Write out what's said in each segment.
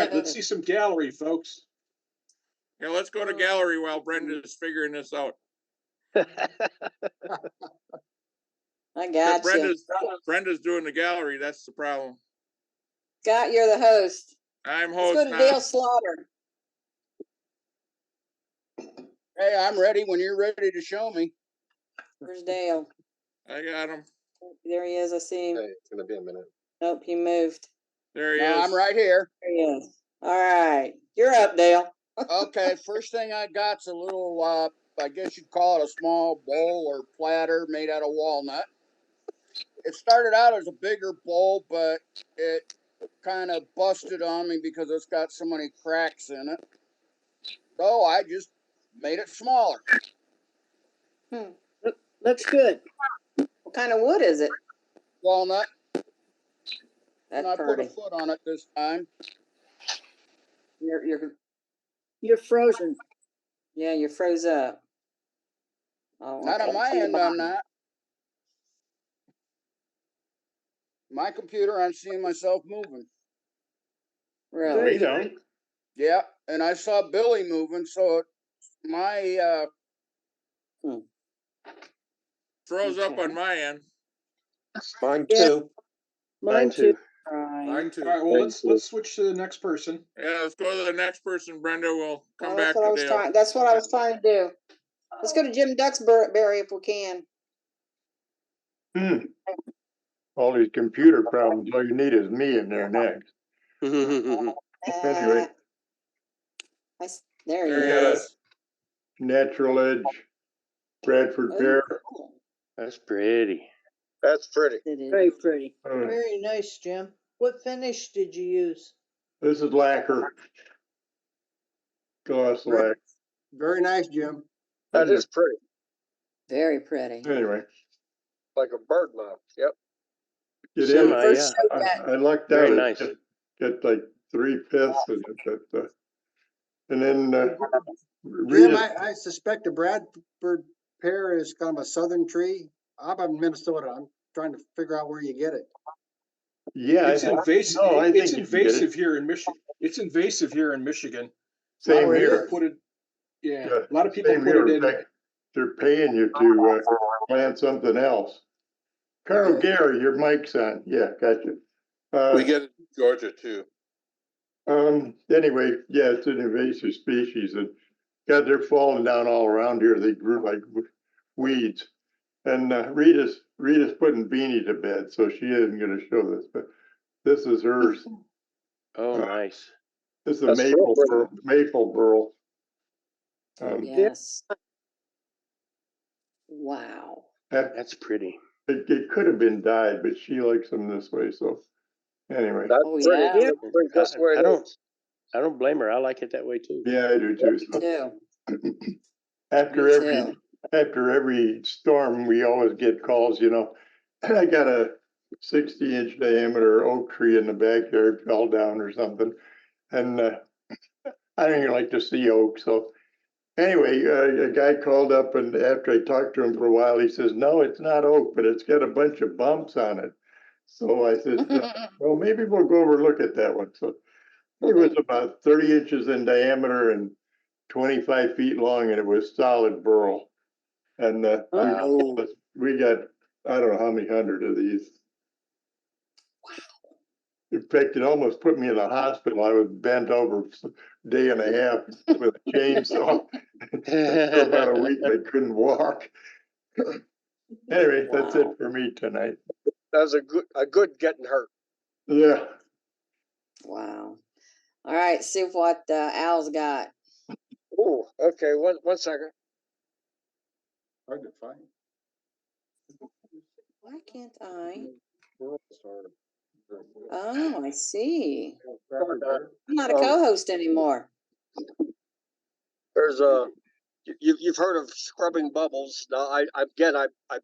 right, let's see some gallery, folks. Yeah, let's go to gallery while Brenda's figuring this out. I got you. Brenda's doing the gallery. That's the problem. Scott, you're the host. I'm Let's host go to now. Dale Slaughter. Hey, I'm ready when you're ready to show me. Where's Dale? I got him. There he is. I see him. Hey, it's gonna be a minute. Nope, he moved. There he No, is. I'm right here. There he is. All right. You're up, Dale. Okay, first thing I got's a little, I guess you'd call it a small bowl or platter made out of walnut. It started out as a bigger bowl, but it kind of busted on me because it's got so many cracks in it. So I just made it smaller. Looks good. What kind of wood is it? Walnut. That's And I put a pretty. foot on it this time. You're frozen. Yeah, you're froze up. Oh, Not on my end, I'm not. My computer, I'm seeing myself moving. Really? We don't. Yeah, and I saw Billy moving, so my Froze up on my end. Mine Yeah. too. Mine too. Mine too. All right, well, let's switch to the next person. Yeah, let's go to the next person. Brenda will come That's back what I to was Dale. trying. That's what I was trying to do. Let's go to Jim Duxbury if we can. All these computer problems, all you need is me in there next. Anyway. There he There is. Natural Edge Bradford pear. Cool. That's pretty. That's pretty. It is. Very pretty. Very nice, Jim. What finish did you use? This is lacquer. Gloss lacquer. very nice, Jim. That is pretty. Very pretty. Anyway, Like a bird mouth. Yep. it Semi, is. First yeah. show that. I lucked Very out. nice. Get like 3/5 of it. But, and then Jim, Rita, I suspect the Bradford pear is kind of a southern tree. I'm in Minnesota. I'm trying to figure out where you get it. yeah, It's invasive. no, I It's think you can get it. invasive here in Michigan. It's invasive here in Michigan. Same A lot of people here. put it. Yeah, Yeah, a lot of people Same put here. it In in. fact, they're paying you to plant something else. Carl Gary, your mic's on. Yeah, gotcha. We get it in Georgia too. Anyway, yeah, it's an invasive species, and God, they're falling down all around here. They grew like weeds. And Rita's putting Beanie to bed, so she isn't going to show this, but this is hers. Oh, nice. This is a That's maple burl. Yes. Wow. That's pretty. It could have been dyed, but she likes them this way. So anyway, That's Oh, pretty. yeah. That's the way it is. I don't blame her. I like it that way too. yeah, I do too. So Too. after Me every storm, we always get calls. You know, I got a 60-inch diameter oak tree in the backyard fell down or something, and I don't even like to see oak. So anyway, a guy called up, and after I talked to him for a while, he says, "No, it's not oak, but it's got a bunch of bumps on it." So I said, "Well, maybe we'll go over and look at that one." So it was about 30 inches in diameter and 25 feet long, and it was solid burl. And we got, I don't know how many hundred of these. In fact, it almost put me in the hospital. I was bent over a day and a half with a chainsaw. For about a week, I couldn't walk. Anyway, that's it for me tonight. That was a good getting hurt. Yeah. Wow. All right, see what Al's got. Oh, okay. One second. Hard to find. Why can't I? Oh, I see. I'm not a co-host anymore. There's you've heard of scrubbing bubbles. Now I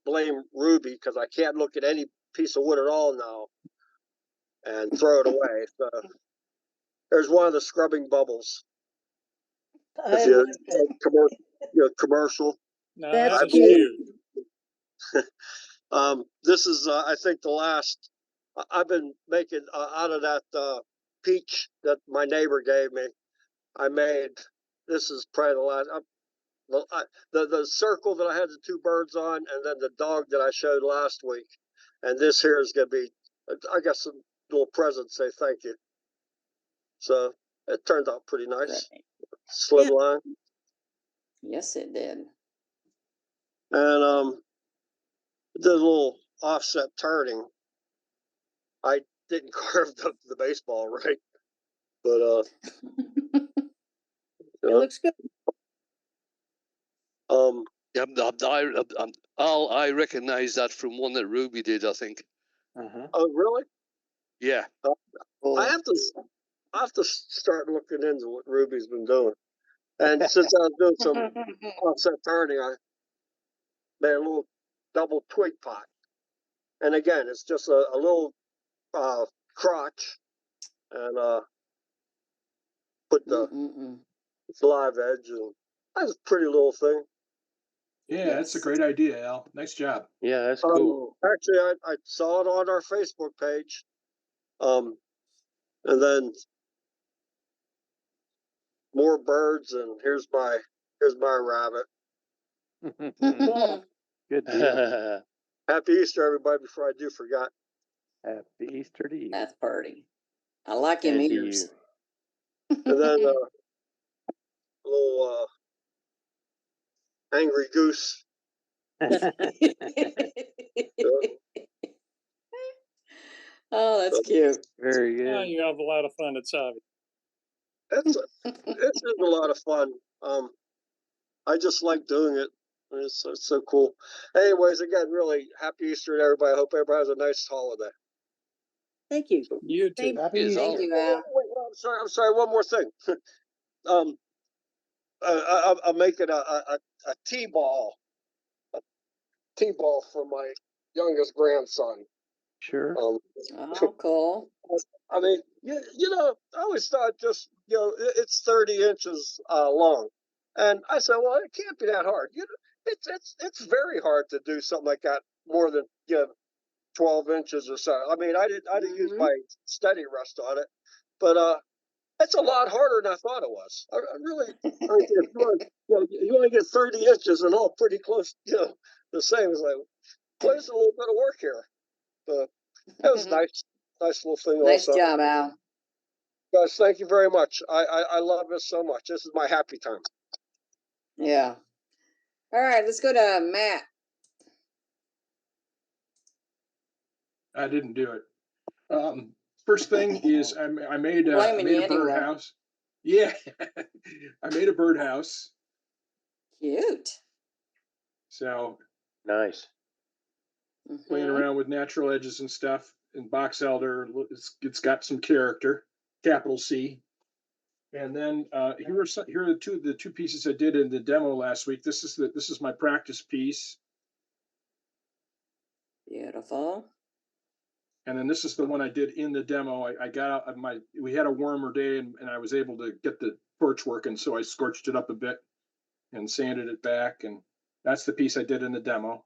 blame Ruby because I can't look at any piece of wood at all now and throw it away. So there's one of the scrubbing bubbles. I If like commercial. No, that's cute. This is I think the last I've been making out of that peach that my neighbor gave me. I made, this is probably the last, the circle that I had the two birds on, and then the dog that I showed last week. And this here is going to be, I got some little present to say thank you. So it turned out pretty nice. Right. Slim Yeah. line. Yes, it did. And the little offset turning. I didn't carve the baseball right, but It you know, looks good. Yeah, I recognize that from one that Ruby did, I think. Oh, really? Yeah. Cool. I have to start looking into what Ruby's been doing. And since I was doing some offset turning, I made a little double twig pot. And again, it's just a little crotch, and put the live edge, and that's a pretty little thing. Yeah, that's a great idea, Al. Nice job. Yeah, that's cool. Actually, I saw it on our Facebook page, and then more birds, and here's my rabbit. Good deal. Happy Easter, everybody! Before I do forget. Happy Easter to you. That's pretty. I like him And to ears. And then a little angry goose. Oh, that's cute. Very good. Yeah, you have a lot of fun at Savvy. It's a lot of fun. I just like doing it. It's so cool. Anyways, again, really happy Easter to everybody. I hope everybody has a nice holiday. Thank you. You too. Happy Easter. Thank you, Al. Wait, I'm sorry. One more thing. I'm making a T-ball for my youngest grandson. Sure. Oh, cool. I mean, you know, I always thought just, you know, it's 30 inches long, and I said, well, it can't be that hard. You know, it's very hard to do something like that more than 12 inches or so. I mean, I didn't use my steady rest on it, but it's a lot harder than I thought it was. I really, if you want to get 30 inches and all pretty close, the same. It's like, well, there's a little bit of work here, but that was nice little thing. Nice also. job, Al. Guys, thank you very much. I love this so much. This is my happy time. Yeah. All right, let's go to Matt. I didn't do it. First thing is I made a birdhouse. Yeah, I made a birdhouse. Cute. So nice. Playing around with natural edges and stuff. And box elder, it's got some character, capital C. And then here are the two pieces I did in the demo last week. This is my practice piece. Beautiful. And then this is the one I did in the demo. I got out of we had a warmer day and I was able to get the torch working. So I scorched it up a bit and sanded it back. And that's the piece I did in the demo.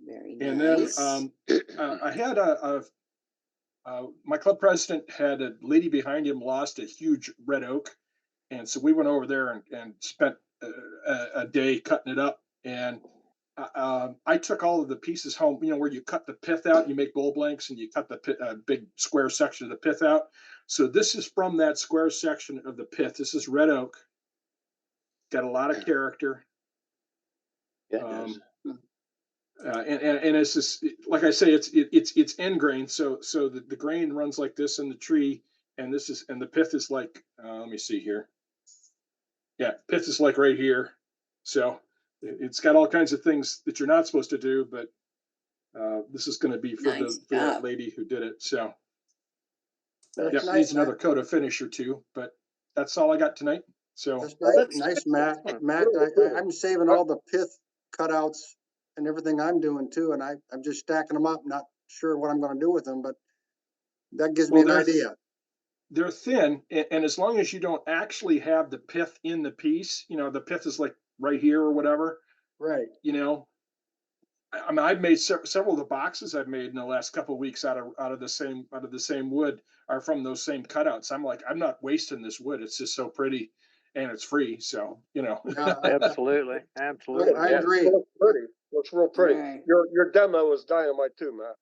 Very and nice. Then I had my club president had a lady behind him lost a huge red oak. And so we went over there and spent a day cutting it up. And I took all of the pieces home, where you cut the pith out, you make bowl blanks and you cut the big square section of the pith out. So this is from that square section of the pith. This is red oak. Got a lot of character. Yeah, and it's just, like I say, it's end grain. So the grain runs like this in the tree, and the pith is like, let me see here. Yeah, pith is like right here. So it's got all kinds of things that you're not supposed to do, but this is going to be for that lady who did it. So yeah, needs another coat of finish or two, but that's all I got tonight. So that's nice, Matt. Matt, I'm saving all the pith cutouts and everything I'm doing too, and I'm just stacking them up. Not sure what I'm going to do with them, but that gives me an idea. They're thin, and as long as you don't actually have the pith in the piece, the pith is like right here or whatever. Right. I mean, I've made several of the boxes I've made in the last couple of weeks out of the same wood are from those same cutouts. I'm like, I'm not wasting this wood. It's just so pretty, and it's free. So Yeah, Absolutely, absolutely. I Yeah, agree. it looks pretty. Looks real pretty. Right. Your demo was dynamite too, Matt.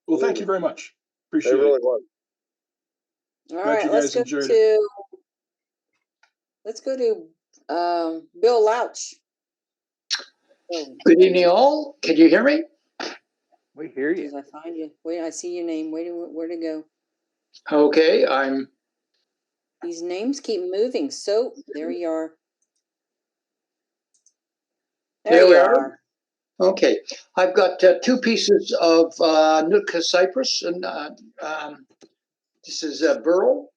Well, thank you very much. It Appreciate really it. was. All Glad right, you let's guys go enjoyed it. to, Bill Louch. Oh, Good evening, all. Can you hear me? We hear did you. I find you? Wait, I see your name. Where to go? Okay, These names keep moving. So there you are. There we you are. Okay, I've got two pieces of Nootka cypress, and this is burl.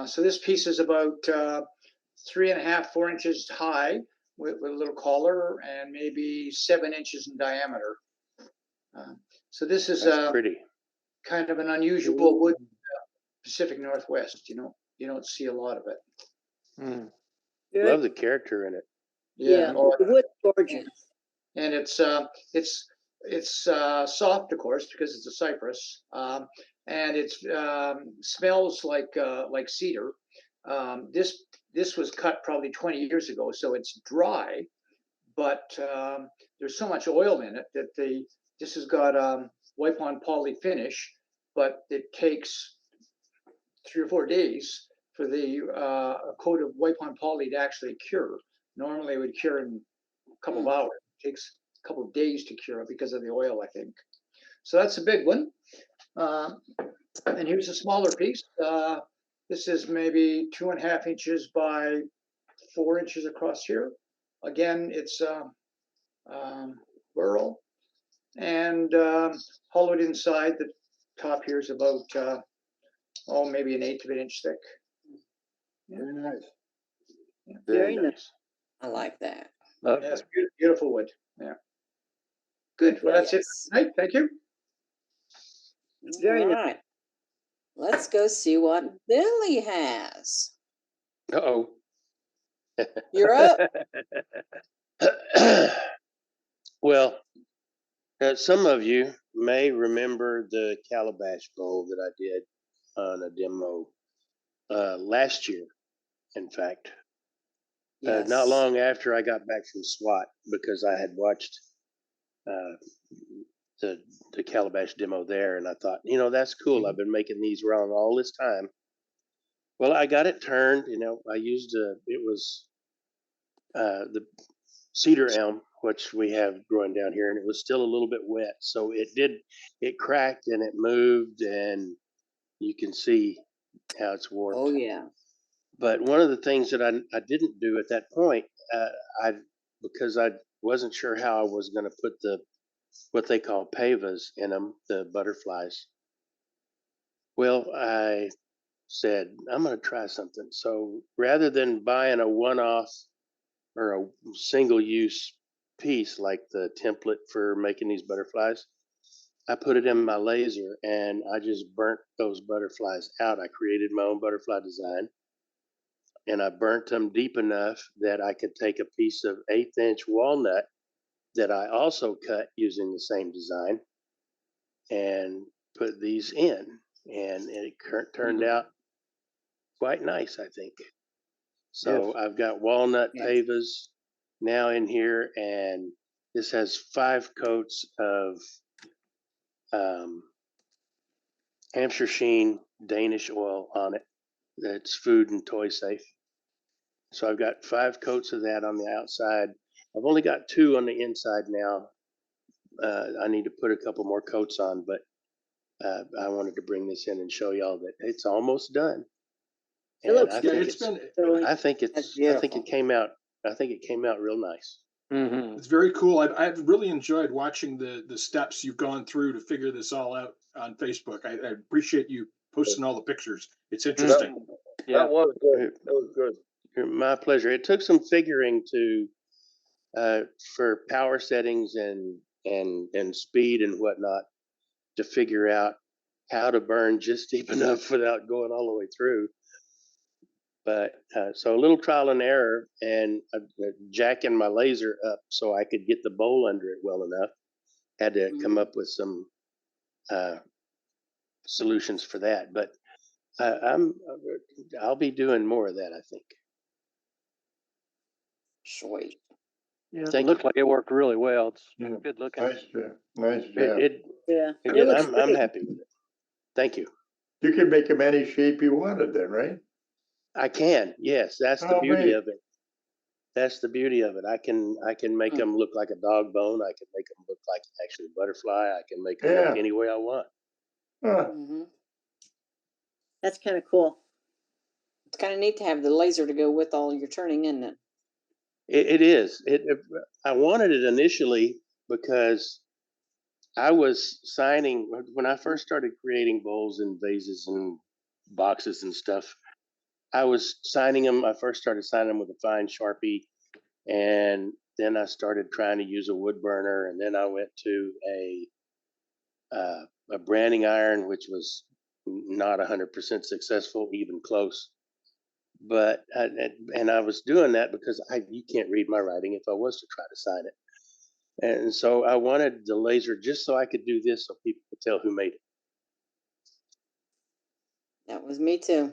So this piece is about 3.5, 4 inches high with a little collar and maybe 7 inches in diameter. So this is That's pretty. kind of an unusual wood in the Pacific Northwest. You don't see a lot of it. Mm. Good. Love the character in it. Yeah, Oh, the wood's gorgeous. and it's soft, of course, because it's a cypress, and it smells like cedar. This was cut probably 20 years ago, so it's dry, but there's so much oil in it that this has got wipe on poly finish, but it takes 3 or 4 days for the coat of wipe on poly to actually cure. Normally, it would cure in a couple of hours. It takes a couple of days to cure because of the oil, I think. So that's a big one. And here's a smaller piece. This is maybe 2.5 inches by 4 inches across here. Again, it's burl and hollowed inside. The top here is about maybe 1/8 of an inch thick. Very nice. Very Very nice. nice. I like that. Lovely. Yes, beautiful wood. Yeah. Good. Well, that's it. Yes. Right. Thank you. Very All nice. right. Let's go see what Billy has. Uh-oh. You're up. Well, some of you may remember the calabash bowl that I did on a demo last year, in fact. Yes. Not long after I got back from SWAT, because I had watched the calabash demo there, and I thought, that's cool. I've been making these around all this time. Well, I got it turned. I used it was the cedar elm, which we have growing down here, and it was still a little bit wet, so it cracked and it moved, and you can see how it's warped. Oh yeah. But one of the things that I didn't do at that point, because I wasn't sure how I was going to put what they call pavas in them, the butterflies. Well, I said, I'm going to try something. So rather than buying a one-off or a single-use piece like the template for making these butterflies, I put it in my laser and I just burnt those butterflies out. I created my own butterfly design, and I burnt them deep enough that I could take a piece of 1/8 inch walnut that I also cut using the same design and put these in, and it turned out quite nice, I think. So Yes. I've got walnut Yes. pavas now in here, and this has 5 coats of Hampshire Sheen Danish oil on it. That's food and toy safe. So I've got 5 coats of that on the outside. I've only got 2 on the inside now. I need to put a couple more coats on, but I wanted to bring this in and show y'all that it's almost done. It And looks I good. think It's been I think That's it came out. I think it came out real nice. Mm-hmm. it's very cool. I've really enjoyed watching the steps you've gone through to figure this all out on Facebook. I appreciate you posting all the pictures. It's interesting. Yeah. That was good. That was good. My pleasure. It took some figuring for power settings and speed and whatnot to figure out how to burn just deep enough without going all the way through. But so a little trial and error, and jacking my laser up so I could get the bowl under it well enough. had to come up with some solutions for that. But I'll be doing more of that, I think. Sweet. Yeah, it Thank looked like it worked really well. It's Yeah. good looking. Nice job. Nice job. Yeah. It It did. looks I'm great. happy with it. Thank you. You can make them any shape you wanted then, right? I can. Yes, that's the Oh, beauty great. of it. That's the beauty of it. I can make them look like a dog bone. I can make them look like actually a butterfly. I can make them Yeah. look any way I want. Huh. Hmm. That's kind of cool. It's kind of neat to have the laser to go with all your turning, isn't it? It is. I wanted it initially because I was signing when I first started creating bowls and vases and boxes and stuff. I was signing them. I first started signing them with a fine Sharpie, and then I started trying to use a wood burner, and then I went to a branding iron, which was not 100% successful, even close. But I was doing that because you can't read my writing if I was to try to sign it. And so I wanted the laser just so I could do this so people could tell who made it. That was me too.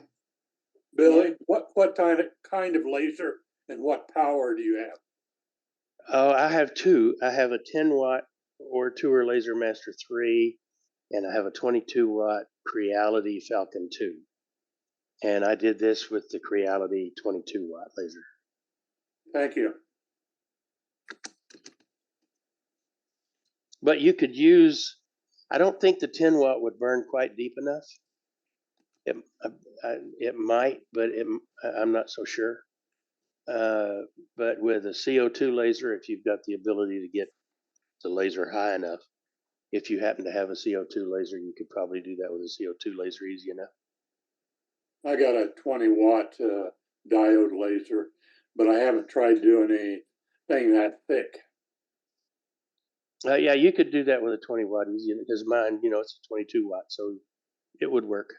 Billy, what kind of laser and what power do you have? Oh, I have two. I have a 10-watt Ortour Laser Master 3, and I have a 22-watt Creality Falcon 2. And I did this with the Creality 22-watt laser. Thank you. But you could use, I don't think the 10-watt would burn quite deep enough. It might, but I'm not so sure. But with a CO2 laser, if you've got the ability to get the laser high enough, if you happen to have a CO2 laser, you could probably do that with a CO2 laser easy enough. I got a 20-watt diode laser, but I haven't tried doing anything that thick. Yeah, you could do that with a 20-watt easy because mine, it's a 22-watt, so it would work.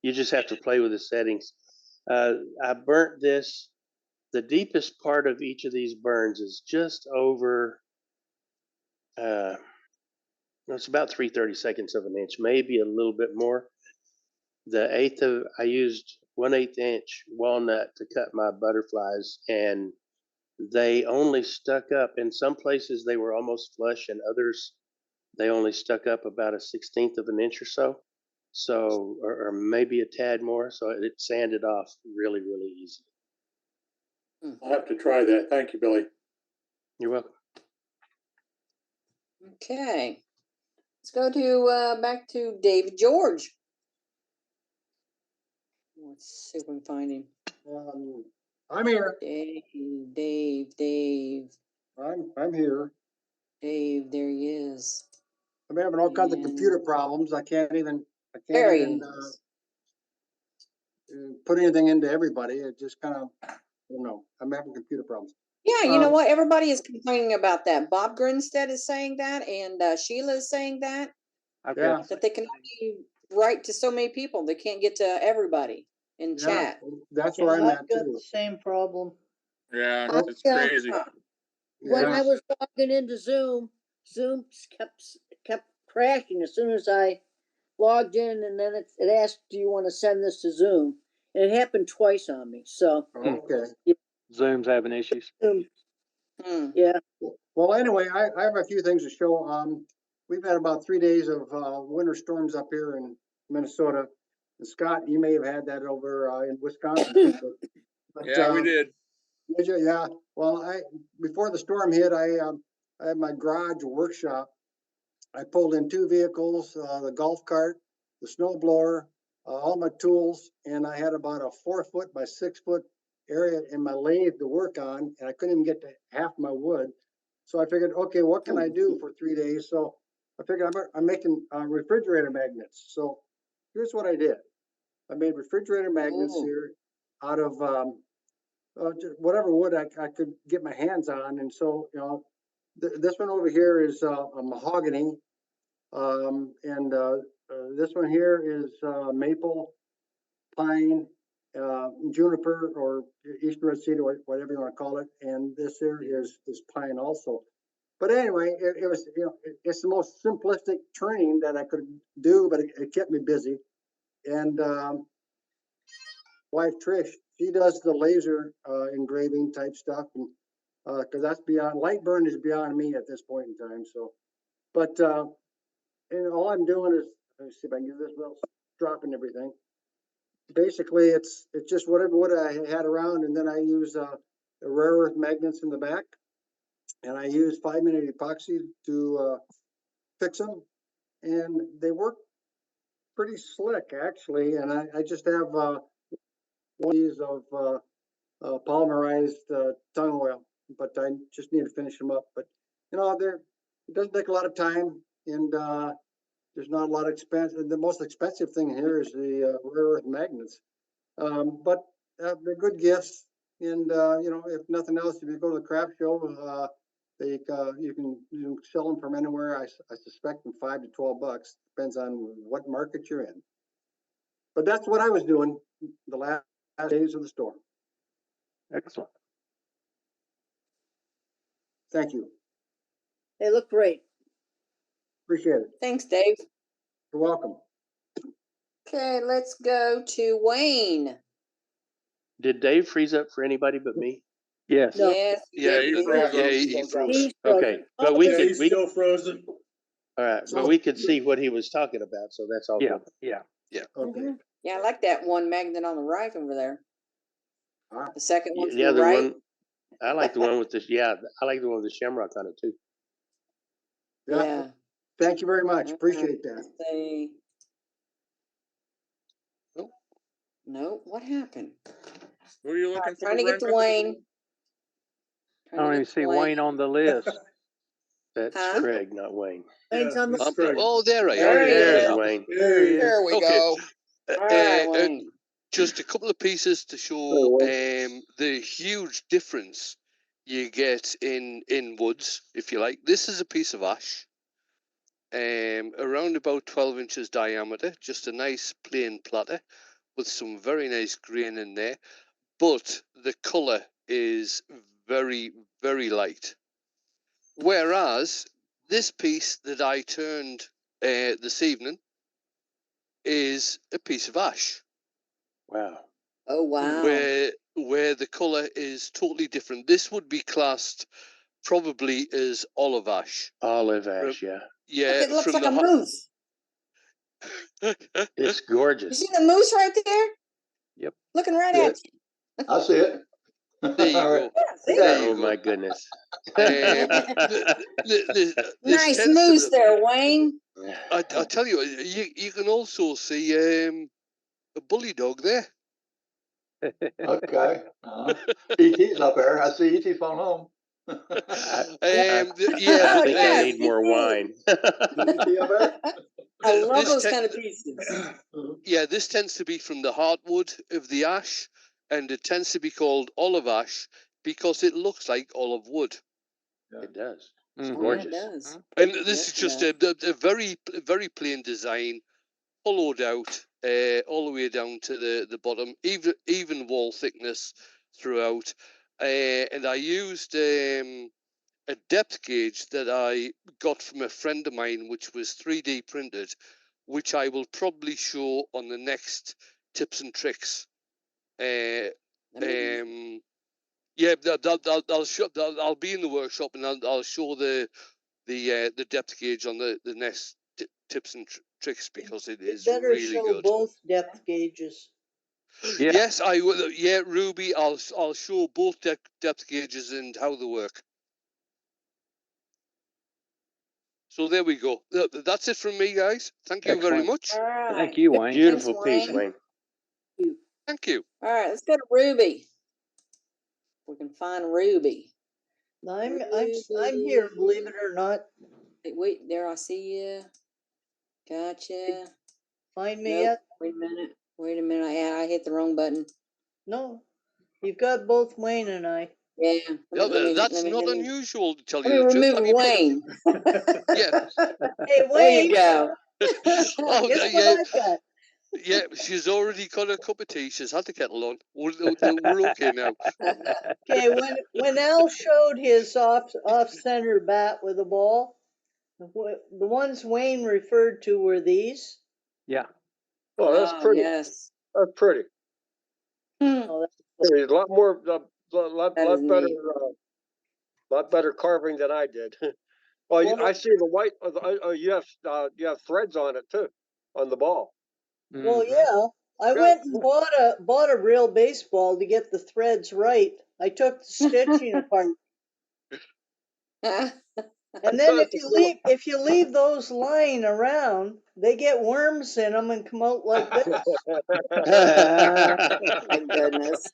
You just have to play with the settings. I burnt this. The deepest part of each of these burns is just over, it's about 3/32 of an inch, maybe a little bit more. I used 1/8 inch walnut to cut my butterflies, and they only stuck up. In some places they were almost flush, and others they only stuck up about a 1/16 of an inch or so. So, or maybe a tad more. So it sanded off really, really easy. I'll have to try that. Thank you, Billy. You're welcome. Okay. Let's go to back to David George. Let's see if we can find him. I'm here. Dave. I'm here. Dave, there he is. I'm having all kinds of computer problems. I can't even put anything into everybody. It just kind of, I don't know. I'm having computer problems. Yeah, you know what? Everybody is complaining about that. Bob Grinstead is saying that, and Sheila is saying that. Yeah. That they can only write to so many people. They can't get to everybody in chat. That's where I'm I've at got too. the same problem. Yeah, it's Yeah. crazy. When I was logging into Zoom, Zoom kept crashing as soon as I logged in, and then it asked, "Do you want to send this to Zoom?" And it happened twice on me. So Okay. Zoom's having issues. Yeah. Well, anyway, I have a few things to show. We've had about 3 days of winter storms up here in Minnesota. And Scott, you may have had that over in Wisconsin. But, Yeah, we did. Did you? Yeah. Well, before the storm hit, I had my garage workshop. I pulled in 2 vehicles, the golf cart, the snow blower, all my tools, and I had about a 4-foot by 6-foot area in my lathe to work on, and I couldn't even get to half my wood. So I figured, okay, what can I do for 3 days? So I figured I'm making refrigerator magnets. So here's what I did. I made refrigerator magnets here out of whatever wood I could get my hands on. And so, this one over here is a mahogany. And this one here is maple, pine, juniper, or eastern red cedar, whatever you want to call it. And this here is pine also. But anyway, it was, you know, it's the most simplistic turning that I could do, but it kept me busy. And wife Trish, she does the laser engraving type stuff, and because that's beyond, light burn is beyond me at this point in time. So, but and all I'm doing is, let me see if I can get this without dropping everything. Basically, it's just whatever wood I had around, and then I use the rare earth magnets in the back, and I use 5-minute epoxy to fix them, and they work pretty slick actually. And I just have one of these of polymerized tung oil, but I just need to finish them up. But you know, it doesn't take a lot of time, and there's not a lot of expense. And the most expensive thing here is the rare earth magnets. But they're good gifts. And you know, if nothing else, if you go to the craft show, you can sell them from anywhere. I suspect from $5 to $12. Depends on what market you're in. But that's what I was doing the last days of the storm. Excellent. Thank you. They look great. Appreciate it. Thanks, Dave. You're welcome. Okay, let's go to Wayne. Did Dave freeze up for anybody but me? Yes. No. Yes. Yeah, he did. froze Yeah, up. he froze. He's Okay, frozen. but we Yeah, could, he's we, still frozen. all right, So- but we could see what he was talking about, so that's all Yeah. good. Yeah. Okay. Mhm. Yeah, I like that one magnet on the right over there. All right. The second one to The the other right. one, I like the one with the, yeah, I like the one with the shamrock on it too. Yeah. Yeah. Thank you very much. Appreciate that. Say, Nope. no, what happened? Who are you looking for? Trying to get to Brenda? Wayne. I don't even see Wayne on the list. That's Huh? Craig, not Wayne. Wayne's on the Oh, there I am. There he There's is. Wayne. There we Okay. go. All right, Wayne. Just a couple of pieces to show the huge difference you get in woods, if you like. This is a piece of ash, around about 12 inches diameter, just a nice plain platter with some very nice grain in there, but the color is very, very light. Whereas this piece that I turned this evening is a piece of ash. Wow. Oh, wow. Where the color is totally different. This would be classed probably as olive ash. Olive ash, yeah. Yeah, Look, it looks from like the a moose. It's You gorgeous. see the moose right there? Yep. Looking right Yeah. at you. I see it. There you go. Yeah, see There that? you Oh go. my goodness. This Nice tends to moose be- there, Wayne. I tell you, you can also see a bully dog there. Okay. E.T.'s up there. I see E.T.'s phone home. I Yeah, think I yes, need more indeed. wine. E.T. up there? I love This those te- kind of pieces. Yeah, this tends to be from the heartwood of the ash, and it tends to be called olive ash because it looks like olive wood. It does. Mhm. It's Yeah, it gorgeous. does. And this Yes, is it just does. a very plain design, hollowed out all the way down to the bottom, even wall thickness throughout. And I used a depth gauge that I got from a friend of mine, which was 3D printed, which I will probably show on the next tips and tricks. Yeah, I'll be in the workshop and I'll show the depth gauge on the next tips and tricks because it is Better really show good. both depth gauges. Yeah. Yes, I will. Yeah, Ruby, I'll show both depth gauges and how they work. So there we go. That's it from me, guys. Thank you very Excellent. much. All right. Thank you, Wayne. Beautiful Thanks, piece, Wayne. Wayne. Thank you. All right, let's go to Ruby. We can find Ruby. I'm here, believe it or not. Wait, there I see you. Gotcha. Find me Nope. yet? Wait a minute. Wait a minute. I hit the wrong button. No. You've got both Wayne and I. Yeah. That's not unusual to tell Let you me the truth. remove Wayne. Yeah. Hey, There Wayne. you go. Oh, Guess what yeah. I've got? Yeah, she's already got a cup of tea. She's had the kettle on. We're okay now. Okay, when Al showed his off-center bat with a ball, the ones Wayne referred to were these. Yeah. Oh, that's pretty. Yes. That's pretty. Oh, Hey, a lot more, lot That is better, neat. lot better carving than I did. Oh, Well- I see the white. You have threads on it too, on the ball. Well, Mhm. yeah. I Yeah. went and bought a real baseball to get the threads right. I took the stitching apart. And then if you leave those lying around, they get worms in them and come out like this. My goodness.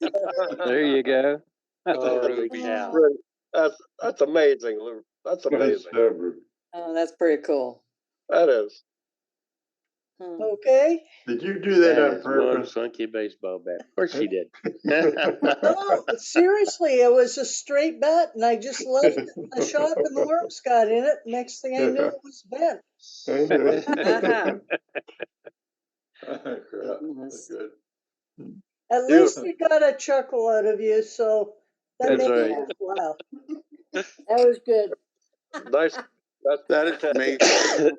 There you go. Ruby. cow. Really, that's amazing, Lou. That's amazing. Oh, that's pretty cool. That is. Hmm. Okay. Did you do that on That's one purpose? funky baseball bat. Of course she did. No, seriously, it was a straight bat, and I just left it in the shop, and the worms got in it. Next thing I knew, it was bent. Goodness. Good. At least we got a chuckle out of you, so that That's made right. me laugh. That was good. Nice. That is amazing.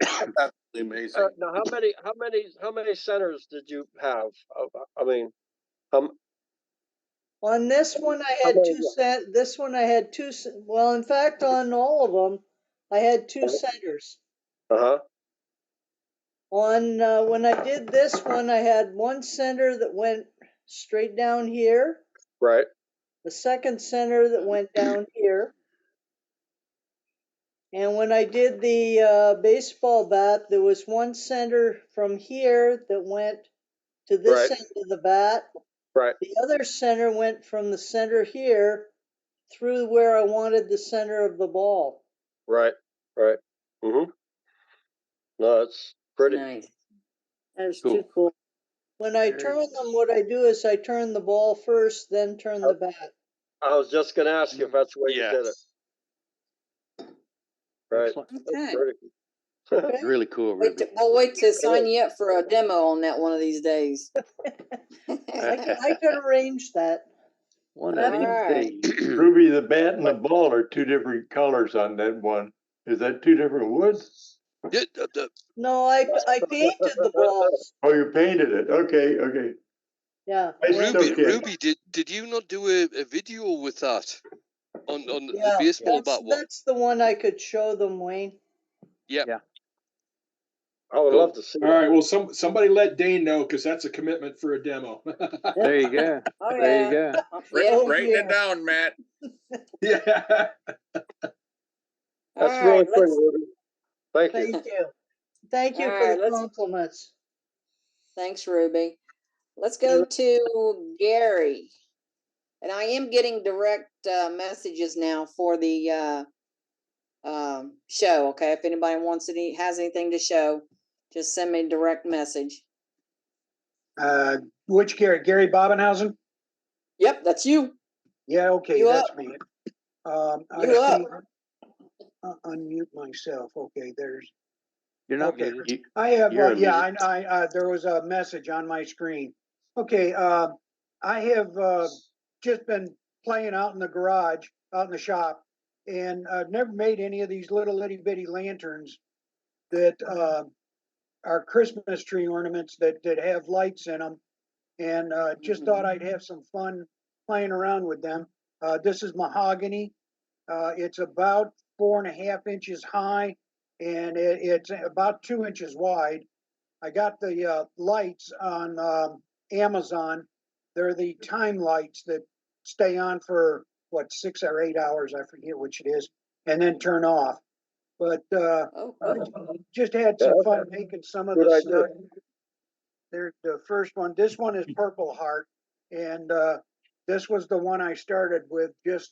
Absolutely amazing. Now, how many centers did you have? I mean, On this one, I How had many- This one, I had two. Well, in fact, on all of them, I had two centers. uh-huh, On when I did this one, I had one center that went straight down here, right, the second center that went down here. And when I did the baseball bat, there was one center from here that went to this Right. end of the bat. right, The other center went from the center here through where I wanted the center of the ball. right. Mm-hmm. No, it's pretty. Nice. That was Cool. too cool. When I turn them, what I do is I turn the ball first, then turn the bat. I was just gonna ask you if that's the way you did it. Yes. Right. Excellent. That's Okay. pretty. Okay. Really cool, Wait Ruby. we'll wait to sign you up for a demo on that one of these days. I could arrange that. One of Alright. these days. Ruby, the bat and the ball are two different colors on that one. Is that two different woods? Yeah, No, I painted the balls. Oh, you painted it. Okay. Yeah. I and- still can't. Ruby, did you not do a video with that on yeah, the baseball bat one? that's the one I could show them, Wayne. Yep. Yeah. I would Cool. love to see All right, well, somebody let Dane know, because that's a commitment for a demo. There you go. Oh, There yeah. you go. Oh, Writing yeah. it down, Matt. Yeah. That's All really right, pretty, let's, Ruby. Thank you. Thank you. Thank you All for right, the let's- compliments. thanks, Ruby. Let's go to Gary. And I am getting direct messages now for the show. Okay, if anybody has anything to show, just send me a direct message. Which Gary? Gary Bobenhausen? Yep, that's you. Yeah, okay, You that's up? me. You up? Unmute myself. Okay, there's. You're not Okay. muted. I have, You're yeah, unmuted. I there was a message on my screen. Okay, I have just been playing out in the garage, out in the shop, and I've never made any of these little itty bitty lanterns that are Christmas tree ornaments that have lights in them, and just thought I'd have some fun playing around with them. This is mahogany. It's about 4.5 inches high, and it's about 2 inches wide. I got the lights on Amazon. They're the time lights that stay on for 6 or 8 hours, I forget which it is, and then turn off. But Oh, cool. just had some fun making some of Good the idea. stuff. There's the first one. This one is Purple Heart, and this was the one I started with just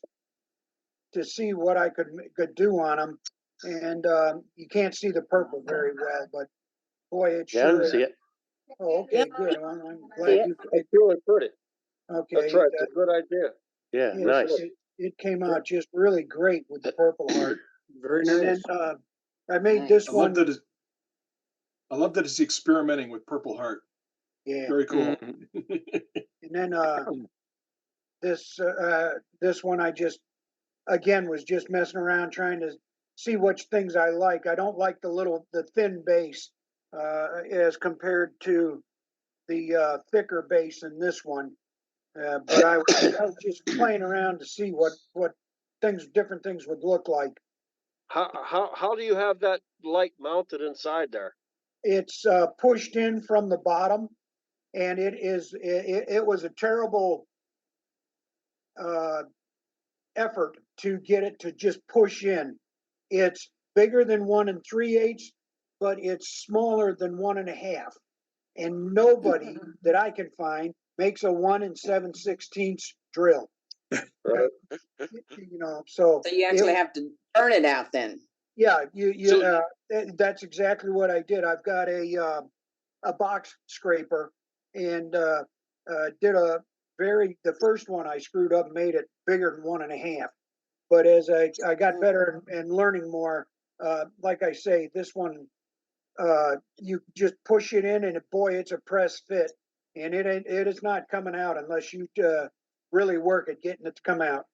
to see what I could do on them. And you can't see the purple very well, but boy, it Yeah, I sure can is. see it. Oh, okay, Yep. good. I'm glad See it? you. It's really pretty. Okay, That's right. It's a good idea. Yeah, yes, nice. it came out just really great with the Purple Heart. Very And nice. then I made Nice. this I one. love that it's experimenting with Purple Heart. Yeah. Very cool. And then, this one I just, again, was just messing around trying to see which things I like. I don't like the thin base, as compared to the, thicker base in this one. But I was just playing around to see what different things would look like. How do you have that light mounted inside there? It's, pushed in from the bottom, and it was a terrible, effort to get it to just push in. It's bigger than 1 3/8, but it's smaller than 1 1/2. And nobody that I can find makes a 1 7/16 drill. Right. You know, so So you actually it, have to turn it out then. yeah, So- that's exactly what I did. I've got a box scraper, and did the first one I screwed up, made it bigger than 1 1/2. But as I got better and learning more, like I say, this one, you just push it in, and boy, it's a press fit, and it is not coming out unless you really work at getting it to come out.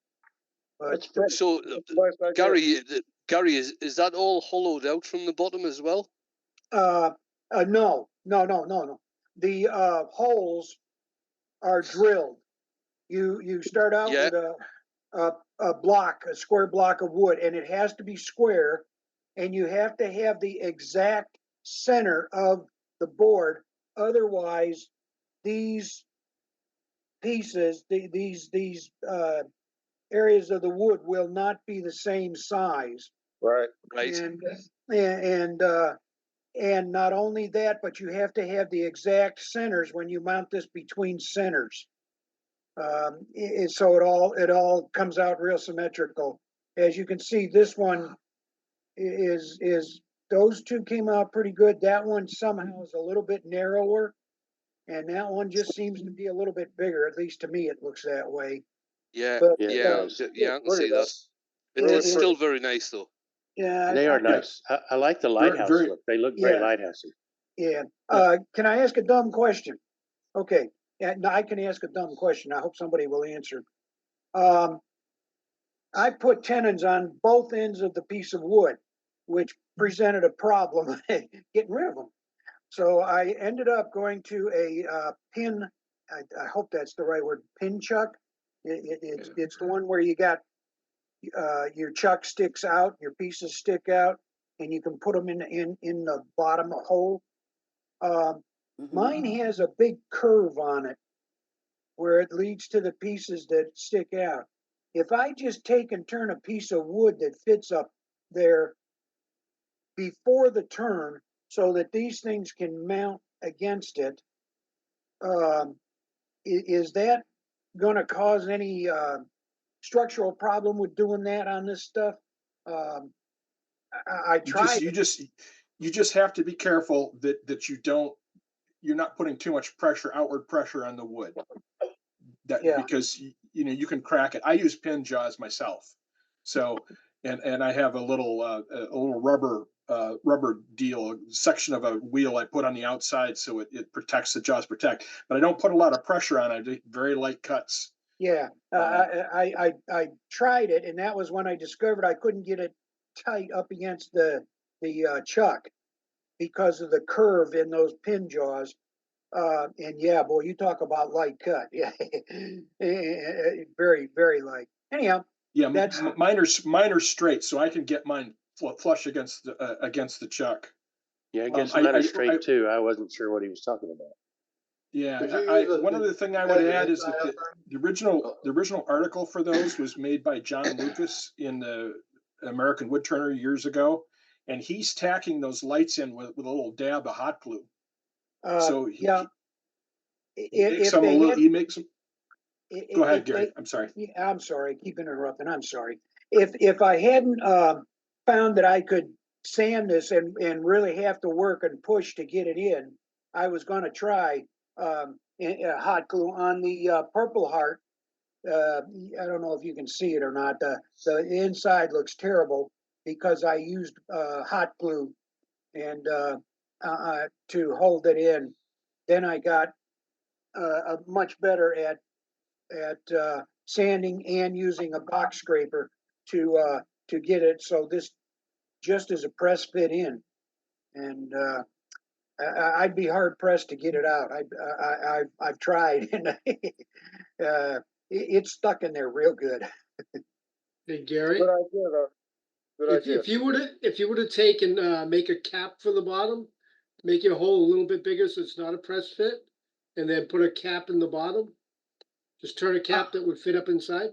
But That's pretty. So, That's nice idea. Gary, is that all hollowed out from the bottom as well? no. The holes are drilled. You start out Yeah. with a square block of wood, and it has to be square, and you have to have the exact center of the board. Otherwise, these pieces, these areas of the wood will not be the same size. Right. Right. And not only that, but you have to have the exact centers when you mount this between centers. So it all comes out real symmetrical. As you can see, this one is those two came out pretty good. That one somehow is a little bit narrower, and that one just seems to be a little bit bigger. At least to me, it looks that way. Yeah, But, yeah, I can see that. It's still very nice though. Yeah, They are nice. I like the lighthouse very- look. They look very Yeah. lighthousey. Yeah. Can I ask a dumb question? Okay. Yeah, no, I can ask a dumb question. I hope somebody will answer. I put tenons on both ends of the piece of wood, which presented a problem getting rid of them. So I ended up going to a pin. I hope that's the right word. Pin chuck. It's the one where you got your chuck sticks out, your pieces stick out, and you can put them in the bottom hole. Mine has a big curve on it where it leads to the pieces that stick out. If I just take and turn a piece of wood that fits up there before the turn so that these things can mount against it, is that going to cause any structural problem with doing that on this stuff? I tried. You just have to be careful that you're not putting too much outward pressure on the wood. Because you can crack it. I use pin jaws myself, so and I have a little rubber deal, section of a wheel I put on the outside so it protects the jaws protect. But I don't put a lot of pressure on it. I do very light cuts. Yeah, I tried it, and that was when I discovered I couldn't get it tight up against the chuck because of the curve in those pin jaws. And yeah, boy, you talk about light cut. Yeah, very, very light. Anyhow, yeah, mine are straight, so I can get mine flush against the chuck. Yeah, I guess mine are straight too. I wasn't sure what he was talking about. Yeah, one other thing I would add is that the original article for those was made by John Lucas in the American Woodturner years ago, and he's tacking those lights in with a little dab of hot glue. So he makes them. Go ahead, Gary. I'm sorry. I'm sorry. Keep interrupting. I'm sorry. If I hadn't found that I could sand this and really have to work and push to get it in, I was going to try hot glue on the Purple Heart. I don't know if you can see it or not. The inside looks terrible because I used hot glue and to hold it in. Then I got much better at sanding and using a box scraper to get it. So this just as a press fit in, and I'd be hard pressed to get it out. I've tried, and it's stuck in there real good. Hey, Gary, Good idea, though. Good idea. if you were to take and make a cap for the bottom, make your hole a little bit bigger so it's not a press fit, and then put a cap in the bottom, just turn a cap that would fit up inside.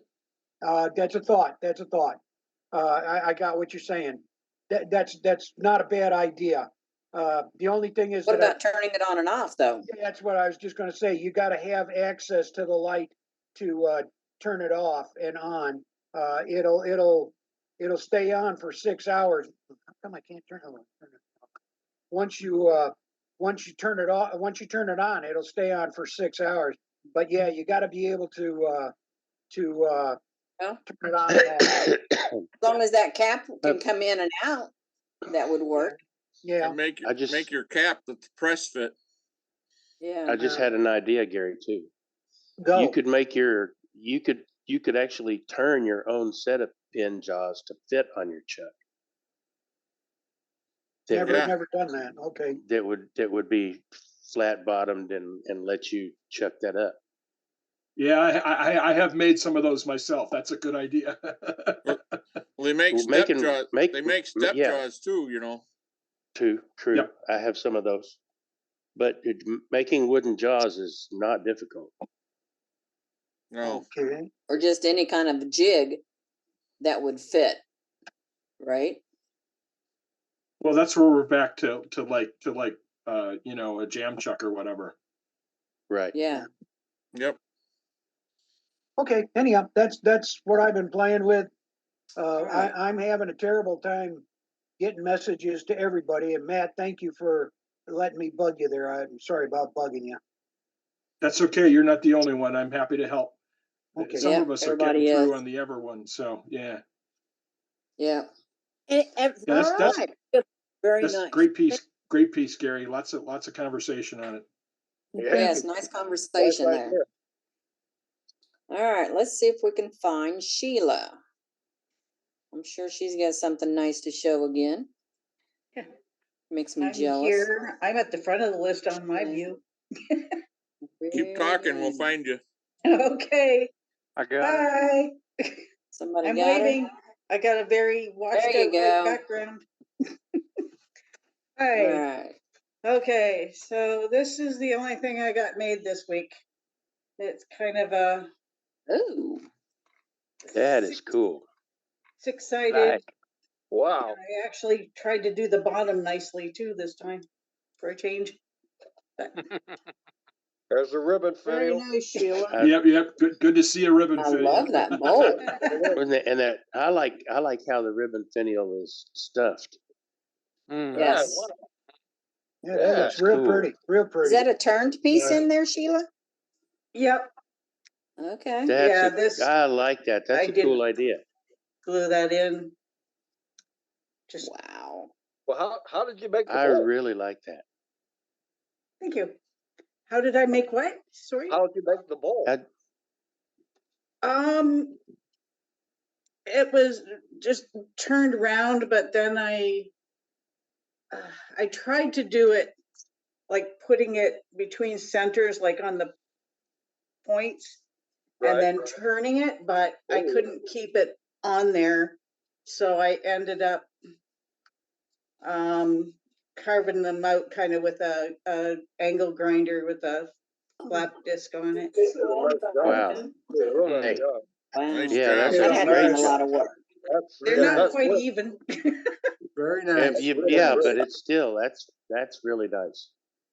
That's a thought. That's a thought. I got what you're saying. That's not a bad idea. The only thing is What that about turning it on and off though? that's what I was just going to say. You got to have access to the light to turn it off and on. It'll stay on for 6 hours. How come I can't turn it on? Once you turn it off, once you turn it on, it'll stay on for 6 hours. But yeah, you got to be able to turn it on and off. As long as that cap can come in and out, that would work. Yeah. And make I just- make your cap the press fit. Yeah. I just had an idea, Gary, too. Go. You could make you could actually turn your own set of pin jaws to fit on your chuck. That Never done that. Okay. that would be flat bottomed and let you chuck that up. Yeah, I have made some of those myself. That's a good idea. Well, they make Well, step making- jaws. make- They make step yeah. jaws too. You know. True. Yep. I have some of those. But making wooden jaws is not difficult. No. Okay. Or just any kind of jig that would fit, right? Well, that's where we're back to like a jam chuck or whatever. Right. Yeah. Yep. Okay. Anyhow, that's what I've been playing with. I'm having a terrible time getting messages to everybody. And Matt, thank you for letting me bug you there. I'm sorry about bugging you. That's okay. You're not the only one. I'm happy to help. Okay. Some Yep, of us are everybody getting through is. on the Ever one. So yeah, Yeah. that's Alright. Very that's nice. great piece, Gary. Lots of conversation on it. Yes, nice conversation there. All right, let's see if we can find Sheila. I'm sure she's got something nice to show again. Makes me I'm jealous. here. I'm at the front of the list on my view. Keep talking. We'll find you. Okay. I got it. Bye. Somebody I'm got waving. her? I got a very washed There you out go. white background. All Hi. right. Okay, so this is the only thing I got made this week. It's kind of a Ooh. That is cool. six-sided. Right. Wow. I actually tried to do the bottom nicely too this time for a change. There's a ribbon Very finial. nice, Sheila. Yep. Good to see a ribbon I finial. love that bowl. And that I like how the ribbon finial is stuffed. Yes. Yeah, that looks That's real cool. pretty. Real pretty. Is that a turned piece in there, Sheila? Yep, Okay. That's Yeah, a- this- I like that. That's I a cool didn't- idea. glue that in. Just Wow. Well, how did you make the I bowl? really like that. thank you. How did I make what? Sorry. How did you make the bowl? It was just turned around, but then I tried to do it like putting it between centers, like on the points, and then turning it, but I couldn't keep it on there. So I ended up carving them out kind of with a angle grinder with a flap disc on it. Wow. Hey. Wow. Nice Yeah, job. that's That a had great been a lot job. of work. They're not quite even. Very Yeah, nice. yeah, but it's still that's really nice.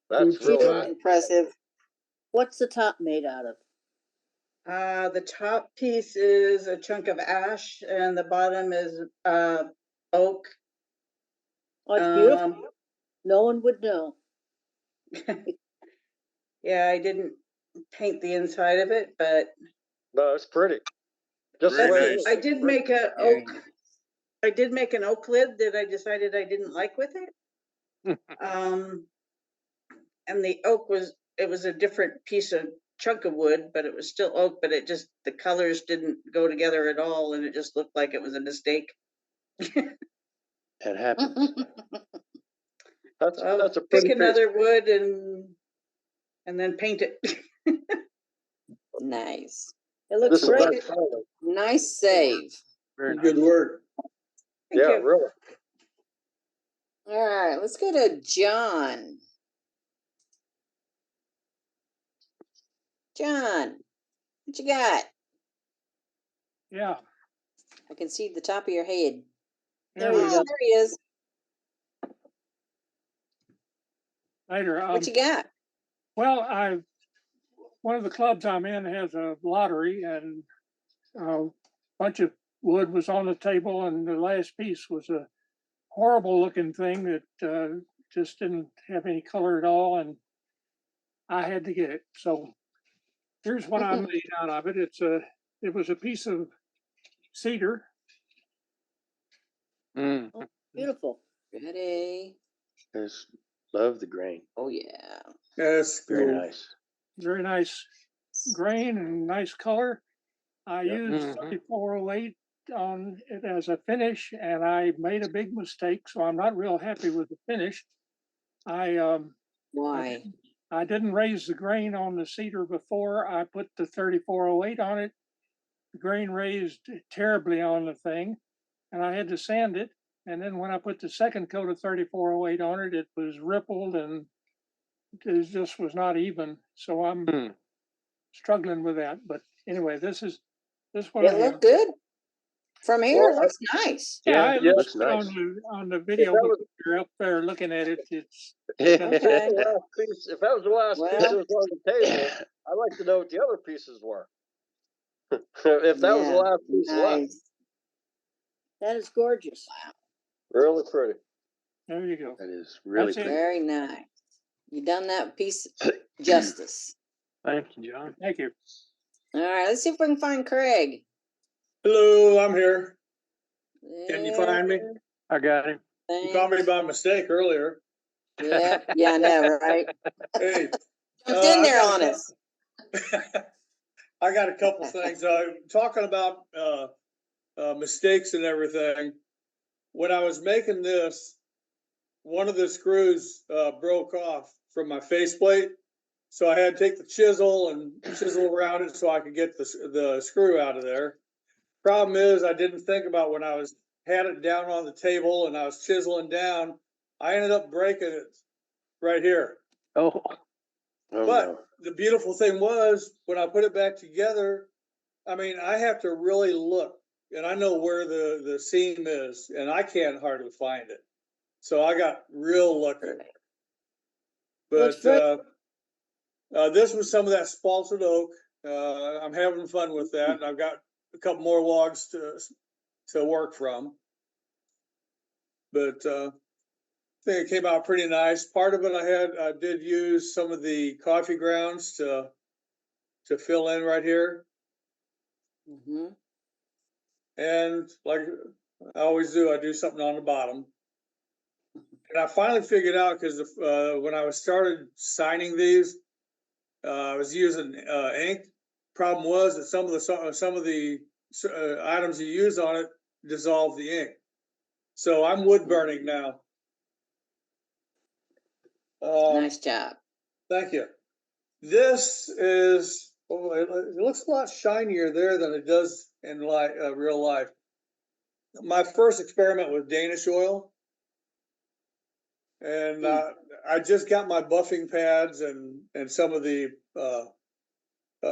That's really Impressive. What's the top made out of? The top piece is a chunk of ash and the bottom is oak. Oh, it's beautiful. No one would know. Yeah, I didn't paint the inside of it, but No, it's pretty. Just the Very way it nice. is. I did make a Very oak. I did make an oak lid that I decided I didn't like with it. And the oak was it was a different piece of chunk of wood, but it was still oak, but it just, the colors didn't go together at all, and it just looked like it was a mistake. That happens. That's So that's a pick pretty another wood and then paint it. Nice. It looks This is great. nice color. Nice save. Very Good nice. work. Thank Yeah, you. really. All right, let's go to John. John, what you got? Yeah, I can see the top of your head. there Oh, we go. there he is. Later. What you got? Well, one of the clubs I'm in has a lottery, and a bunch of wood was on the table, and the last piece was a horrible looking thing that just didn't have any color at all, and I had to get it. So here's what I made out of it. It was a piece of cedar. Mm. Oh, beautiful. Ready? Just love the grain. Oh yeah. That's Very cool. nice. Very nice grain and nice color. I Yep. used Mhm. 3408 on it as a finish, and I made a big mistake, so I'm not real happy with the finish. Why? I didn't raise the grain on the cedar before I put the 3408 on it. The grain raised terribly on the thing, and I had to sand it. And then when I put the second coat of 3408 on it, it was rippled and it just was not even. So I'm Mm. struggling with that. But anyway, this one It I looked have. good. From here, it Well, looks nice. Yeah, it yeah. looks Looks good nice. on the If video, that but was when you're up there looking at it, it's if that Okay. was the last piece, if that was the last piece that Well, was on the table, I'd like to know what the other pieces were. If that was the yeah, last piece left, nice. That is gorgeous. really pretty. there you go. That is really That's it. pretty. Very nice. You done that piece justice. Thank you, John. Thank you. All right, let's see if we can find Craig. Hello, I'm here. Can you There, find me? I got him. You caught me thanks. by mistake earlier. Yep, yeah, I know, right? Hey, Jumped in I there got on a us. I got a couple things. Talking about mistakes and everything. When I was making this, one of the screws broke off from my faceplate, so I had to take the chisel and chisel around it so I could get the screw out of there. Problem is, I didn't think about when I had it down on the table and I was chiseling down, I ended up breaking it right here. Oh, Oh, But no. the beautiful thing was when I put it back together, I mean, I have to really look, and I know where the seam is, and I can't hardly find it. So I got real lucky. Looks But very- this was some of that spalted oak. I'm having fun with that, and I've got a couple more logs to work from. But I think it came out pretty nice. Part of it I did use some of the coffee grounds to fill in right here. Mm-hmm. And like I always do, I do something on the bottom. And I finally figured out because when I started signing these, I was using ink. Problem was that some of the items you use on it dissolve the ink. So I'm wood burning now. Nice job. Thank you. This is, it looks a lot shinier there than it does in real life. My first experiment with Danish oil. And I just got my buffing pads and some of the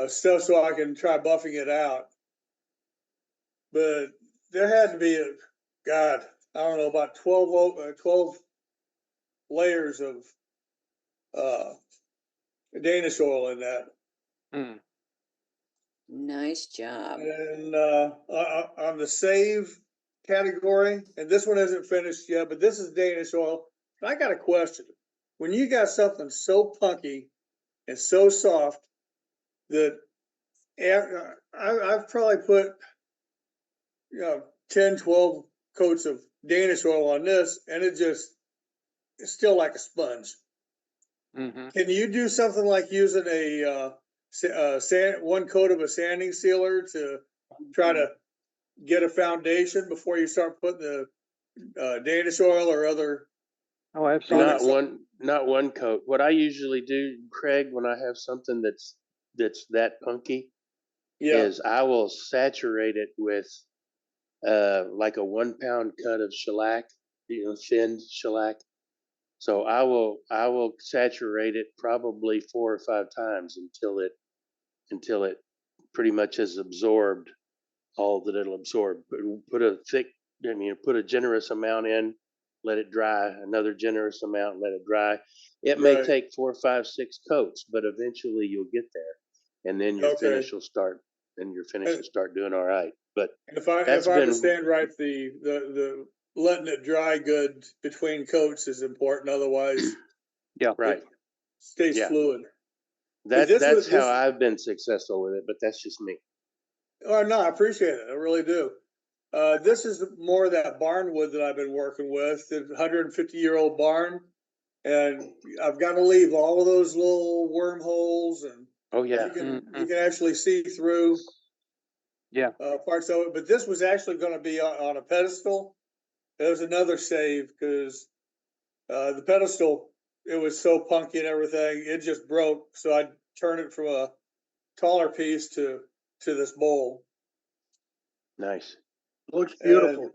stuff so I can try buffing it out. But there had to be, I don't know, about 12 layers of Danish oil in that. mm. Nice job. And on the save category, and this one isn't finished yet, but this is Danish oil. And I got a question. When you got something so punky and so soft that I've probably put 10, 12 coats of Danish oil on this, and it's still like a sponge. Can you do something like using one coat of a sanding sealer to try to get a foundation before you start putting the Danish oil or other? Oh, absolutely. Not one coat. What I usually do, Craig, when I have something that's that punky, is I will saturate it with like a 1 pound cut of shellac, thinned shellac. So I will saturate it probably 4 or 5 times until it pretty much has absorbed all that it'll absorb. Put a generous amount in, let it dry, another generous amount, let it dry. It may take 4, 5, 6 coats, but eventually you'll get there. And then your finish will start doing all right. But if I understand right, the letting it dry good between coats is important. Otherwise, right, stays fluid. That's how I've been successful with it, but that's just me. Oh no, I appreciate it. I really do. This is more of that barn wood that I've been working with, the 150-year-old barn, and I've got to leave all of those little wormholes, and you can actually see through parts of it. But this was actually going to be on a pedestal. There's another save because the pedestal, it was so punky and everything, it just broke. So I turned it from a taller piece to this bowl. Nice. Looks beautiful.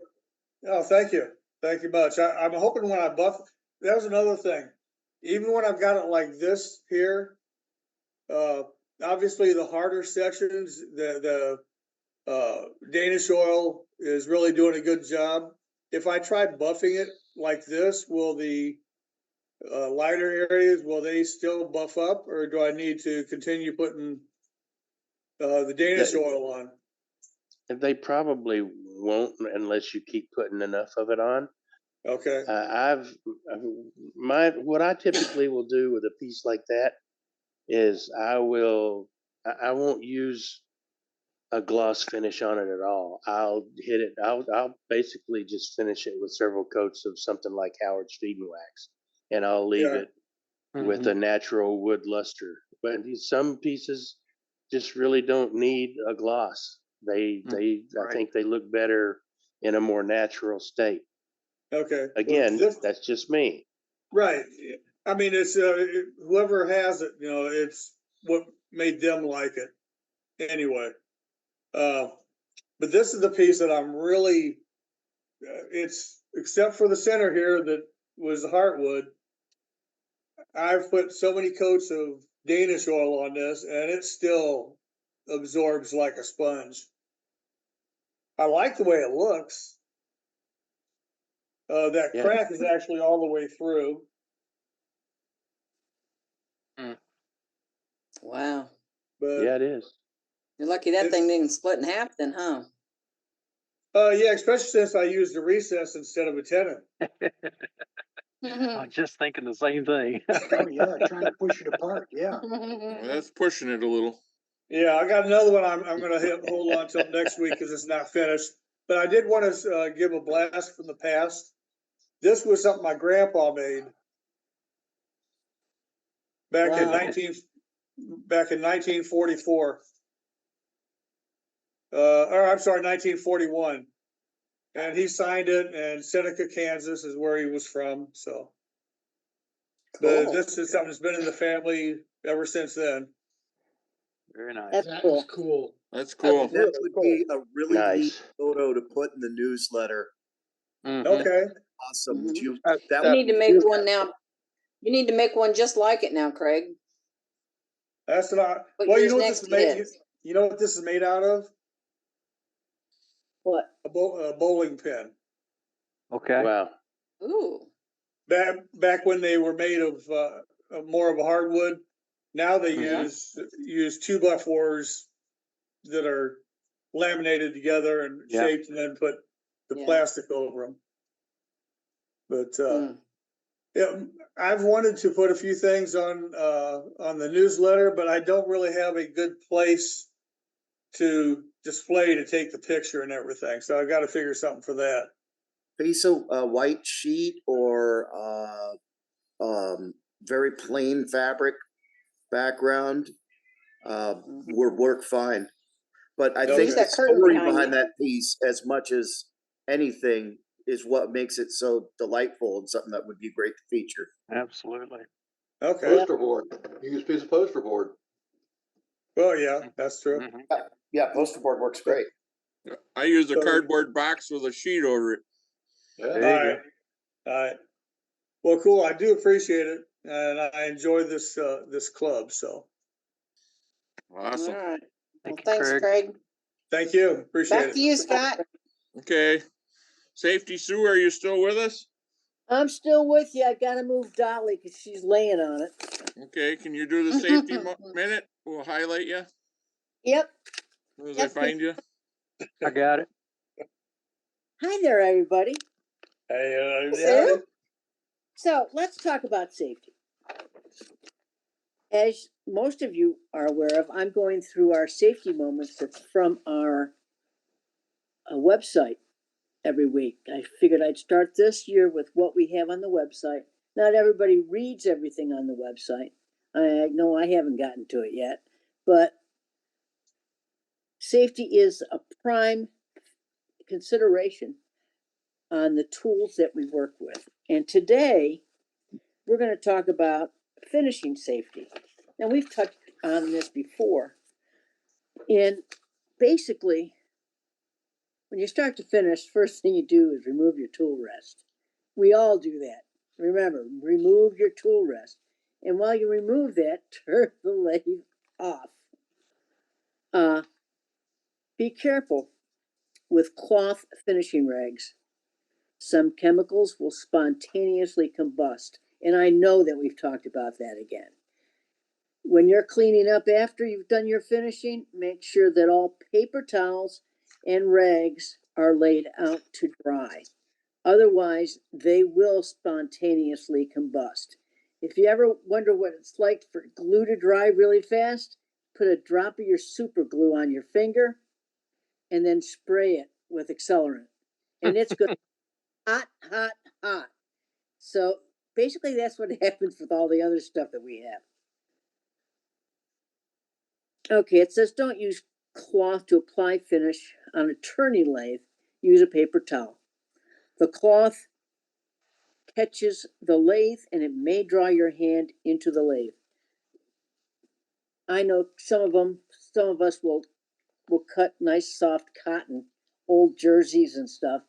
Thank you. Thank you much. I'm hoping when I buff, that was another thing. Even when I've got it like this here, obviously the harder sections, the Danish oil is really doing a good job. If I try buffing it like this, will the lighter areas, will they still buff up, or do I need to continue putting the Danish oil on? They probably won't unless you keep putting enough of it on. Okay. What I typically will do with a piece like that is I won't use a gloss finish on it at all. I'll hit it. I'll basically just finish it with several coats of something like Howard's Feeding Wax, and I'll leave it with a natural wood luster. But some pieces just really don't need a gloss. I think they look better in a more natural state. Okay. Again, that's just me. Right. I mean, it's whoever has it, it's what made them like it anyway. But this is the piece that I'm really, it's except for the center here that was the heartwood. I've put so many coats of Danish oil on this and it still absorbs like a sponge. I like the way it looks. That crack is actually all the way through. Wow. But yeah, it is. You're lucky that thing didn't split in half then, huh? Yeah, especially since I used a recess instead of a tenon. I'm just thinking the same thing. Oh yeah, trying to push it apart. Yeah. Well, that's pushing it a little. Yeah, I got another one I'm going to hold on till next week because it's not finished. But I did want to give a blast from the past. This was something my grandpa made back in 1944. Or I'm sorry, 1941. And he signed it, and Seneca, Kansas is where he was from. So but this is something that's been in the family ever since then. Very nice. That's That cool. is cool. That's cool. That would be a really Nice. neat photo to put in the newsletter. Okay. Awesome. Would you, You need to make one now. You need to make one just like it now, Craig. That's not. Put Well, you yours know what next this is to made. his. You know what this is made out of? What? A bowling pin. Okay. Wow. Ooh. Back when they were made of more of a hardwood. Now they use 2x4s that are laminated together and shaped, and then put the plastic over them. But yeah, I've wanted to put a few things on the newsletter, but I don't really have a good place to display to take the picture and everything. So I got to figure something for that. piece of white sheet or very plain fabric background, would work fine. But I think Use the that curtain story behind behind you. that piece, as much as anything, is what makes it so delightful and something that would be great to feature. Absolutely. Okay. Poster board. You use a piece of poster board. Well, yeah, that's true. Yeah, poster board works great. I use a So- cardboard box with a sheet over it. All right. All right. Well, cool. I do appreciate it, and I enjoy this this club. So Awesome. All right. Well, you, thanks, Craig. Craig. thank you. Appreciate Back it. to you, Scott. Okay. Safety Sue, are you still with us? I'm still with you. I gotta move Dolly because she's laying on it. Okay, can you do the safety minute? We'll highlight you Yep. as soon as I find you. I got it. Hi there, everybody. Hey, Sue? So let's talk about safety. As most of you are aware of, I'm going through our safety moments that's from our website every week. I figured I'd start this year with what we have on the website. Not everybody reads everything on the website. I know I haven't gotten to it yet, but safety is a prime consideration on the tools that we work with. And today, we're going to talk about finishing safety. Now, we've touched on this before. And basically, when you start to finish, first thing you do is remove your tool rest. We all do that. Remember, remove your tool rest. And while you remove that, turn the lathe off. Be careful with cloth finishing rags. Some chemicals will spontaneously combust. And I know that we've talked about that again. When you're cleaning up after you've done your finishing, make sure that all paper towels and rags are laid out to dry. Otherwise, they will spontaneously combust. If you ever wonder what it's like for glue to dry really fast, put a drop of your super glue on your finger and then spray it with accelerant. And it's good. Hot, hot, hot. So basically that's what happens with all the other stuff that we have. Okay, it says don't use cloth to apply finish on a turning lathe. Use a paper towel. The cloth catches the lathe and it may draw your hand into the lathe. I know some of us will cut nice soft cotton, old jerseys and stuff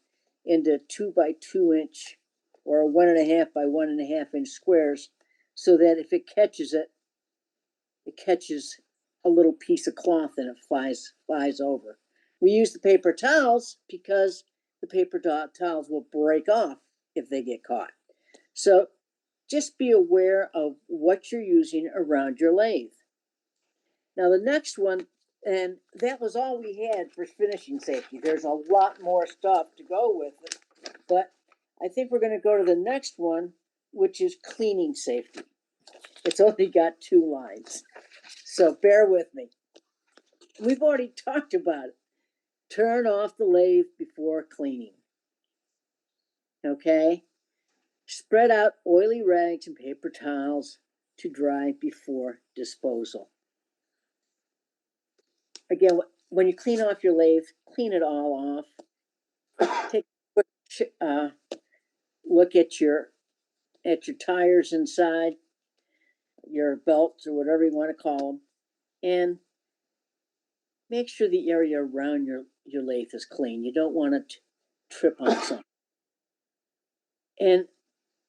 into 2 by 2 inch or 1.5 by 1.5 inch squares so that if it catches it, it catches a little piece of cloth and it flies over. We use the paper towels because the paper towels will break off if they get caught. So just be aware of what you're using around your lathe. Now the next one, and that was all we had for finishing safety. There's a lot more stuff to go with it, but I think we're going to go to the next one, which is cleaning safety. It's only got 2 lines, so bear with me. We've already talked about it. Turn off the lathe before cleaning. Okay? Spread out oily rags and paper towels to dry before disposal. Again, when you clean off your lathe, clean it all off. Take a quick look at your tires inside, your belts or whatever you want to call them, and make sure the area around your lathe is clean. You don't want to trip on something. And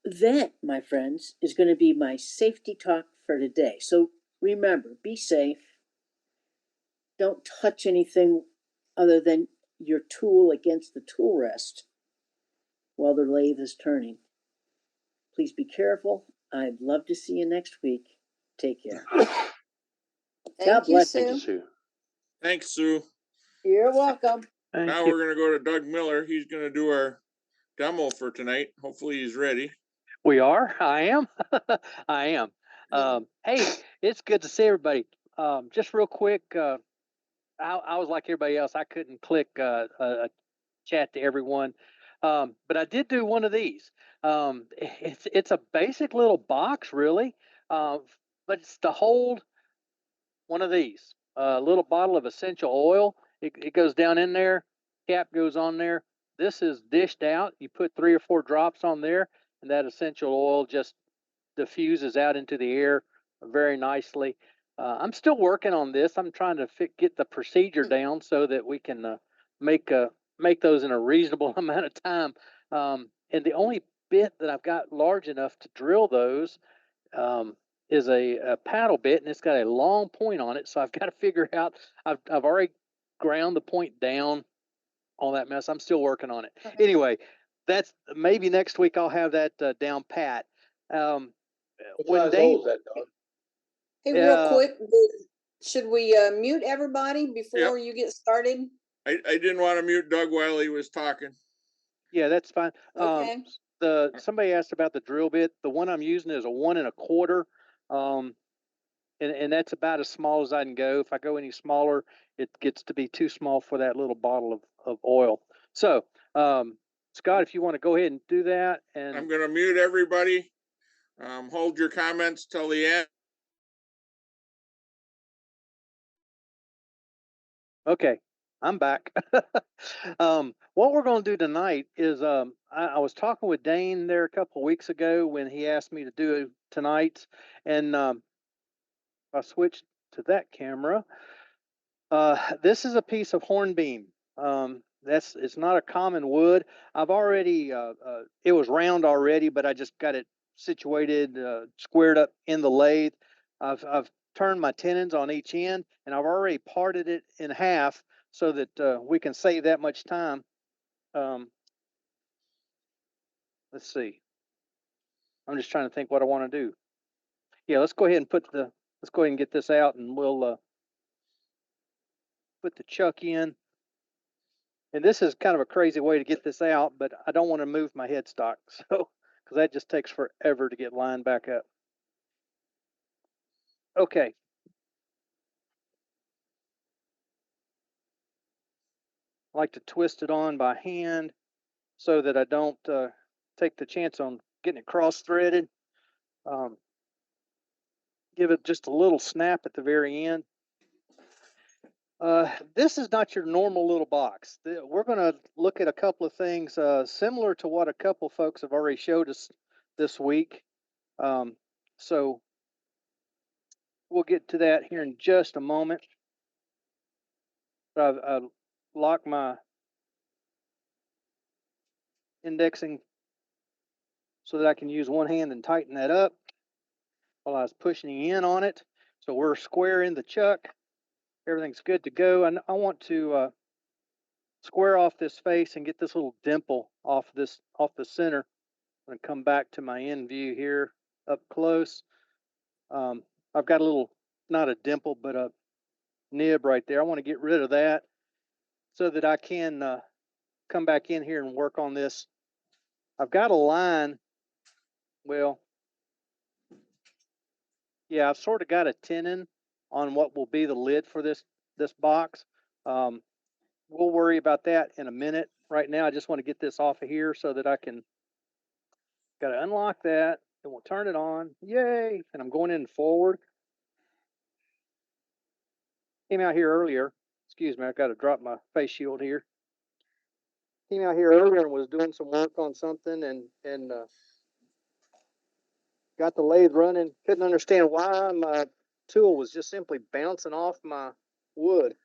that, my friends, is going to be my safety talk for today. So remember, be safe. Don't touch anything other than your tool against the tool rest while the lathe is turning. Please be careful. I'd love to see you next week. Take care. God bless you. Sue. Thank you, Sue. Thanks, Sue. You're welcome. Now we're going to go to Doug Miller. He's going to do our demo for tonight. Hopefully he's ready. We are. I am. I am. Hey, it's good to see everybody. Just real quick, I was like everybody else. I couldn't click a chat to everyone. But I did do one of these. It's a basic little box, really, but it's to hold one of these. A little bottle of essential oil. It goes down in there. Cap goes on there. This is dished out. You put 3 or 4 drops on there, and that essential oil just diffuses out into the air very nicely. I'm still working on this. I'm trying to get the procedure down so that we can make those in a reasonable amount of time. And the only bit that I've got large enough to drill those is a paddle bit, and it's got a long point on it. So I've got to figure out. I've already ground the point down. All that mess. I'm still working on it. Anyway, that's maybe next week I'll have that down pat. When Dane, Hey, real quick, should we mute everybody before you get started? I didn't want to mute Doug while he was talking. Yeah, that's fine. Okay. Somebody asked about the drill bit. The one I'm using is a 1 1/4. And that's about as small as I can go. If I go any smaller, it gets to be too small for that little bottle of oil. So, Scott, if you want to go ahead and do that, and I'm going to mute everybody. Hold your comments till the end. Okay, I'm back. What we're going to do tonight is I was talking with Dane there a couple of weeks ago when he asked me to do tonight, and I switched to that camera. This is a piece of hornbeam. It's not a common wood. I've already it was round already, but I just got it situated, squared up in the lathe. I've turned my tenons on each end, and I've already parted it in half so that we can save that much time. Let's see. I'm just trying to think what I want to do. Yeah, let's go ahead and let's go ahead and get this out, and we'll put the chuck in. And this is kind of a crazy way to get this out, but I don't want to move my headstock, so because that just takes forever to get lined back up. Okay. I like to twist it on by hand so that I don't take the chance on getting it cross-threaded. Give it just a little snap at the very end. This is not your normal little box. We're going to look at a couple of things similar to what a couple folks have already showed us this week. So we'll get to that here in just a moment. I've locked my indexing so that I can use one hand and tighten that up while I was pushing in on it. So we're square in the chuck. Everything's good to go. And I want to square off this face and get this little dimple off the center. I'm going to come back to my end view here up close. I've got a little, not a dimple, but a nib right there. I want to get rid of that so that I can come back in here and work on this. I've got a line. Well, yeah, I've sort of got a tenon on what will be the lid for this box. We'll worry about that in a minute. Right now, I just want to get this off of here so that I can, got to unlock that, and we'll turn it on. Yay! And I'm going in forward. Came out here earlier. Excuse me, I got to drop my face shield here. Came out here earlier and was doing some work on something and got the lathe running. Couldn't understand why my tool was just simply bouncing off my wood.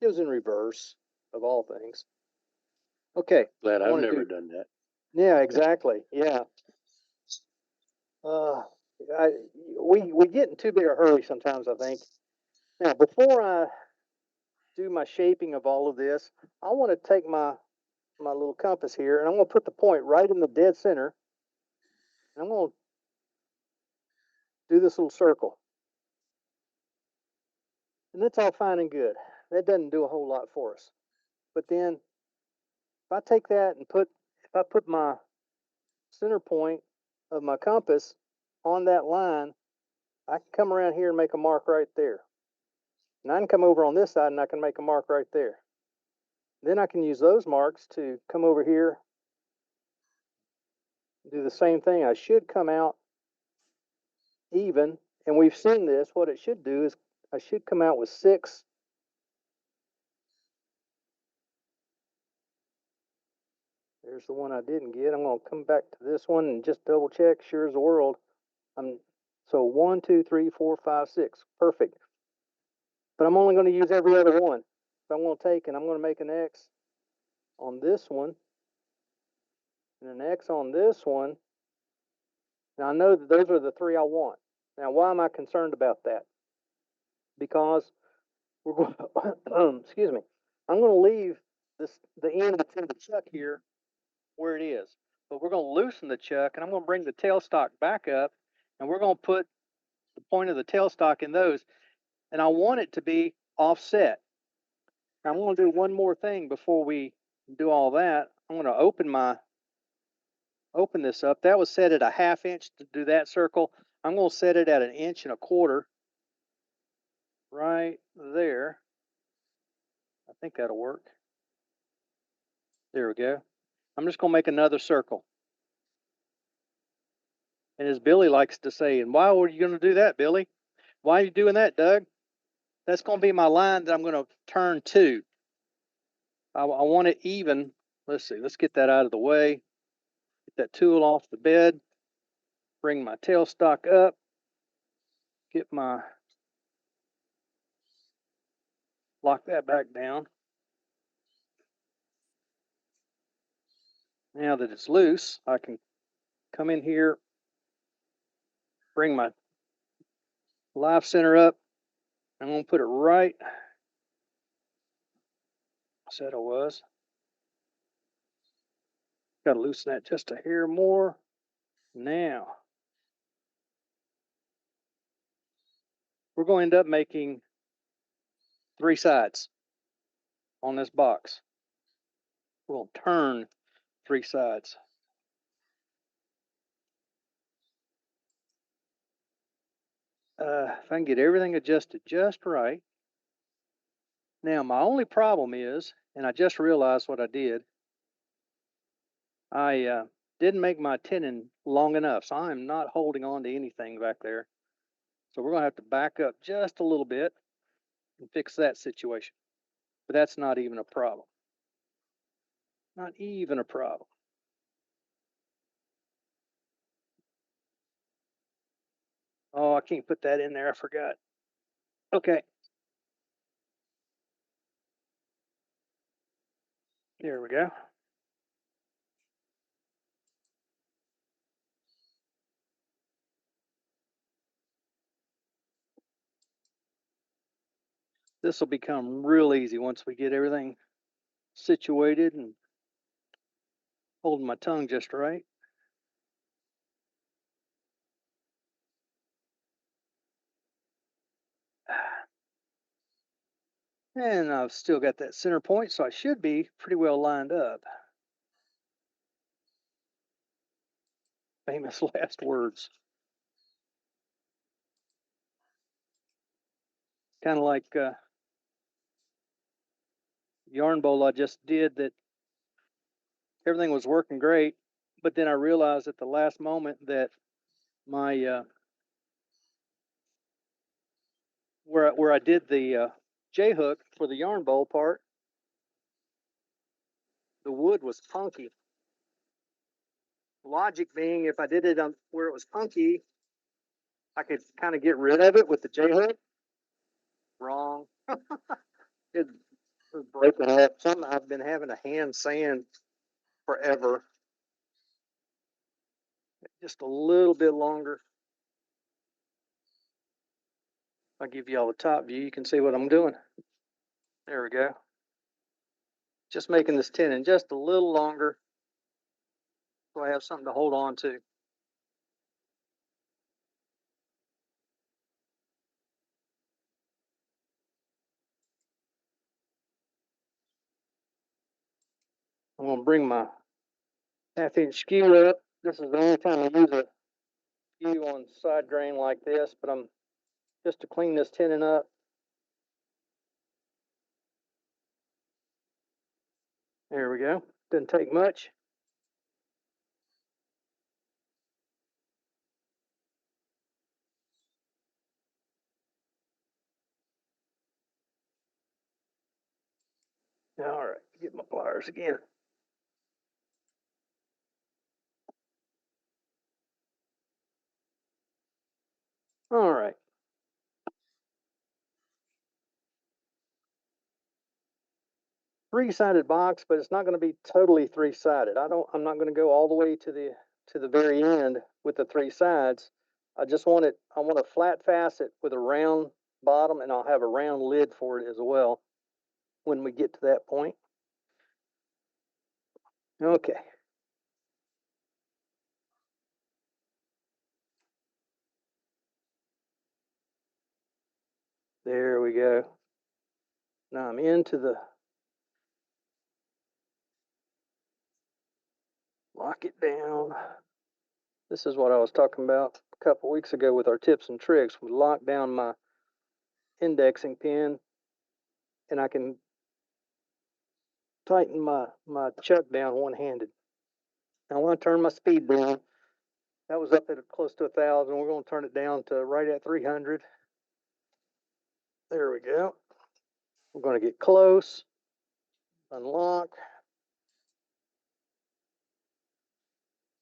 It was in reverse, of all things. Okay. Glad I've never done that. Yeah, exactly. Yeah. We get in too big a hurry sometimes, I think. Now, before I do my shaping of all of this, I want to take my little compass here, and I'm going to put the point right in the dead center. And I'm going to do this little circle. And that's all fine and good. That doesn't do a whole lot for us. But then, if I take that and if I put my center point of my compass on that line, I can come around here and make a mark right there. And I can come over on this side and I can make a mark right there. Then I can use those marks to come over here do the same thing. I should come out even, and we've seen this. What it should do is I should come out with 6. There's the one I didn't get. I'm going to come back to this one and just double check. Sure as the world. So 1, 2, 3, 4, 5, 6. Perfect. But I'm only going to use every other one. So I'm going to take and I'm going to make an X on this one and an X on this one. Now I know that those are the 3 I want. Now why am I concerned about that? Because we're going excuse me. I'm going to leave the end that's in the chuck here where it is. But we're going to loosen the chuck and I'm going to bring the tailstock back up and we're going to put the point of the tailstock in those. And I want it to be offset. Now, I'm going to do one more thing before we do all that. I'm going to open this up. That was set at a 1/2 inch to do that circle. I'm going to set it at 1 1/4 right there. I think that'll work. There we go. I'm just going to make another circle. And as Billy likes to say, and why were you going to do that, Billy? Why are you doing that, Doug? That's going to be my line that I'm going to turn to. I want it even. Let's see. Let's get that out of the way. Get that tool off the bed. Bring my tailstock up. Get my, lock that back down. Now that it's loose, I can come in here, bring my live center up. I'm going to put it right. I said I was. Got to loosen that just a hair more. Now, we're going to end up making 3 sides on this box. We'll turn 3 sides. If I can get everything adjusted just right. Now, my only problem is, and I just realized what I did, I didn't make my tenon long enough, so I'm not holding on to anything back there. So we're going to have to back up just a little bit and fix that situation. But that's not even a problem. Not even a problem. Oh, I can't put that in there. I forgot. Okay. There we go. This will become real easy once we get everything situated and holding my tongue just right. And I've still got that center point, so I should be pretty well lined up. Famous last words. Kind of like yarn bowl I just did, that everything was working great, but then I realized at the last moment that my where I did the J hook for the yarn bowl part, the wood was punky. Logic being, if I did it on where it was punky, I could kind of get rid of it with the J hook. Wrong. It was breaking up. Something I've been having to hand sand forever. Just a little bit longer. I'll give you all the top view. You can see what I'm doing. There we go. Just making this tenon just a little longer so I have something to hold on to. I'm going to bring my 1/2 inch skew up. This is the only time I use a skew on side grain like this, but I'm just to clean this tenon up. There we go. Didn't take much. All right, get my pliers again. All right. Three-sided box, but it's not going to be totally three-sided. I'm not going to go all the way to the very end with the three sides. I want a flat facet with a round bottom, and I'll have a round lid for it as well when we get to that point. Okay. There we go. Now I'm into the lock it down. This is what I was talking about a couple weeks ago with our tips and tricks. We lock down my indexing pin, and I can tighten my chuck down one-handed. Now I want to turn my speed down. That was up at close to 1,000. We're going to turn it down to right at 300. There we go. We're going to get close. Unlock.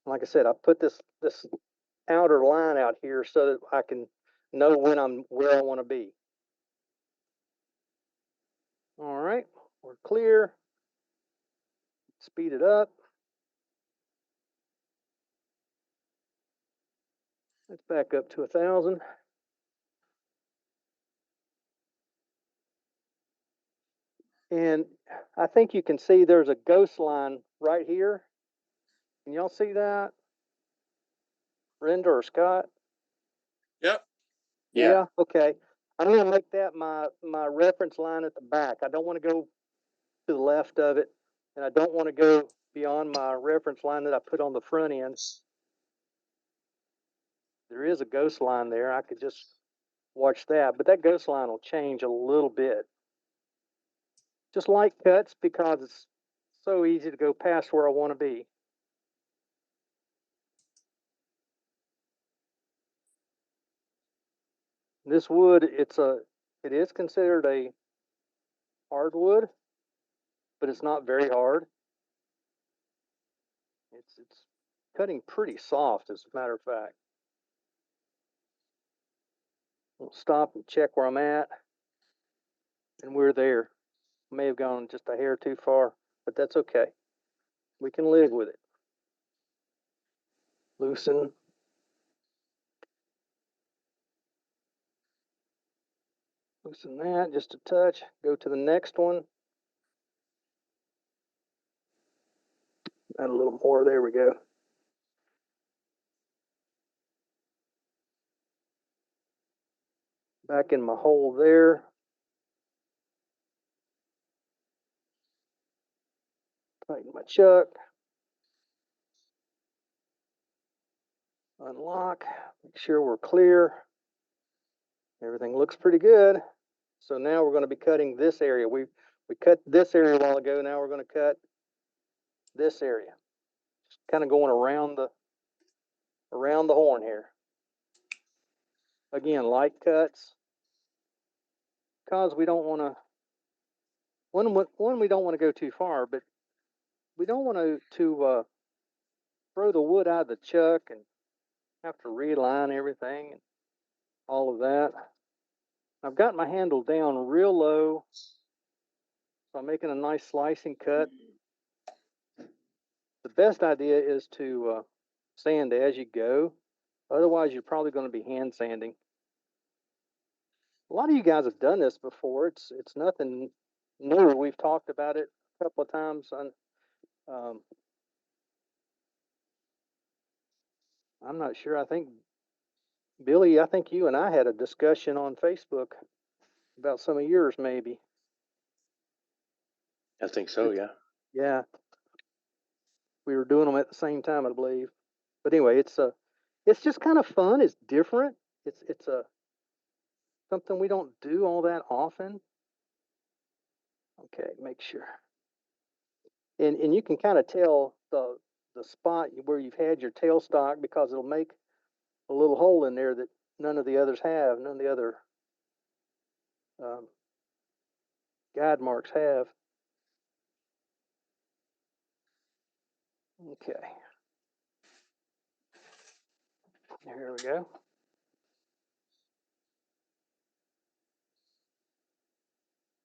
Like I said, I put this outer line out here so that I can know when I'm where I want to be. All right, we're clear. Speed it up. Let's back up to 1,000. And I think you can see there's a ghost line right here. Can y'all see that? Brenda or Scott? Yep. Yeah. Okay. I'm going to make that my reference line at the back. I don't want to go to the left of it, and I don't want to go beyond my reference line that I put on the front end. There is a ghost line there. I could just watch that, but that ghost line will change a little bit. Just light cuts because it's so easy to go past where I want to be. This wood, it is considered a hardwood, but it's not very hard. It's cutting pretty soft, as a matter of fact. I'll stop and check where I'm at, and we're there. May have gone just a hair too far, but that's okay. We can live with it. Loosen. Loosen that just a touch. Go to the next one. Add a little more. There we go. Back in my hole there. Tighten my chuck. Unlock. Make sure we're clear. Everything looks pretty good. So now we're going to be cutting this area. We cut this area a while ago. Now we're going to cut this area. Just kind of going around the horn here. Again, light cuts. Because we don't want to, one, we don't want to go too far, but we don't want to throw the wood out of the chuck and have to realign everything and all of that. I've got my handle down real low, so I'm making a nice slicing cut. The best idea is to sand as you go. Otherwise, you're probably going to be hand sanding. A lot of you guys have done this before. It's nothing new. We've talked about it a couple of times on. I'm not sure. I think Billy, I think you and I had a discussion on Facebook about some of yours, maybe. I think so, yeah. Yeah. We were doing them at the same time, I believe. But anyway, it's just kind of fun. It's different. It's something we don't do all that often. Okay, make sure. And you can kind of tell the spot where you've had your tailstock because it'll make a little hole in there that none of the others have, none of the other guide marks have. Okay. Here we go.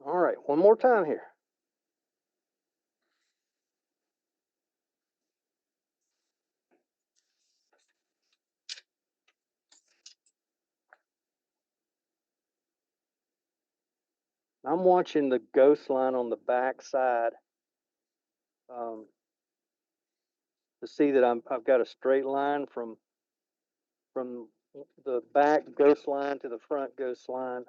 All right, one more time here. I'm watching the ghost line on the back side to see that I've got a straight line from the back ghost line to the front ghost line.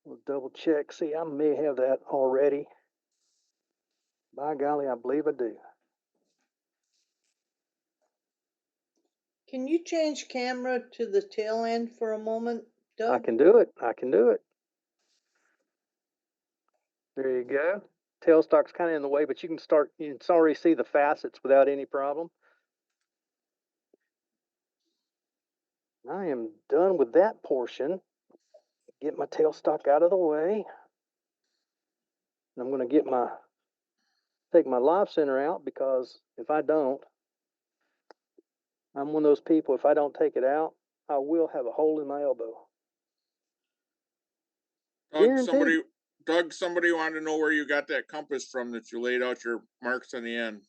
We'll double check. See, I may have that already. By golly, I believe I do. Can you change camera to the tail end for a moment, Doug? I can do it. I can do it. There you go. Tailstock's kind of in the way, but you can already see the facets without any problem. I am done with that portion. Get my tailstock out of the way. And I'm going to take my live center out, because if I don't, I'm one of those people, if I don't take it out, I will have a hole in my elbow. Doug, somebody wanted to know where you got that compass from that you laid out your marks on the end.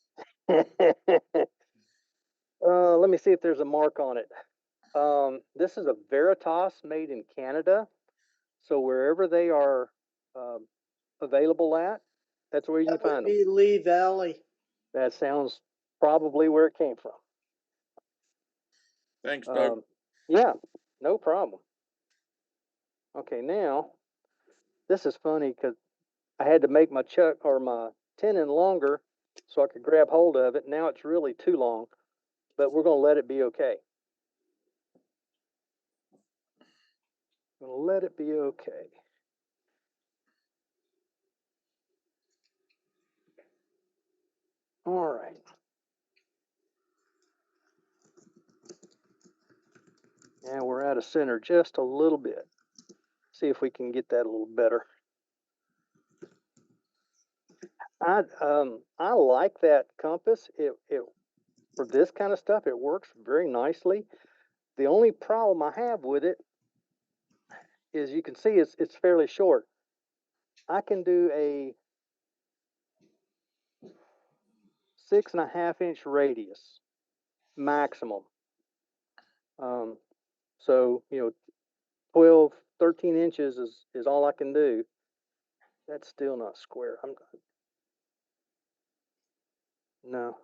Let me see if there's a mark on it. This is a Veritas made in Canada. So wherever they are available at, that's where you can find them. Be Lee Valley. That sounds probably where it came from. Thanks, Doug. Yeah, no problem. Okay, now this is funny because I had to make my chuck or my tenon longer so I could grab hold of it. Now it's really too long, but we're going to let it be okay. Going to let it be okay. All right. And we're out of center just a little bit. See if we can get that a little better. I like that compass. It for this kind of stuff, it works very nicely. The only problem I have with it is you can see it's fairly short. I can do a 6.5 inch radius maximum. So 12, 13 inches is all I can do. That's still not square. No.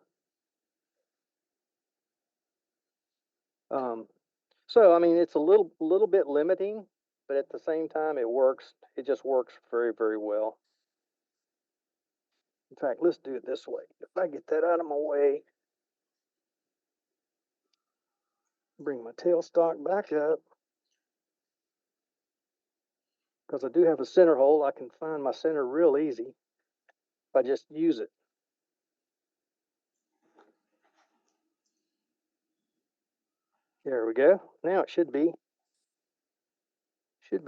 So I mean, it's a little bit limiting, but at the same time, it works. It just works very, very well. In fact, let's do it this way. If I get that out of my way, bring my tailstock back up, because I do have a center hole. I can find my center real easy if I just use it. There we go. Now it should be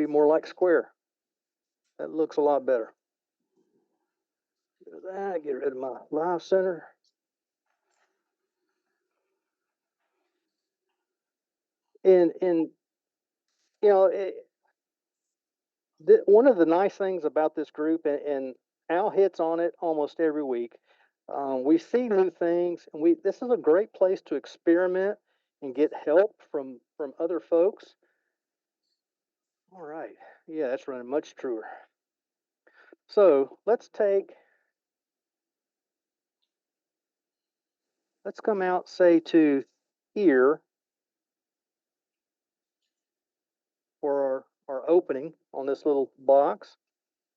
more like square. That looks a lot better. Do that, get rid of my live center. And one of the nice things about this group, and Al hits on it almost every week, we see new things, and this is a great place to experiment and get help from other folks. All right, yeah, that's running much truer. So let's come out, say, to here for our opening on this little box.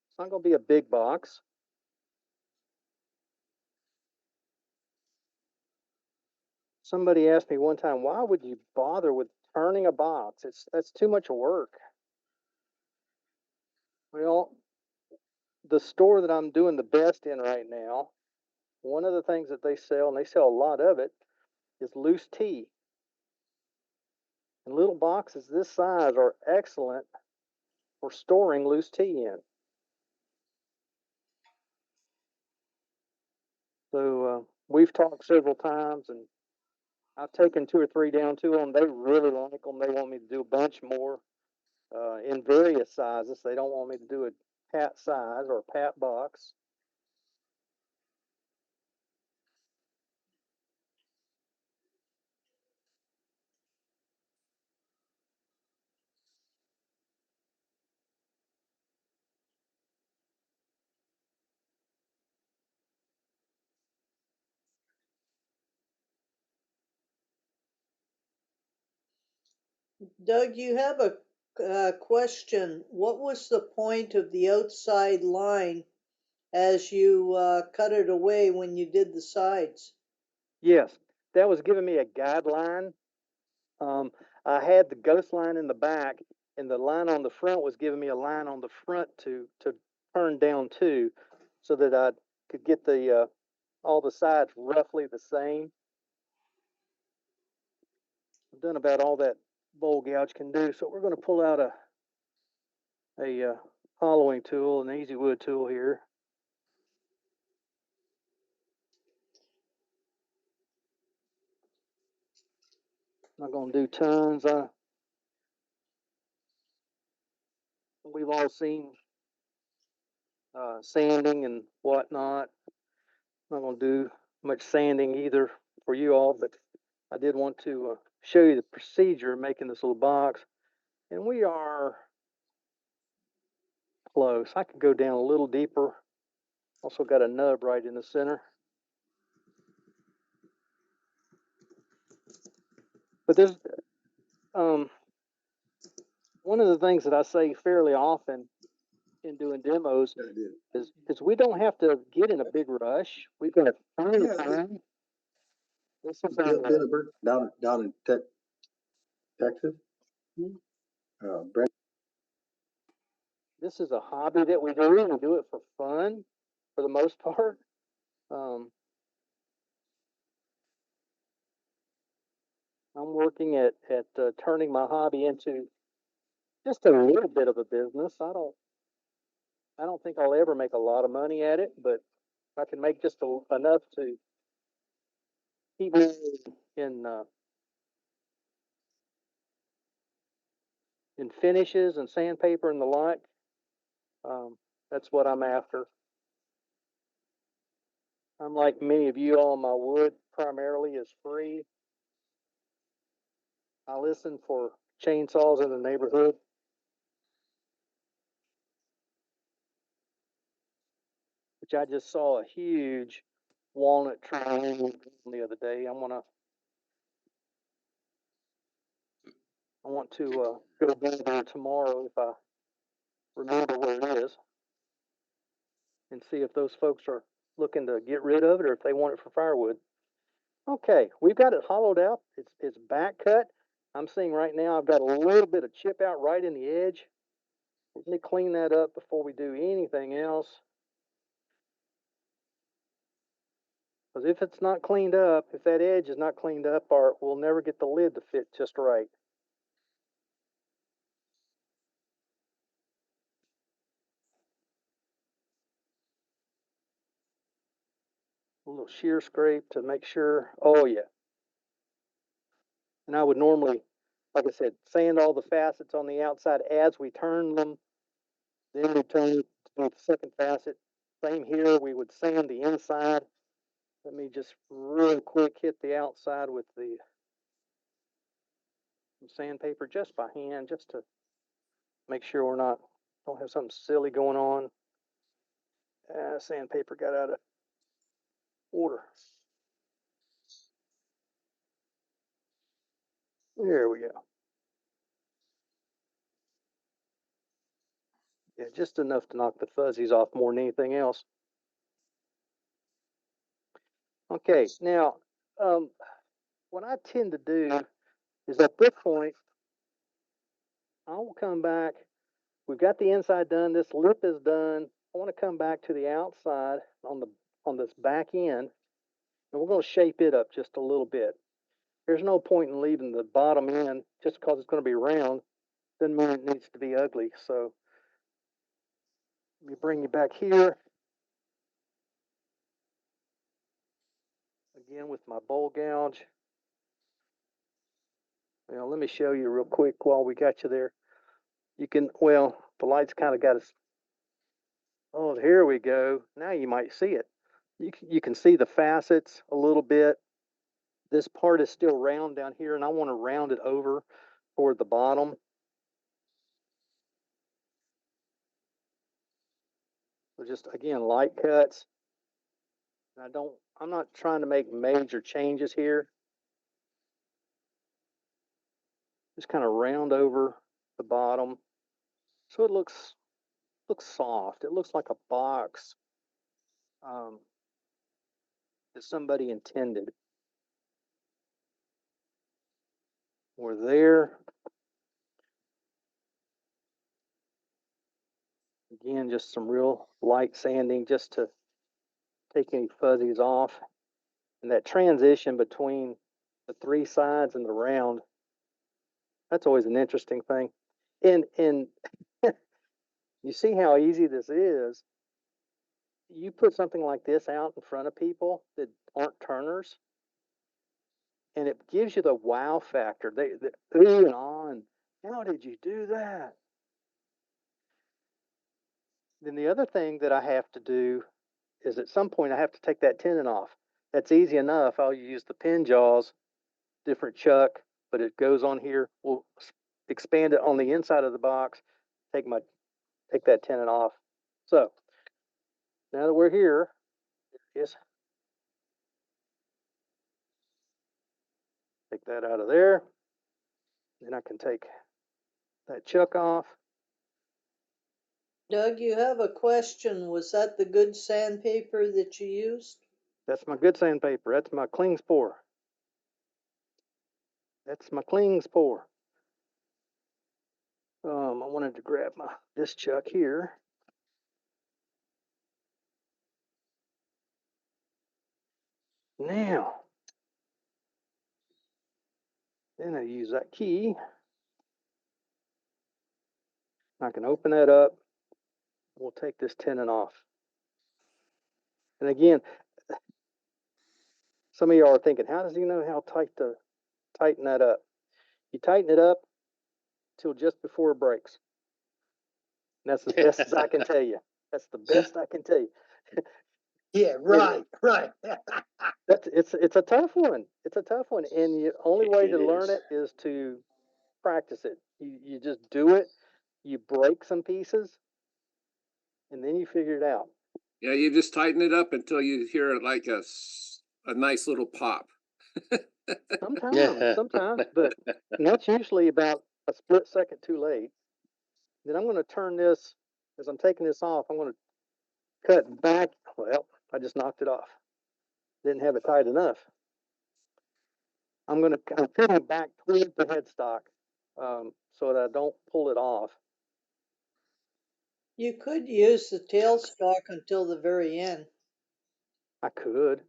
It's not going to be a big box. Somebody asked me one time, why would you bother with turning a box? That's too much work. Well, the store that I'm doing the best in right now, one of the things that they sell, and they sell a lot of it, is loose tea. And little boxes this size are excellent for storing loose tea in. So we've talked several times, and I've taken 2 or 3 down to them. They really like them. They want me to do a bunch more in various sizes. They don't want me to do a pat size or a pat box. Doug, you have a question. What was the point of the outside line as you cut it away when you did the sides? Yes, that was giving me a guideline. I had the ghost line in the back, and the line on the front was giving me a line on the front to turn down to, so that I could get the all the sides roughly the same. I've done about all that bowl gouge can do, so we're going to pull out a hollowing tool, an easy wood tool here. I'm not going to do tons. We've all seen sanding and whatnot. I'm not going to do much sanding either for you all, but I did want to show you the procedure of making this little box. And we are close. I could go down a little deeper. Also got a nub right in the center. But there's one of the things that I say fairly often in doing demos is we don't have to get in a big rush. We've got plenty of time. This is down in Texas. Brent. This is a hobby that we do. We do it for fun, for the most part. I'm working at turning my hobby into just a little bit of a business. I don't think I'll ever make a lot of money at it, but I can make just enough to keep me in finishes and sandpaper and the like. That's what I'm after. I'm like many of you all, my wood primarily is free. I listen for chainsaws in the neighborhood. Which I just saw a huge walnut tree the other day. I want to go there tomorrow if I remember where it is, and see if those folks are looking to get rid of it or if they want it for firewood. Okay, we've got it hollowed out. It's back cut. I'm seeing right now I've got a little bit of chip out right in the edge. Let me clean that up before we do anything else. Because if it's not cleaned up, if that edge is not cleaned up, we'll never get the lid to fit just right. A little shear scrape to make sure. Oh yeah. And I would normally, like I said, sand all the facets on the outside as we turn them. Then we turn to the second facet. Same here, we would sand the inside. Let me just real quick hit the outside with the sandpaper just by hand, just to make sure don't have something silly going on. Sandpaper got out of order. There we go. Yeah, just enough to knock the fuzzies off more than anything else. Okay, now, what I tend to do is at this point, I will come back. We've got the inside done. This lip is done. I want to come back to the outside on this back end, and we're going to shape it up just a little bit. There's no point in leaving the bottom end just because it's going to be round. Doesn't mean it needs to be ugly. So let me bring you back here. again with my bowl gouge. Now, let me show you real quick while we got you there. You can, well, the light's kind of got us. Oh, here we go. Now you might see it. You can see the facets a little bit. This part is still round down here, and I want to round it over toward the bottom. So just, again, light cuts. And I'm not trying to make major changes here. Just kind of round over the bottom. So it looks soft. It looks like a box that somebody intended. We're there. Again, just some real light sanding just to take any fuzzies off. And that transition between the three sides and the round, that's always an interesting thing. And you see how easy this is. You put something like this out in front of people that aren't turners, and it gives you the wow factor. They ooh and on. How did you do that? Then the other thing that I have to do is at some point I have to take that tenon off. That's easy enough. I'll use the pin jaws, different chuck, but it goes on here. We'll expand it on the inside of the box, take that tenon off. So now that we're here, there it is. Take that out of there. Then I can take that chuck off. Doug, you have a question. Was that the good sandpaper that you used? That's my good sandpaper. That's my Klingspor. That's my Klingspor. I wanted to grab this chuck here. Now, then I use that key. I can open that up. We'll take this tenon off. And again, some of y'all are thinking, how does he know how tight to tighten that up? You tighten it up till just before it breaks. And that's the best as I can tell you. That's the best I can tell you. Yeah, right. It's a tough one. It's a tough one. And the only way to learn is. it is to practice it. You just do it. You break some pieces, and then you figure it out. Yeah, you just tighten it up until you hear like a nice little pop. Sometimes, but that's usually about a split second too late. Then I'm going to turn this, as I'm taking this off, I'm going to cut back. Well, I just knocked it off. Didn't have it tight enough. I'm going to cut it back toward the headstock so that I don't pull it off. You could use the tailstock until the very end. I could.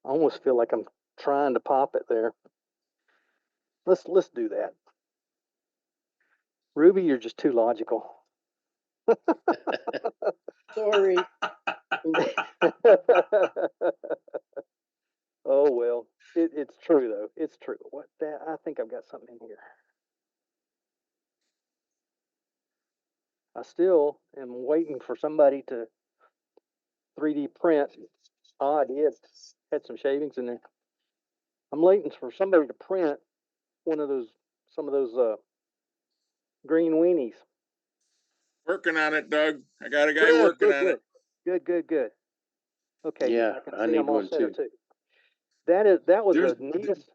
I almost feel like I'm trying to pop it there. Let's do that. Ruby, you're just too logical. Sorry. Oh well, it's true though. It's true. I think I've got something in here. I still am waiting for somebody to 3D print. Oh, I did. Had some shavings in there. I'm waiting for somebody to print some of those green weenies. Working on it, Doug. I got a guy working on it. Good. Okay. Yeah, I need one too. That was the neatest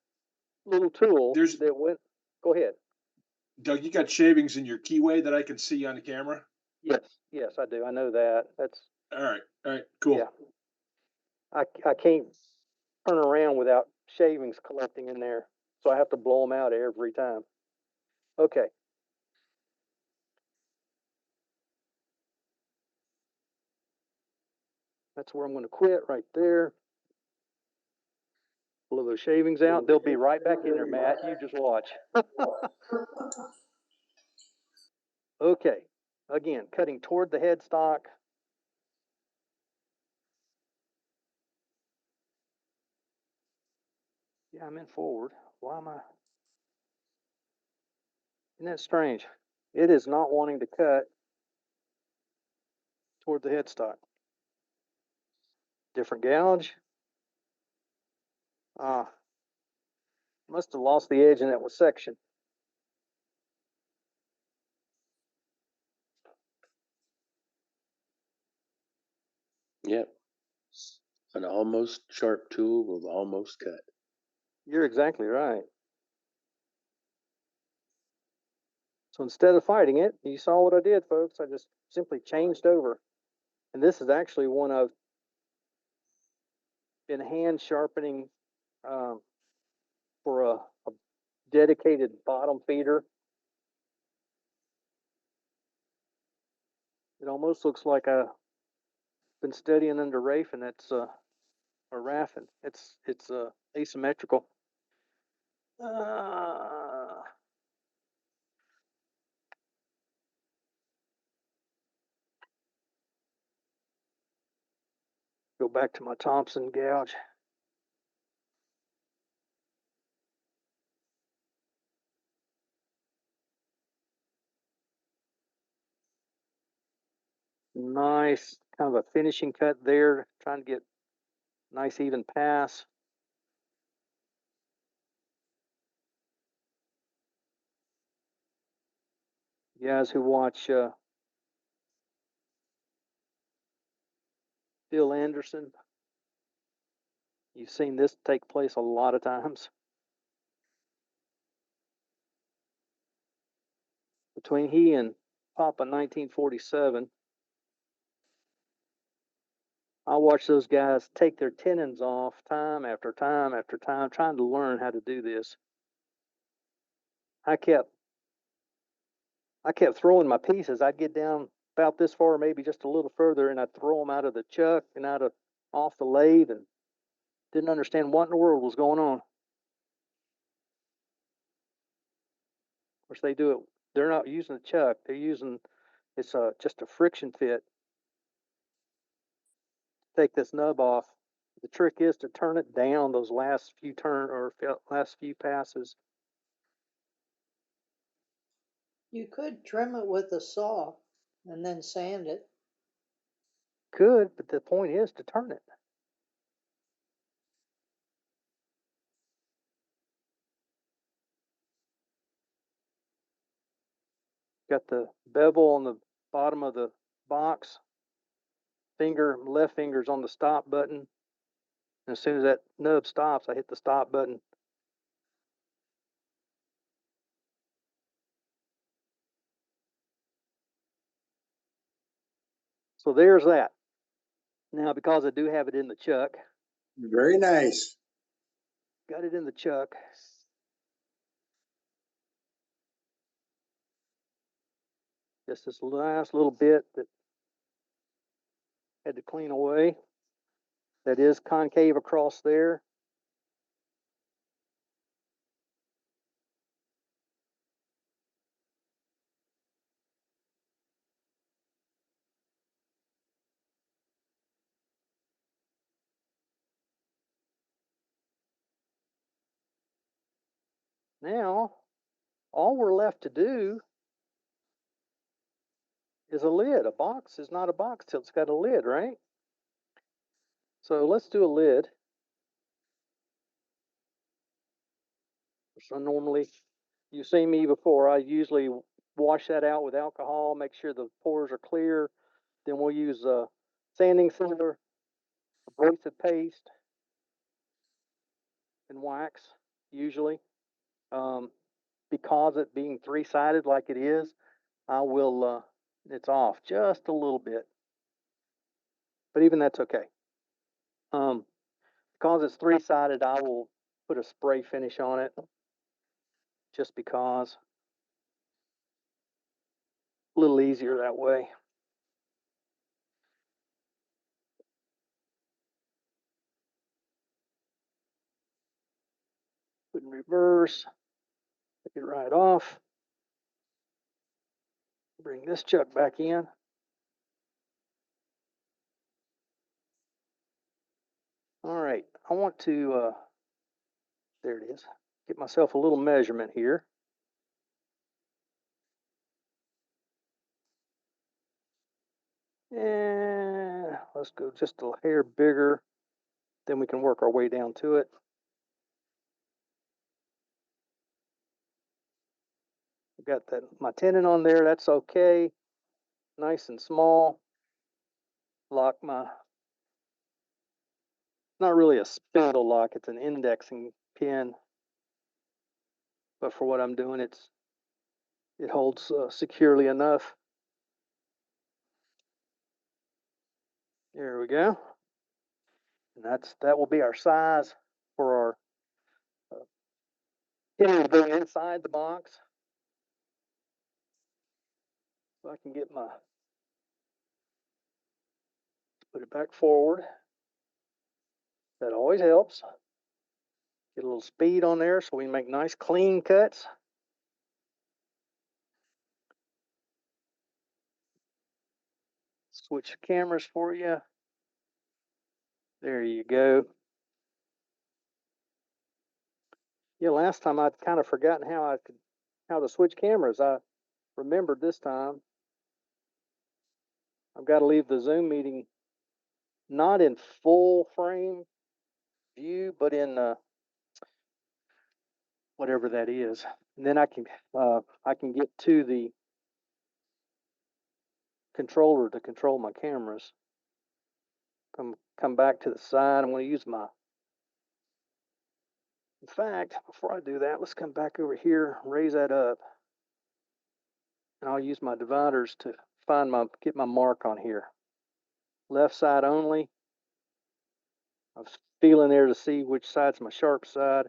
little tool that went. Go ahead. Doug, you got shavings in your keyway that I can see on the camera? Yes, I do. I know that. That's all right, cool. Yeah. I can't turn around without shavings collecting in there, so I have to blow them out every time. Okay. That's where I'm going to quit right there. Blow those shavings out. They'll be right back in there, Matt. You just watch. Okay. Again, cutting toward the headstock. Yeah, I'm in forward. Why am I? Isn't that strange? It is not wanting to cut toward the headstock. Different gouge. Must have lost the edge in that section. Yep. An almost sharp tool will almost cut. You're exactly right. So instead of fighting it, you saw what I did, folks. I just simply changed over. And this is actually one I've been hand sharpening for a dedicated bottom feeder. It almost looks like I've been studying under Rafe, and that's or Raffin. It's asymmetrical. Go back to my Thompson gouge. Nice, kind of a finishing cut there, trying to get nice even pass. You guys who watch Phil Anderson, you've seen this take place a lot of times. Between he and Papa 1947, I watched those guys take their tendons off time after time after time, trying to learn how to do this. I kept throwing my pieces. I'd get down about this far, maybe just a little further, and I'd throw them out of the chuck and off the lathe, and didn't understand what in the world was going on. Of course, they do it. They're not using the chuck. They're using it's just a friction fit. Take this nub off. The trick is to turn it down those last few last few passes. You could trim it with a saw and then sand it. Could, but the point is to turn it. Got the bevel on the bottom of the box. Left finger's on the stop button. And as soon as that nub stops, I hit the stop button. So there's that. Now, because I do have it in the chuck. Very nice. Got it in the chuck. Just this last little bit that had to clean away. That is concave across there. Now, all we're left to do is a lid. A box is not a box till it's got a lid, right? So let's do a lid. So normally, you've seen me before, I usually wash that out with alcohol, make sure the pores are clear. Then we'll use a sanding silver, abrasive paste, and wax, usually. Because it being three-sided like it is, I will, it's off just a little bit. But even that's okay. Because it's three-sided, I will put a spray finish on it. Just because. A little easier that way. Put in reverse. Take it right off. Bring this chuck back in. All right, I want to There it is. Get myself a little measurement here. And let's go just a hair bigger. Then we can work our way down to it. Got that my tenon on there, that's okay. Nice and small. Lock my, not really a spindle lock, it's an indexing pin. But for what I'm doing, it holds securely enough. There we go. And that will be our size for our pin to go inside the box. So I can get my, put it back forward. That always helps. Get a little speed on there so we can make nice clean cuts. Switch cameras for you. There you go. Yeah, last time I'd kind of forgotten how to switch cameras. I remembered this time. I've got to leave the Zoom meeting not in full frame view, but in whatever that is. And then I can get to the controller to control my cameras. Come back to the side. I'm going to use my. In fact, before I do that, let's come back over here, raise that up, and I'll use my dividers to get my mark on here. Left side only. I was feeling there to see which side's my sharp side.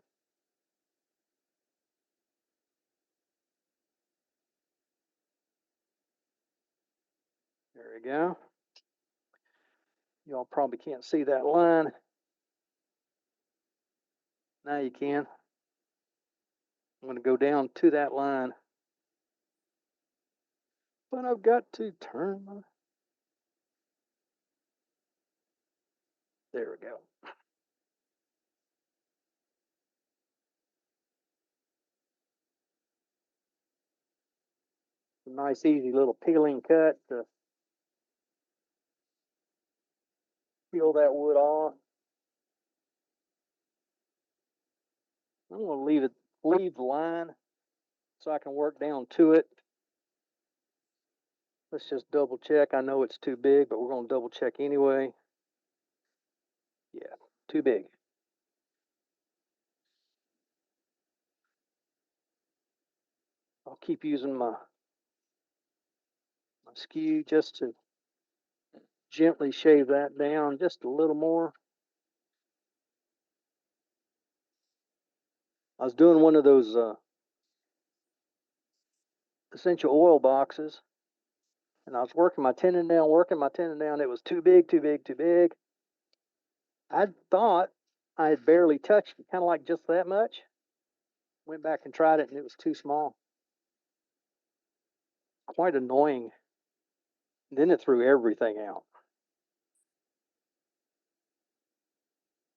There we go. Y'all probably can't see that line. Now you can. I'm going to go down to that line. But I've got to turn my... There we go. A nice, easy little peeling cut to peel that wood off. I'm going to leave the line so I can work down to it. Let's just double check. I know it's too big, but we're going to double check anyway. Yeah, too big. I'll keep using my skew just to gently shave that down just a little more. I was doing one of those essential oil boxes, and I was working my tenon down. It was too big, too big, too big. I thought I had barely touched it, kind of like just that much. Went back and tried it, and it was too small. Quite annoying. Then it threw everything out.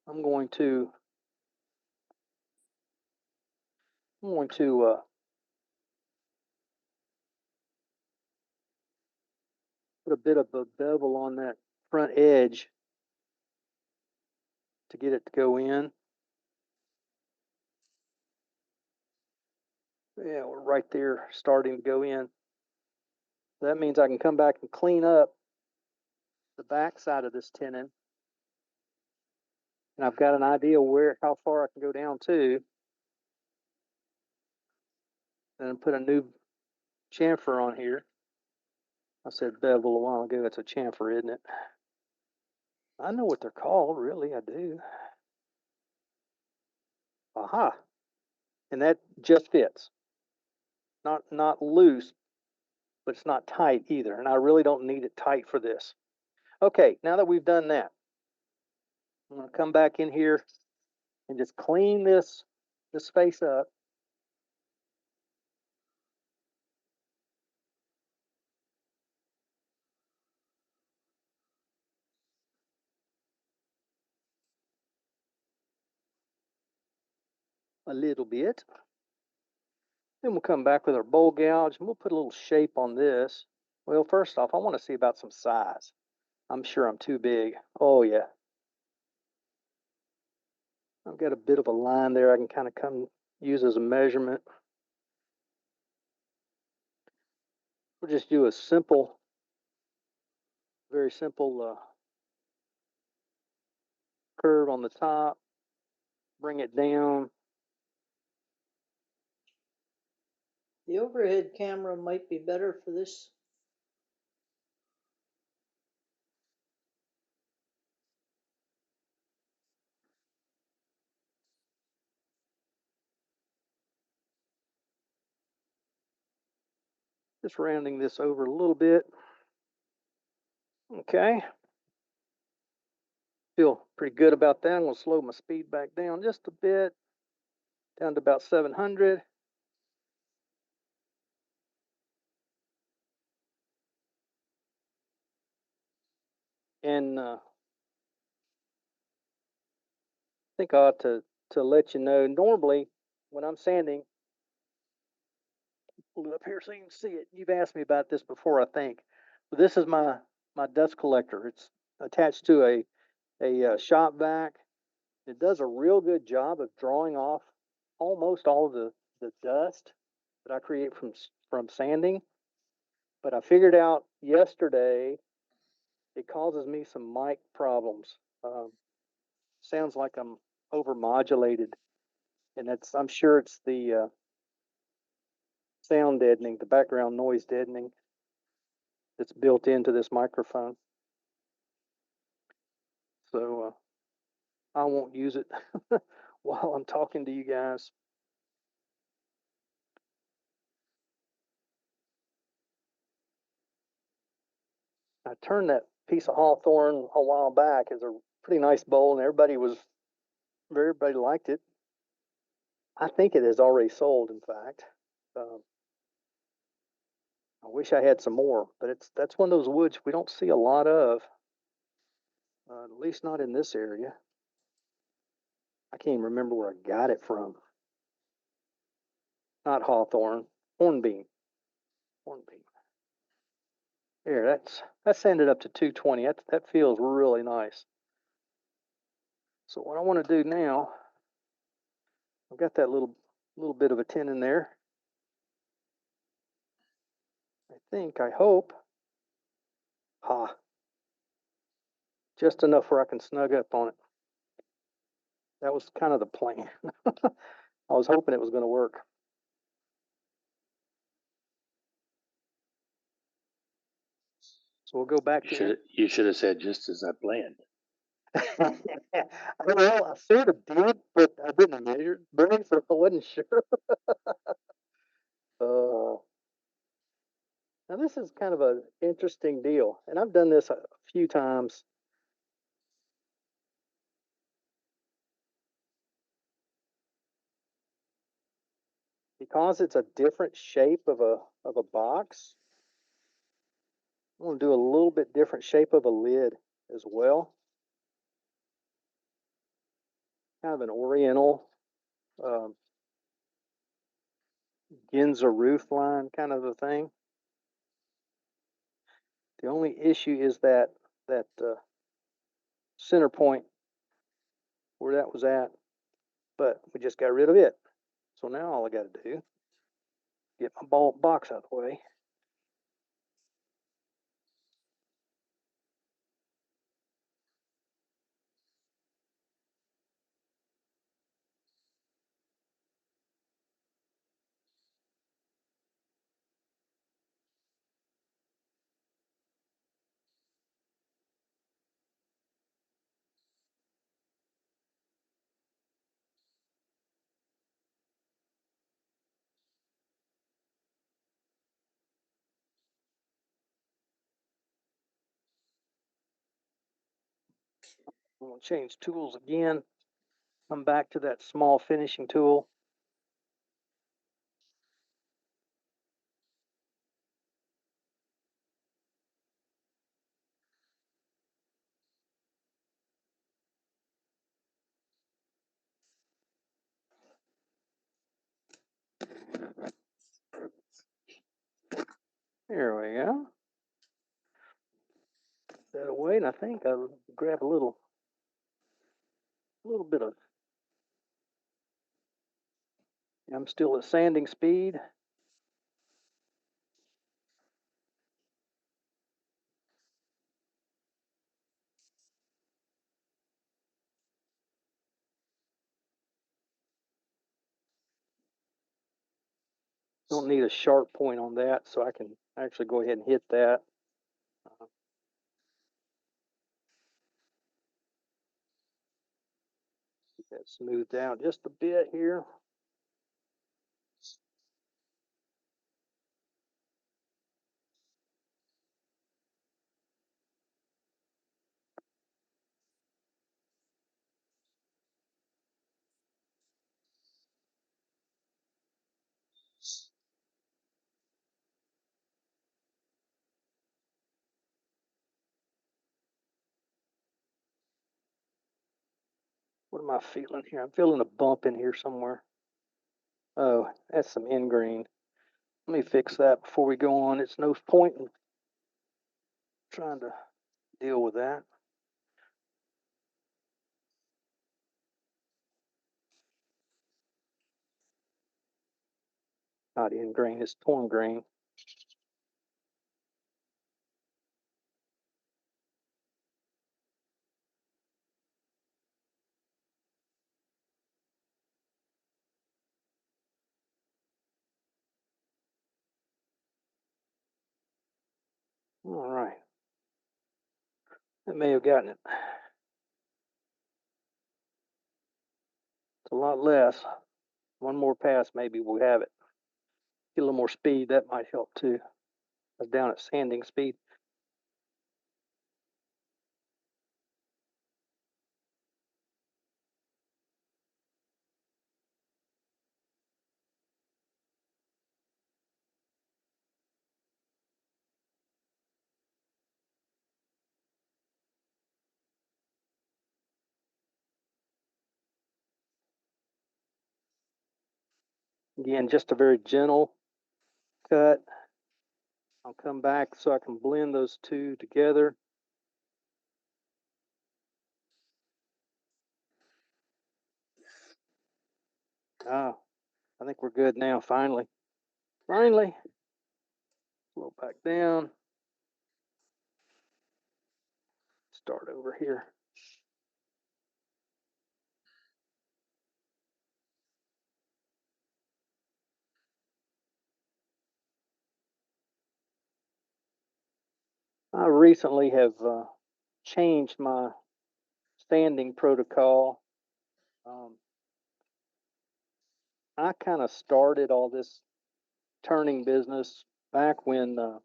I'm going to put a bit of a bevel on that front edge to get it to go in. Yeah, we're right there starting to go in. That means I can come back and clean up the back side of this tenon. And I've got an idea how far I can go down to. And put a new chamfer on here. I said bevel a while ago. It's a chamfer, isn't it? I know what they're called, really, I do. Aha. And that just fits. Not loose, but it's not tight either. And I really don't need it tight for this. Okay, now that we've done that, I'm going to come back in here and just clean this face up. a little bit. Then we'll come back with our bowl gouge and we'll put a little shape on this. Well, first off, I want to see about some size. I'm sure I'm too big. Oh yeah. I've got a bit of a line there I can kind of use as a measurement. We'll just do a simple, very simple curve on the top, bring it down. The overhead camera might be better for this. Just rounding this over a little bit. Okay. Feel pretty good about that. I'm going to slow my speed back down just a bit, down to about 700. And I think I ought to let you know, normally when I'm sanding, pull it up here so you can see it. You've asked me about this before, I think. But this is my dust collector. It's attached to a shop vac. It does a real good job of drawing off almost all of the dust that I create from sanding. But I figured out yesterday it causes me some mic problems. Sounds like I'm overmodulated, and I'm sure it's the sound deadening, the background noise deadening that's built into this microphone. So I won't use it while I'm talking to you guys. I turned that piece of hawthorn a while back as a pretty nice bowl, and everybody liked it. I think it is already sold, in fact. I wish I had some more, but that's one of those woods we don't see a lot of, at least not in this area. I can't even remember where I got it from. Not hawthorn, hornbeam. Hornbeam. Here, that's sanded up to 220. That feels really nice. So what I want to do now, I've got that little bit of a tin in there. I hope. Just enough where I can snug up on it. That was kind of the plan. I was hoping it was going to work. So we'll go back to You should have said just as I planned. Well, I sort of did, but I didn't measure burn, so I wasn't sure. Now this is kind of an interesting deal, and I've done this a few times. Because it's a different shape of a box, I'm going to do a little bit different shape of a lid as well. Kind of an oriental Ginza roof line kind of a thing. The only issue is that center point where that was at, but we just got rid of it. So now all I got to do, get my box out of the way. I'm going to change tools again. Come back to that small finishing tool. There we go. Put that away, and I think I'll grab a little bit of. I'm still at sanding speed. Don't need a sharp point on that, so I can actually go ahead and hit that. Get that smoothed out just a bit here. What am I feeling here? I'm feeling a bump in here somewhere. Oh, that's some end grain. Let me fix that before we go on. It's no point in trying to deal with that. Not end grain, it's torn grain. All right. That may have gotten it. It's a lot less. One more pass, maybe we'll have it. Get a little more speed, that might help too. I was down at sanding speed. Again, just a very gentle cut. I'll come back so I can blend those two together. Ah, I think we're good now, finally. Finally. Slow back down. Start over here. I recently have changed my sanding protocol. I kind of started all this turning business back when, well,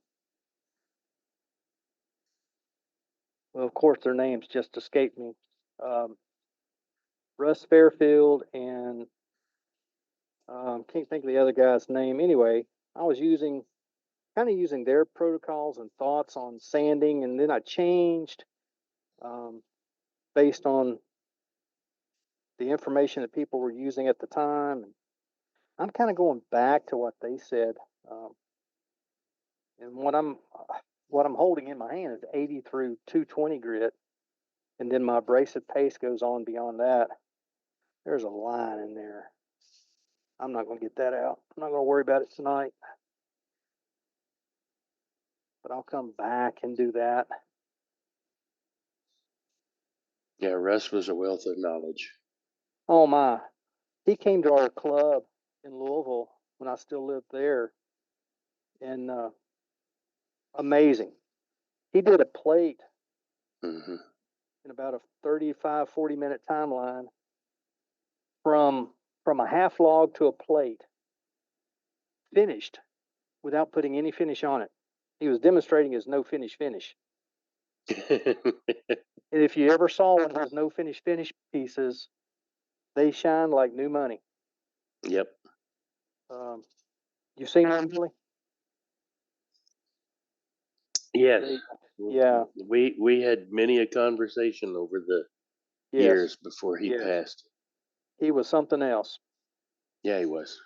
of course, their names just escaped me. Russ Fairfield and can't think of the other guy's name. Anyway, I was kind of using their protocols and thoughts on sanding, and then I changed based on the information that people were using at the time. And I'm kind of going back to what they said, and what I'm holding in my hand is 80 through 220 grit, and then my abrasive paste goes on beyond that. There's a line in there. I'm not going to get that out. I'm not going to worry about it tonight. But I'll come back and do that. Yeah, Russ was a wealth of knowledge. Oh my. He came to our club in Louisville when I still lived there. And amazing. He did a plate in about a 35, 40-minute timeline from a half log to a plate, finished without putting any finish on it. He was demonstrating his no finish. And if you ever saw one of his no finish pieces, they shine like new money. Yep. You seen them, Billy? Yes. Yeah. We had many a conversation over the years before he passed. He was something else. Yeah, he was.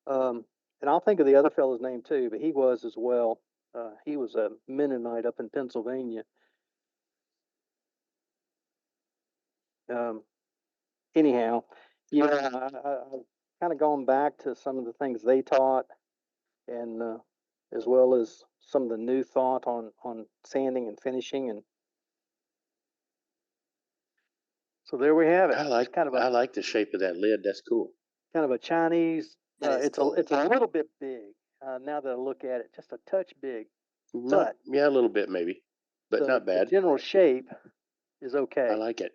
And I'll think of the other fellow's name too, but he was as well. He was a Mennonite up in Pennsylvania. Anyhow, yeah, I've kind of gone back to some of the things they taught, and as well as some of the new thought on sanding and finishing, and so there we have it. I like the shape of that lid. That's cool. Kind of a Chinese. That is cool. It's a little bit big. Now that I look at it, just a touch big. Not, yeah, a little bit maybe, but not The bad. general shape is okay. I like it.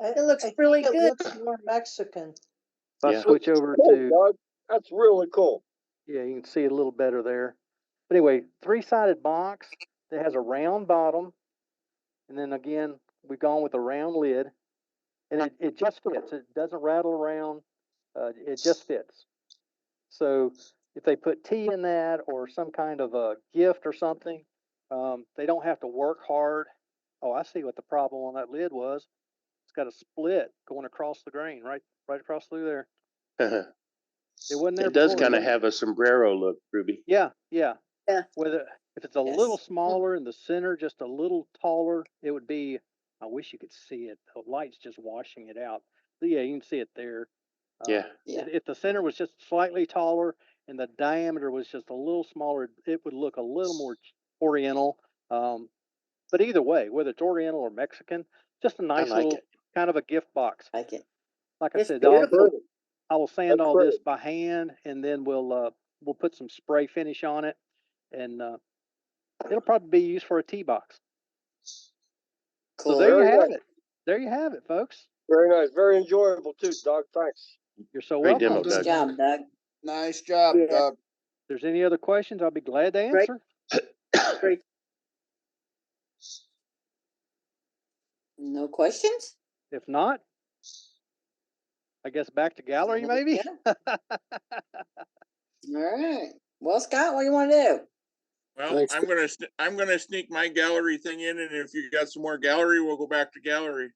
It looks I really think it good. looks more Mexican. If I Yeah. switch over Cool, to, Doug. That's really cool. yeah, you can see it a little better there. But anyway, 3-sided box that has a round bottom, and then again we've gone with a round lid, and it just fits. It doesn't rattle around. It just fits. So if they put tea in that or some kind of a gift or something, they don't have to work hard. Oh, I see what the problem on that lid was. It's got a split going across the grain, right across through there. It wasn't there It does before. kind of have a sombrero look, Ruby. Yeah. Yeah. Whether if it's a little smaller in the center, just a little taller, it would be. I wish you could see it. The light's just washing it out. But yeah, you can see it there. Yeah. If the center was just slightly taller and the diameter was just a little smaller, it would look a little more oriental. But either way, whether it's oriental or Mexican, just a nice like little it. kind of a gift box. Like it. Like I It's said, beautiful. I will sand That's all great. this by hand, and then we'll put some spray finish on it, and it'll probably be used for a tea box. Cool. So there you Very have nice. it. There you have it, folks. Very nice. Very enjoyable too, Doug. Thanks. You're so Great welcome. demo, Nice Doug. job, Doug. Nice job, Yeah. Doug. If there's any other questions, I'll be glad to Great. answer. Great. No questions? If not, I guess back to gallery maybe. Yeah. All right. Well, Scott, what do you want to do? Well, Thanks. I'm gonna sneak my gallery thing in, and if you got some more gallery, we'll go back to gallery.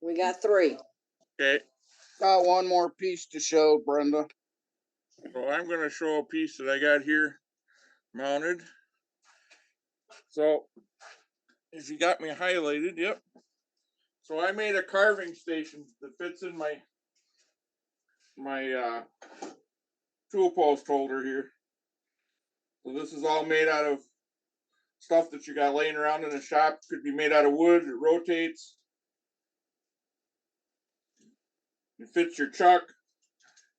We got 3. Okay. Got one more piece to show, Brenda. So I'm gonna show a piece that I got here mounted. So if you got me highlighted, yep. So I made a carving station that fits in my tool post holder here. So this is all made out of stuff that you got laying around in the shop. Could be made out of wood. It rotates. It fits your chuck.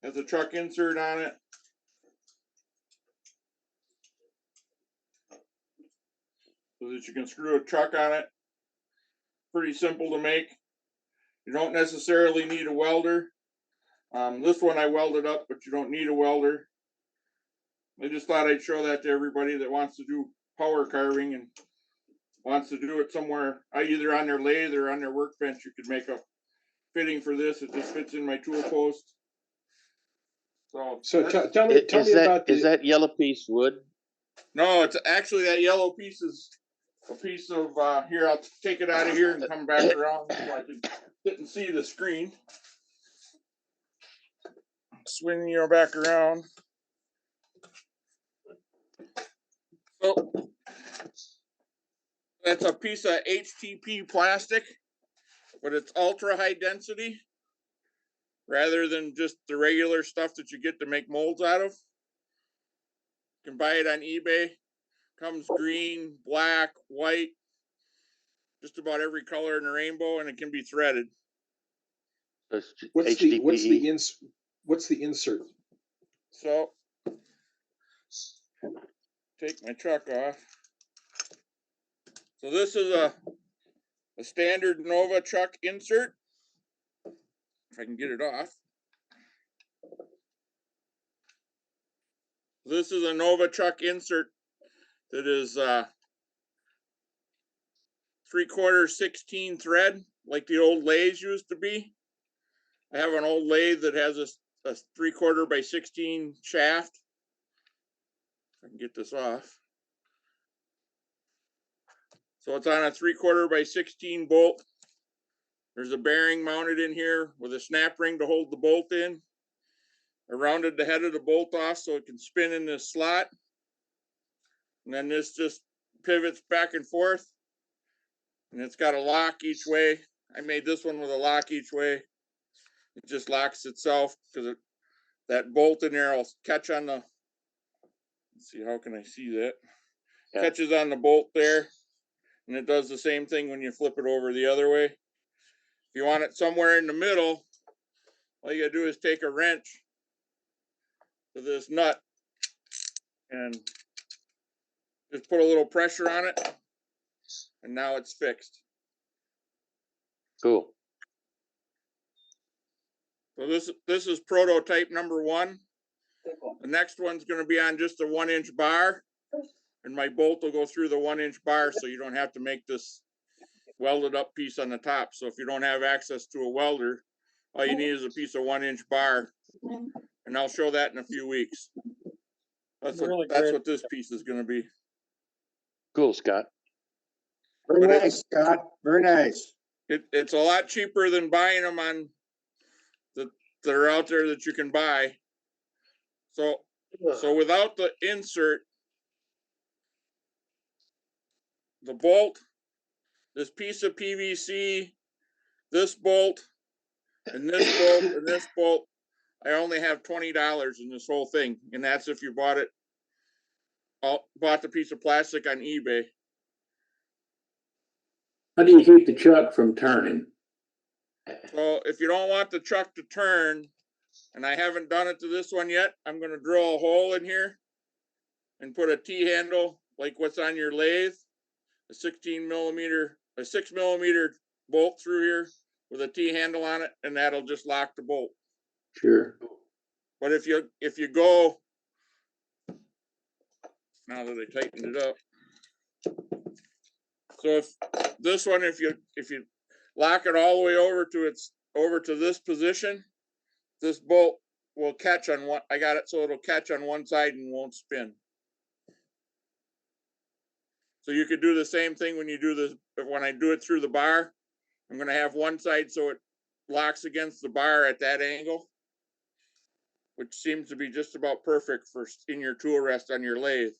Has a chuck insert on it. So that you can screw a chuck on it. Pretty simple to make. You don't necessarily need a welder. This one I welded up, but you don't need a welder. I just thought I'd show that to everybody that wants to do power carving and wants to do it somewhere, either on their lathe or on their workbench. You could make a fitting for this. It just fits in my tool post. So tell me about Is that yellow piece wood? No, it's actually that yellow piece is a piece of here. I'll take it out of here and come back around so I can sit and see the screen. Swing you back around. So that's a piece of HTP plastic, but it's ultra high density rather than just the regular stuff that you get to make molds out of. You can buy it on eBay. Comes green, black, white, just about every color in the rainbow, and it can be threaded. what's the insert? So take my chuck off. So this is a standard Nova chuck insert. If I can get it off. This is a Nova chuck insert that is 3/4 16 thread, like the old lathes used to be. I have an old lathe that has a 3/4 by 16 shaft. If I can get this off. So it's on a 3/4 by 16 bolt. There's a bearing mounted in here with a snap ring to hold the bolt in. I rounded the head of the bolt off so it can spin in this slot. And then this just pivots back and forth. And it's got a lock each way. I made this one with a lock each way. It just locks itself because that bolt in there will catch on the, let's see, how can I see that? Yeah. Catches on the bolt there. And it does the same thing when you flip it over the other way. If you want it somewhere in the middle, all you gotta do is take a wrench to this nut and just put a little pressure on it. And now it's fixed. Cool. So this is prototype number 1. The next one's going to be on just a 1-inch bar, and my bolt will go through the 1-inch bar, so you don't have to make this welded up piece on the top. So if you don't have access to a welder, all you need is a piece of 1-inch bar, and I'll show that in a few weeks. That's what this piece is going to be. Cool, Scott. Very But nice, Scott. Very nice. It's a lot cheaper than buying them on that are out there that you can buy. So without the insert, the bolt, this piece of PVC, this bolt, and this bolt, and this bolt, I only have $20 in this whole thing, and that's if you bought the piece of plastic on eBay. How do you keep the chuck from turning? So if you don't want the chuck to turn, and I haven't done it to this one yet, I'm going to drill a hole in here and put a T-handle like what's on your lathe, a 6mm bolt through here with a T-handle on it, and that'll just lock the bolt. Sure. But if you go, now that I tightened it up, so if this one, if you lock it all the way over to this position, this bolt will catch on one. I got it so it'll catch on one side and won't spin. So you could do the same thing when you do this. When I do it through the bar, I'm going to have one side so it locks against the bar at that angle, which seems to be just about perfect for in your tool rest on your lathe.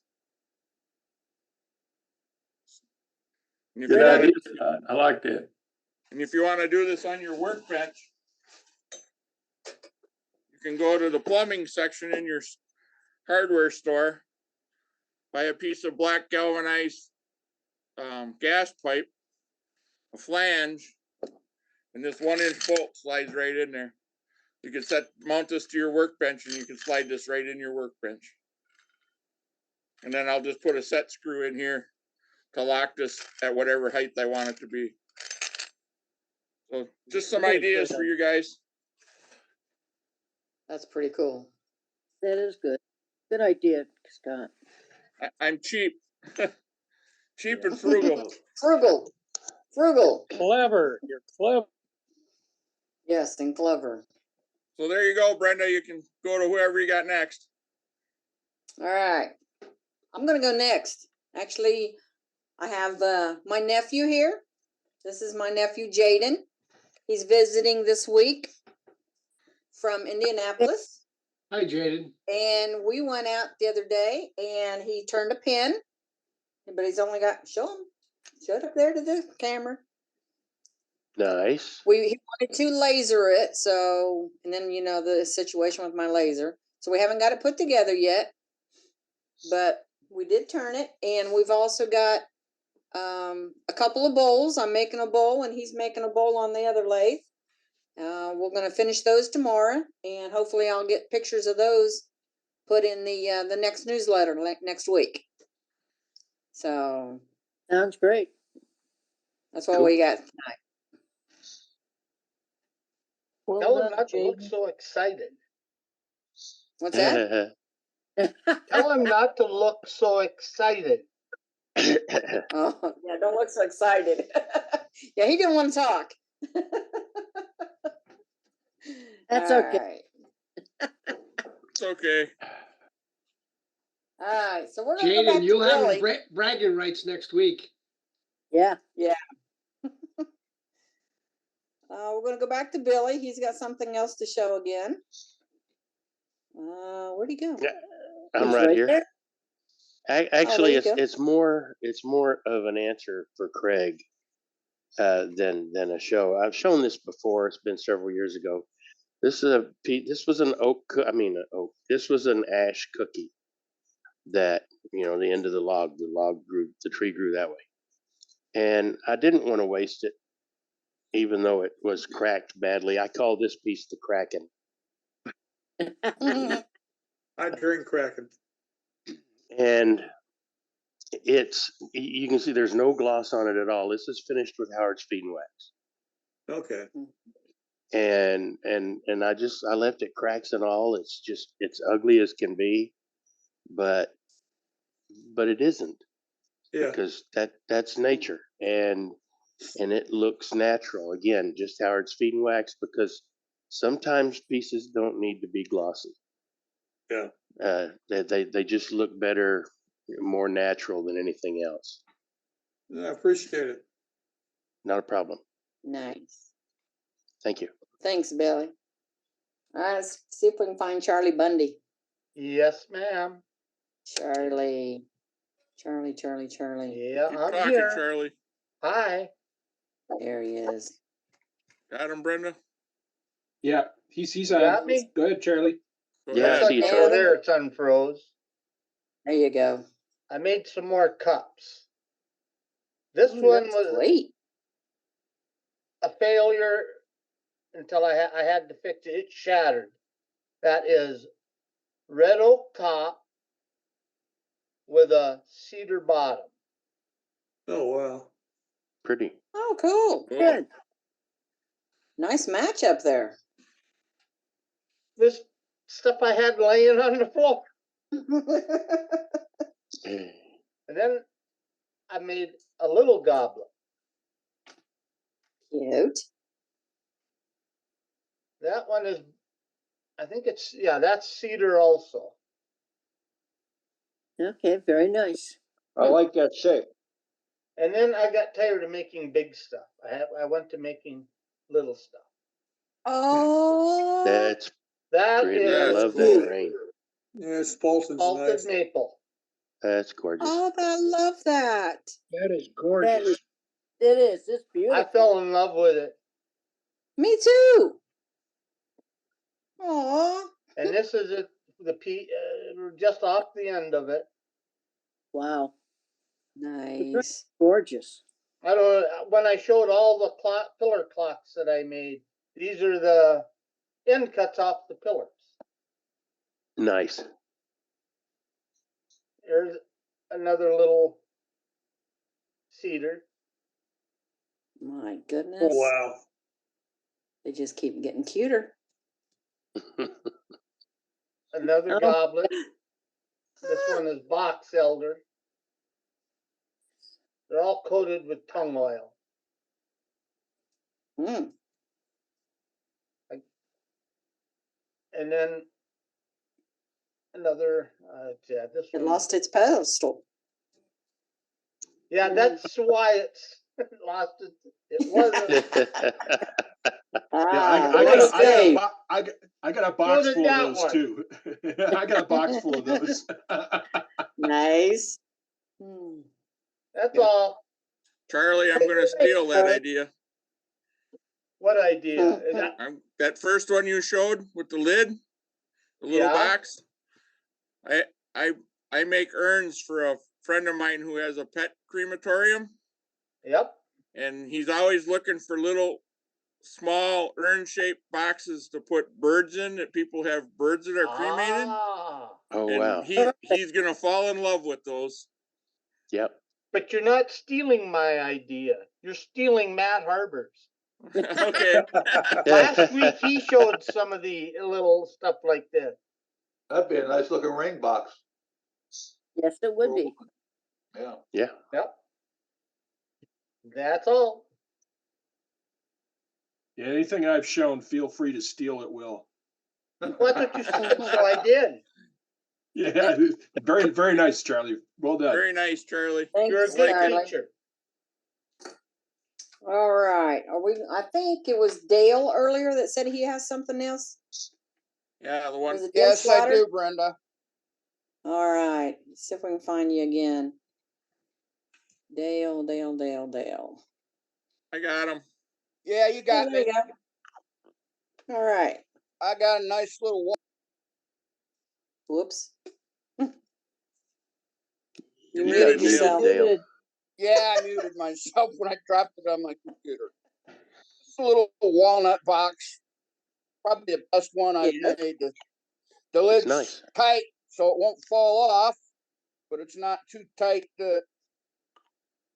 Good idea, Scott. I like that. And if you want to do this on your workbench, you can go to the plumbing section in your hardware store, buy a piece of black galvanized gas pipe, a flange, and this 1-inch bolt slides right in there. You can mount this to your workbench, and you can slide this right in your workbench. And then I'll just put a set screw in here to lock this at whatever height I want it to be. So just some ideas for you guys. That's pretty cool. That is good. Good idea, Scott. I'm cheap. Cheap and frugal. Frugal. Clever. You're clever. Yes, and clever. So there you go, Brenda. You can go to whoever you got next. All right. I'm going to go next. Actually, I have my nephew here. This is my nephew, Jaden. He's visiting this week from Indianapolis. Hi, Jaden. And we went out the other day and he turned a pin, but he's only got, show it up there to the camera. Nice. He wanted to laser it, so, and then, you know, the situation with my laser. So we haven't got it put together yet, but we did turn it. And we've also got a couple of bowls. I'm making a bowl and he's making a bowl on the other lathe. We're going to finish those tomorrow, and hopefully I'll get pictures of those put in the next newsletter next week. So sounds great. That's what we got tonight. Well, tell him not to look so excited. What's that? Tell him not to look so excited. Oh, yeah, don't look so excited. Yeah, he didn't want to talk. That's okay. It's okay. All right, so we're going to go back Jaden, you'll to have Billy. bragging rights next week. Yeah. Yeah. We're going to go back to Billy. He's got something else to show again. Where'd he go? Yeah, I'm right here. There. Actually, you go. it's more of an answer for Craig than a show. I've shown this before. It's been several years ago. This was an this was an ash cookie that, the end of the tree grew that way. And I didn't want to waste it, even though it was cracked badly. I call this piece the Kraken. I drink Kraken. And you can see there's no gloss on it at all. This is finished with Howard's Feed and Wax. Okay. And I left it cracks and all. It's ugly as can be, but it isn't. Yeah. Because that's nature, and it looks natural. Again, just Howard's Feed and Wax, because sometimes pieces don't need to be glossy. Yeah. They just look better, more natural than anything else. I appreciate it. Not a problem. Nice. Thank you. Thanks, Billy. All right, let's see if we can find Charlie Bundy. Yes, ma'am. Charlie. Yeah, Keep I'm talking, here. Charlie. Hi. There he is. Got him, Brenda? Yeah, he's You got me? Go ahead, Charlie. Go Yeah, I ahead. see you, Yeah. Oh, Charlie. there it's unfroze. There you go. I made some more cups. This Oh, one that's was great. a failure until I had to fix it. It shattered. That is red oak top with a cedar bottom. Oh, wow. Pretty. Oh, cool. Cool. Good. Nice match up there. This stuff I had laying on the floor. And then I made a little goblet. Cute. That one is, I think that's cedar also. Okay, very nice. I like that shape. And then I got tired of making big stuff. I went to making little stuff. Oh, That's That pretty. is I That's love cool. that grain. Yeah, Spalton's salted nice. maple. That's gorgeous. oh, I love that. That is That gorgeous. is, it is. It's I beautiful. fell in love with it. Me too. Aw. And this is it, just off the end of it. Wow. Nice. Gorgeous. I don't. When I showed all the pillar clocks that I made, these are the end cuts off the pillars. Nice. There's another little cedar. My goodness. Oh, wow. They just keep getting cuter. Another Oh. goblet. This one is box elder. They're all coated with tung oil. Mm. And then another, this It one. lost its pedestal. Yeah, that's why it's lost it. It wasn't. Ah, I got a box did full of that those one. too. I got a box full of those. nice. Hmm. That's Yeah. all. Charlie, I'm gonna steal that idea. What idea? Is that, That first one you showed with the lid, the little Yeah. box. I make urns for a friend of mine who has a pet crematorium, yep. and he's always looking for little small urn-shaped boxes to put birds in, that people have birds that are cremated. Ah, Oh, And wow. he's gonna fall in love with those. Yep. but you're not stealing my idea. You're stealing Matt Harbor's. Okay. Last week he showed some of the little stuff like this. That'd be a nice looking ring box. Yes, it would be. Yeah. Yeah. Yep. That's all. Yeah, anything I've shown, feel free to steal at will. Well, that's what you said, so I did. Yeah, very, very nice, Charlie. Well done. Very nice, Charlie. You're a Thanks, good Charlie. teacher. All right. I think it was Dale earlier that said he has something else. Yeah, the one. Was it Dale Yes, I Slaughter? do, Brenda. All right. right, see if we can find you again. Dale. I got him. Yeah, you Oh, got there me. you go. All right. I got a nice little wall. Whoops. You're You muted, muted yourself. Dale. Yeah, I muted myself when I dropped it on my computer. It's a little walnut box. Probably the best one I've Yes. made. The lid's nice. tight, so it won't fall off, but it's not too tight that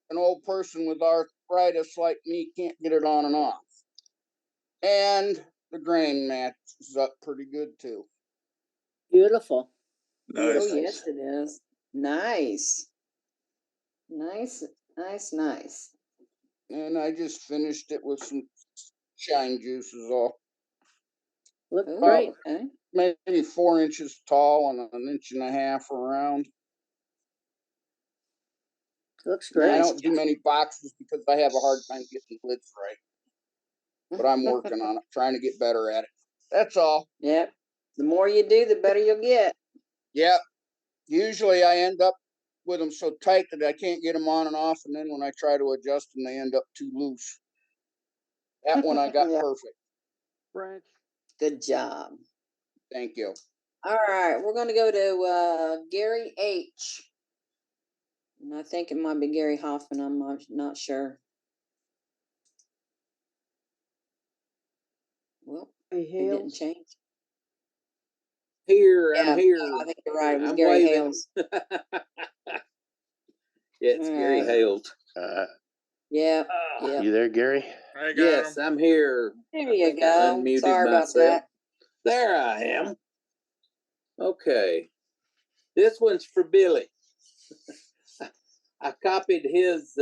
an old person with arthritis like me can't get it on and off. And the grain matches up pretty good too. Beautiful. Oh, Nice. yes, it is. Nice. Nice. And I just finished it with some shine juices off. Look Oh, great. okay. Maybe 4 inches tall and 1.5 inches around. Looks I great. don't do many boxes because I have a hard time getting the lids right. But I'm working on it, trying to get better at it. That's all. Yep. The more you do, the better you'll get. Yep. Usually I end up with them so tight that I can't get them on and off, and then when I try to adjust them, they end up too loose. That one I got Yeah. perfect. French. Good job. Thank you. All right, we're going to go to Gary H. And I think it might be Gary Hoffman. I'm not sure. Well, Gary it didn't Hales. change. Here, Yeah, I'm here. I think you're right. It was I'm Gary waving. Hales. Yeah, it's Gary Alright. Hales. Yeah. You there, Gary? I got Yes, him. I'm here. There I you think I go. unmuted Sorry about myself. that. There I am. Okay. This one's for Billy. I copied his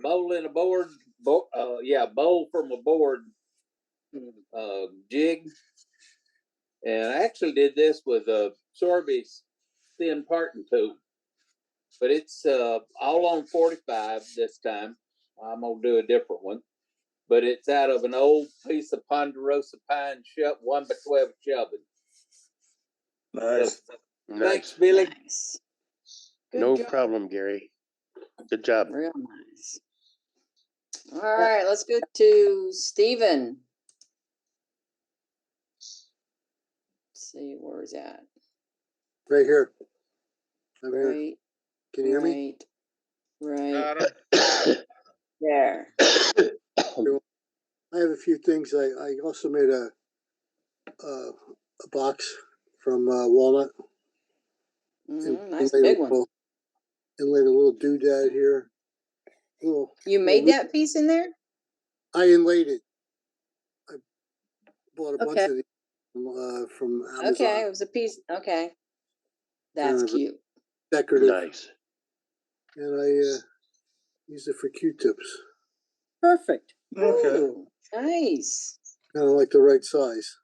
bowl in a board, bowl from a board jig. And I actually did this with a Sorby's thin parting tool. But it's all on 45 this time. I'm going to do a different one. But it's out of an old piece of Ponderosa pine 1x12 shelving. Nice. Thanks, Billy. Nice. No problem, Gary. Good job. Real nice. All right, let's go to Stephen. Let's see, where is that? Right here. I'm here. Right. Can you hear me? Right. Got him. There. I have a few things. I also made a box from walnut. Nice big one. Inlaid a little doodad here. You made that piece in there? I inlaid it. I bought a bunch Okay. of these from Amazon. Okay, it was a piece. Okay. That's Kind of cute. Decorative. Nice. And I use it for Q-tips. Perfect. Okay. Ooh, nice. Kind of like the right size.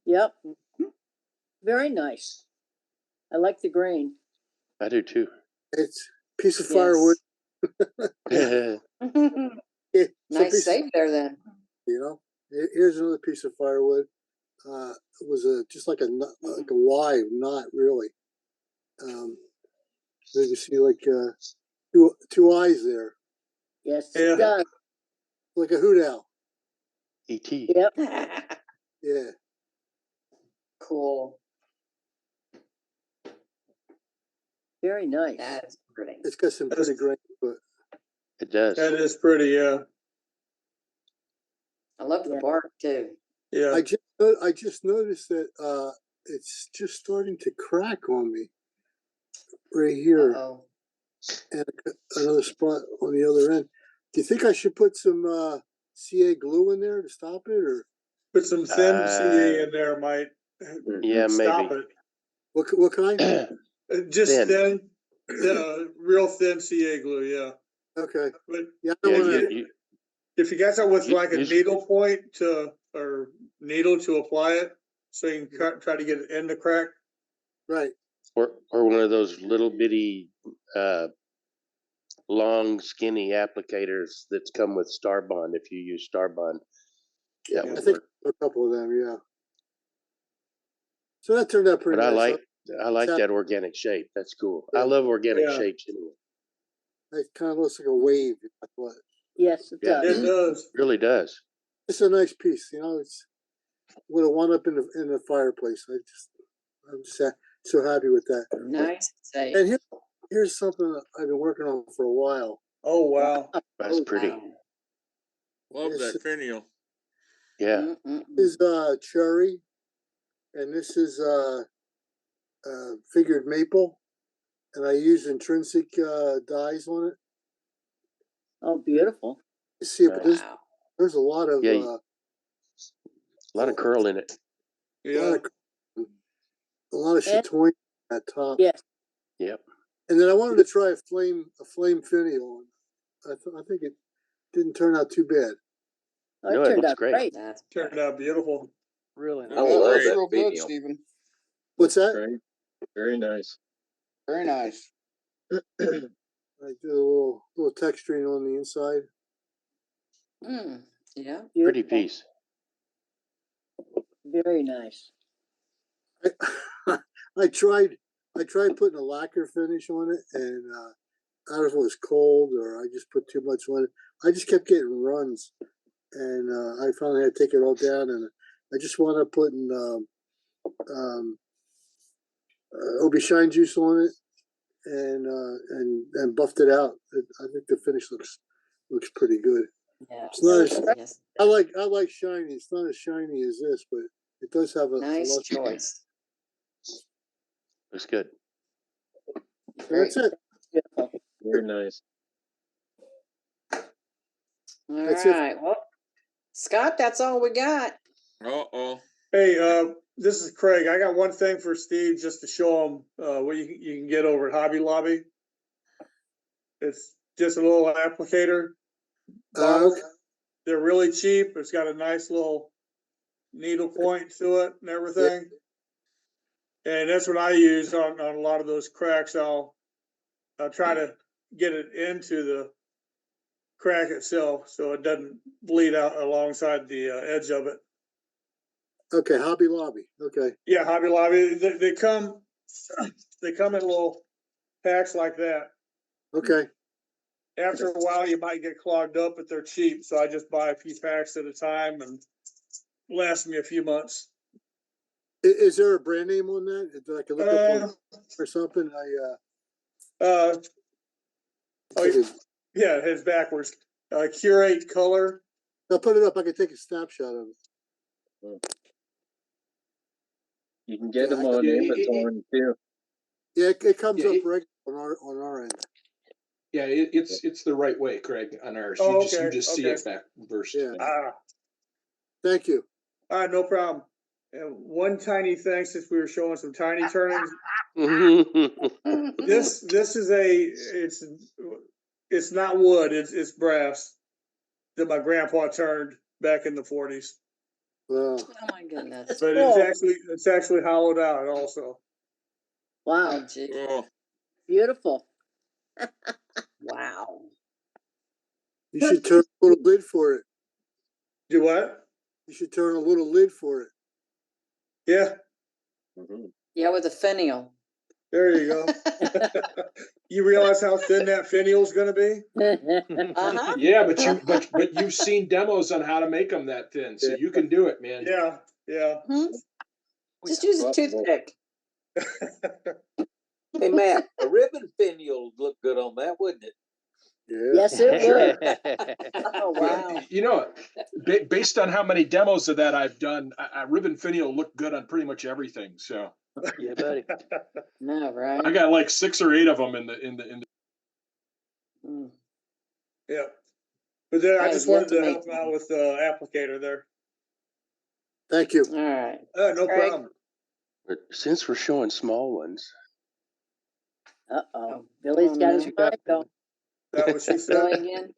Yep. Very nice. I like the grain. I do too. It's a piece of firewood. Yeah. It's a Nice piece save there then. You know, here's another piece of firewood. It was just like a Y knot, really. So you see like two eyes there. Yes, Yeah. it does. Like a hoot owl. E.T. Yep. Yeah. Cool. Very nice. That is pretty. It's got some pretty grain to it. It does. That is pretty, yeah. I love the bark too. Yeah. I just noticed that it's just starting to crack on me right here. Uh-oh. And another spot on the other end. Do you think I should put some CA glue in there to stop it, or Put some thin CA in there might Yeah, stop maybe. what kind? Just Thin. real thin CA glue, yeah. Okay. But Yeah, I don't Yeah, want to. if you got something with like a use- needle point or needle to apply it, so you can try to get it in the crack. Right. Or one of those little bitty long skinny applicators that's come with Starbond. If you use Starbond, that I would think work. a couple of them, yeah. So that turned out pretty But nice. I like Tap- that organic shape. That's cool. I love organic Yeah. shapes anyway. It kind of looks like a wave. I thought. Yes, it Yeah. does. It does. Really does. It's a nice piece, you know. It's would have wound up in the fireplace. I'm just so happy with that. Nice save. And here's something that I've been working on for a while. Oh, wow. That's pretty. Wow. Love Yes. that finial. Yeah. This is cherry, and this is figured maple, and I use intrinsic dyes on it. Oh, beautiful. You see, but Nice. there's a lot of Yeah, a lot of curl in it. Yeah. a lot of chatoyant at top. Yes. Yep. And then I wanted to try a flame finial. I think it didn't turn out too bad. Oh, No, it it turned looks out great. great. That's Turned out beautiful. Really I nice. love That's that real good, finial. Stephen. What's that? Great. Very nice. Very nice. I did a little texturing on the inside. Yeah. Pretty Beautiful. piece. Very nice. I tried putting a lacquer finish on it, and I don't know if it was cold or I just put too much on it. I just kept getting runs, and I finally had to take it all down. And I just wound up putting Obi Shine juice on it, and buffed it out. I think the finish looks pretty good. Yeah. It's not as, Yes. I like shiny. It's not as shiny as this, but it does have a Nice luster. choice. Looks good. So that's it. Beautiful. Very nice. All That's it. right. Well, Scott, that's all we got. Uh-oh. Hey, this is Craig. I got one thing for Steve just to show him what you can get over at Hobby Lobby. It's just a little applicator. Bottles. They're really cheap. It's got a nice little needle point to it and everything. And that's what I use on a lot of those cracks. I'll try to get it into the crack itself so it doesn't bleed out alongside the edge of it. Okay, Hobby Lobby. Okay. Yeah, Hobby Lobby. They come in little packs like that. Okay. After a while, you might get clogged up, but they're cheap. So I just buy a few packs at a time and last me a few months. Is there a brand name on that that I can look up on or something? Oh, yeah, it's backwards. Curate Color. I'll put it up. I can take a snapshot of it. You can get Yeah, them on Amazon too. Yeah, it comes Yeah, up it- regular on our end. Yeah, it's the right way, Craig, on ours. Oh, You just see okay. it back first. Yeah. Ah, Thank you. all right, no problem. And one tiny thing, since we were showing some tiny turnings, this is it's not wood, it's brass that my grandpa turned back in the 40s. Wow. Oh my goodness. But cool. it's actually hollowed out also. Wow. Oh, gee. Oh, Beautiful. Wow. You should turn a little lid for it. Do what? You should turn a little lid for it. Yeah, Yeah, with a finial. there you go. You realize how thin that finial's gonna be? Uh-huh. Yeah, but you've seen demos on how to make them that thin, so you can do it, man. Yeah, yeah. Just use a toothpick. Hey, Matt, a ribbon finial would look good on that, wouldn't it? Yeah. Yes, it Sure. would. Oh, wow. You know, based on how many demos of that I've done, a ribbon finial look good on pretty much everything. So Yeah, buddy. No, right? I got like 6 or 8 of them in the. Mm. Yeah. But then I Hey, just you have wanted to to make help out with the applicator there. Thank you. All right. No Craig? problem. But since we're showing small ones, Uh-oh. Billy's got his no. mic on. That what she Billy said? again?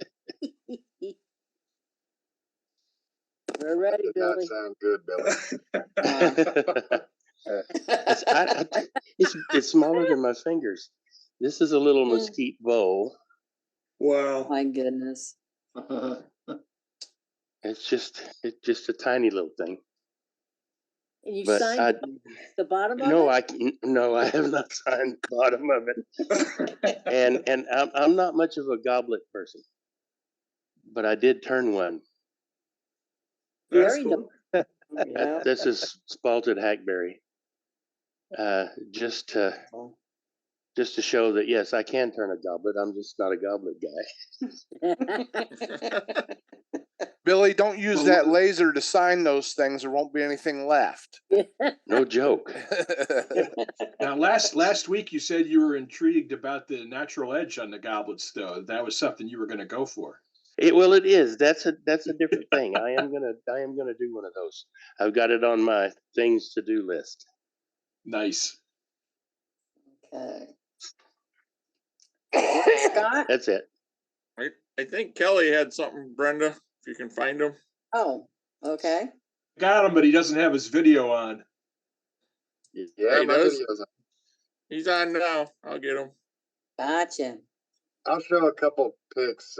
We're ready, Billy. sound good, Billy. it's smaller than my fingers. This is a little Mm. mesquite bowl. Wow. My goodness. It's just a tiny little thing. And you But signed I, the bottom of no, it? no, I have not signed the bottom of it. And I'm not much of a goblet person, but I did turn one. Very nice. Yeah. This is spalted hackberry. Just to show that yes, I can turn a goblet. I'm just not a goblet guy. Billy, don't use that laser to sign those things. There won't be anything left. No joke. Now, last week you said you were intrigued about the natural edge on the goblets, though. That was something you were going to go for. Well, it is. That's a different thing. I am gonna do one of those. I've got it on my things to do list. Nice. Okay. Scott? That's it. I think Kelly had something, Brenda, if you can find him. Oh, okay. Got him, but he doesn't have his video on. Yeah, he does. He's on now. I'll get him. Gotcha. I'll show a couple pics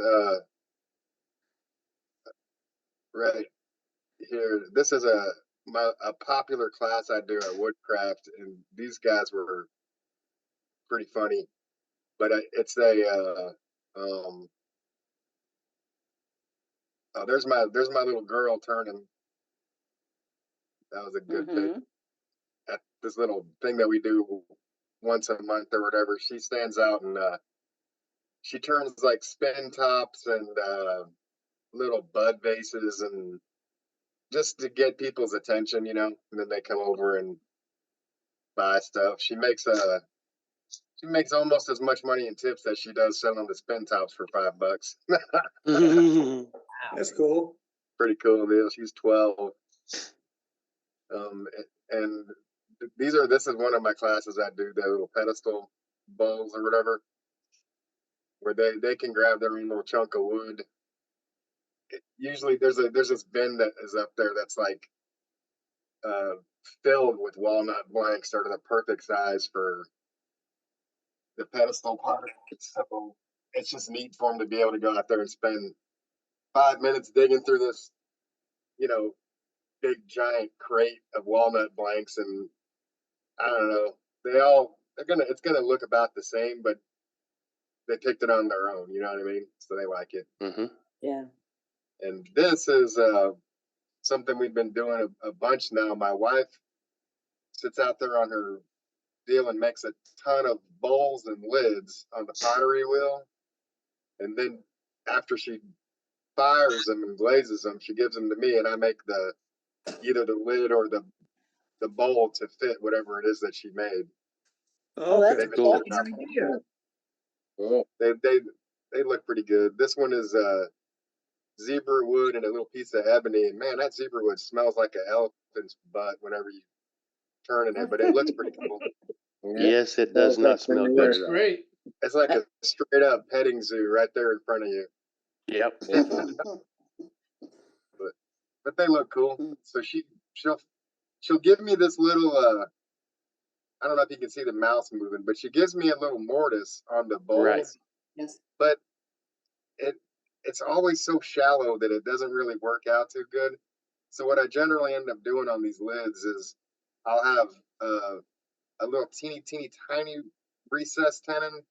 right here. This is a popular class I do at Woodcraft, and these guys were pretty funny. But it's a oh, there's my little girl turning. That was a good pic. At this little thing that we do once a month or whatever, she stands out and she turns like spin tops and little bud vases, and just to get people's attention, you know, and then they come over and buy stuff. She makes almost as much money in tips as she does selling the spin tops for $5. That's cool. Pretty cool deal. She's 12. And this is one of my classes I do, the little pedestal bowls or whatever, where they can grab their own little chunk of wood. Usually there's this bin that is up there that's like filled with walnut blanks, sort of the perfect size for the pedestal part. So it's just neat for them to be able to go out there and spend 5 minutes digging through this, you know, big giant crate of walnut blanks, and I don't know, it's gonna look about the same, but they picked it on their own, you know what I mean? So they like it. Mm-hmm. Yeah. And this is something we've been doing a bunch now. My wife sits out there on her deal and makes a ton of bowls and lids on the pottery wheel, and then after she fires them and glazes them, she gives them to me, and I make either the lid or the bowl to fit whatever it is that she made. Oh, that's cool. They look pretty good. This one is zebra wood and a little piece of ebony, and man, that zebra wood smells like an elephant's butt whenever you turn it, but it looks pretty cool. Yes, it does not smell good. Looks great. It's like a straight up petting zoo right there in front of you. Yep. but they look cool. So she'll give me this little I don't know if you can see the mouse moving, but she gives me a little mortise on the bowls. Right. Yes. But it's always so shallow that it doesn't really work out too good. So what I generally end up doing on these lids is I'll have a little teeny tiny recessed tenon,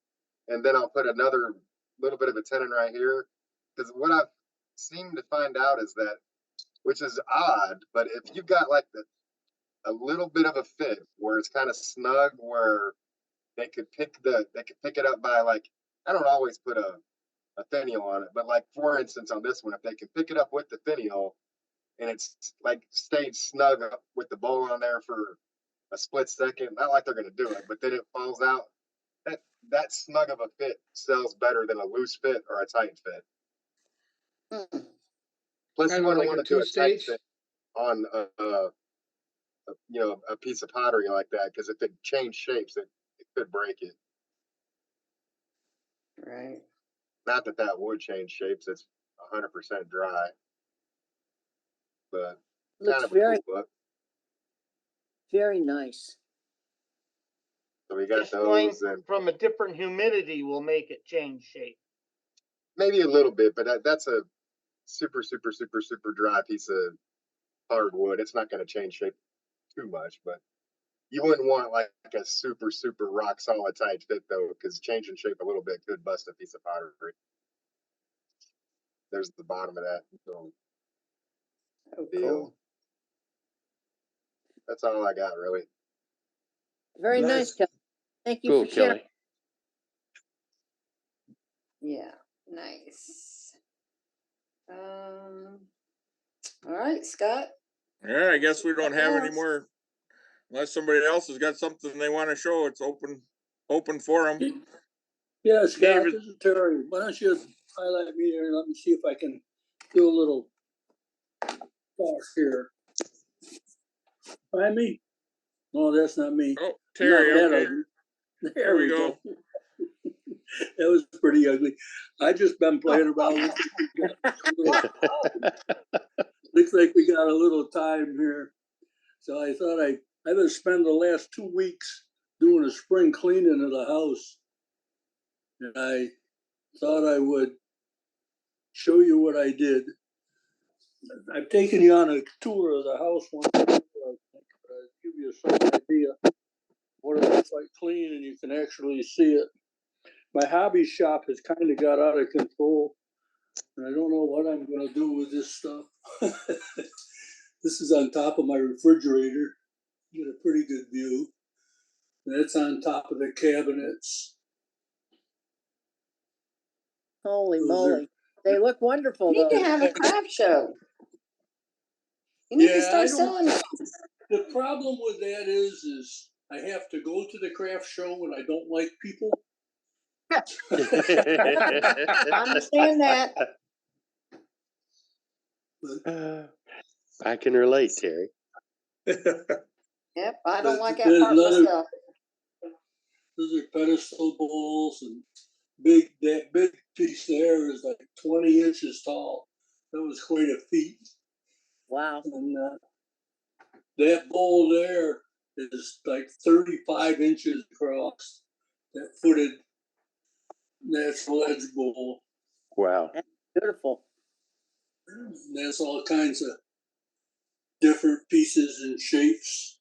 and then I'll put another little bit of a tenon right here. Because what I've seemed to find out is that, which is odd, but if you've got like a little bit of a fit where it's kind of snug, where they could pick it up by, like, I don't always put a finial on it, but like for instance on this one, if they can pick it up with the finial and it's like stayed snug up with the bowl on there for a split second, not like they're going to do it, but then it falls out, that snug of a fit sells better than a loose fit or a tight fit. Plus you want to do a tight fit on a piece of pottery like that, because if it changed shapes, it could break it. Right. Not that would change shapes. It's 100% dry, but looks kind of very, a cool look. very nice. So we got Just going those, and from a different humidity will make it change shape. maybe a little bit, but that's a super dry piece of hardwood. It's not going to change shape too much, but you wouldn't want like a super, super rock solid tight fit though, because changing shape a little bit could bust a piece of pottery. There's the bottom of that. So, Oh, yeah. cool. That's all I got really. Very nice, Nice. Kelly. Thank you Cool, for sharing. Kelly. Yeah, nice. All right, Scott. Yeah, I guess we don't have any else? more. Unless somebody else has got something they want to show, it's open for them. Yeah, Scott, David. this is Terry. Why don't you highlight me there and let me see if I can do a little talk here. Find me? No, that's not me. Oh, Not Terry, that okay. ugly. There There we we go. go. That was pretty ugly. I just been playing around. Looks like we got a little time here. So I thought I've been spending the last 2 weeks doing a spring cleaning of the house. And I thought I would show you what I did. I've taken you on a tour of the house one time, so I think give you some idea what it looks like clean, and you can actually see it. My hobby shop has kind of got out of control, and I don't know what I'm going to do with this stuff. This is on top of my refrigerator. You get a pretty good view. That's on top of the cabinets. Holy Those moly. They look wonderful You need though. to have a craft show. You need to Yeah, I start selling don't. those. The problem with that is I have to go to the craft show when I don't like people. I understand that. I can relate, Terry. Yep, I don't like that There's part myself. Those are pedestal bowls and that big piece there is like 20 inches tall. That was quite a feat. Wow. And that bowl there is like 35 inches across. That footed natural edge bowl. Wow. That's beautiful. And there's all kinds of different pieces and shapes.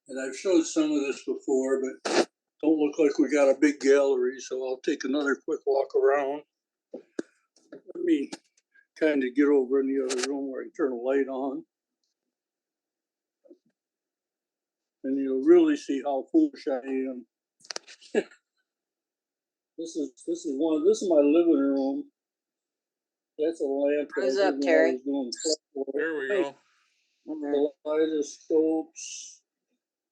And I've showed some of this before, but don't look like we got a big gallery, so I'll take another quick walk around. Let me kind of get over in the other room where I can turn the light on. And you'll really see how foolish I am. This is my living room. That's a lamp that I What's did up, when I Terry? was doing fretboard. There we go. Kaleidoscopes,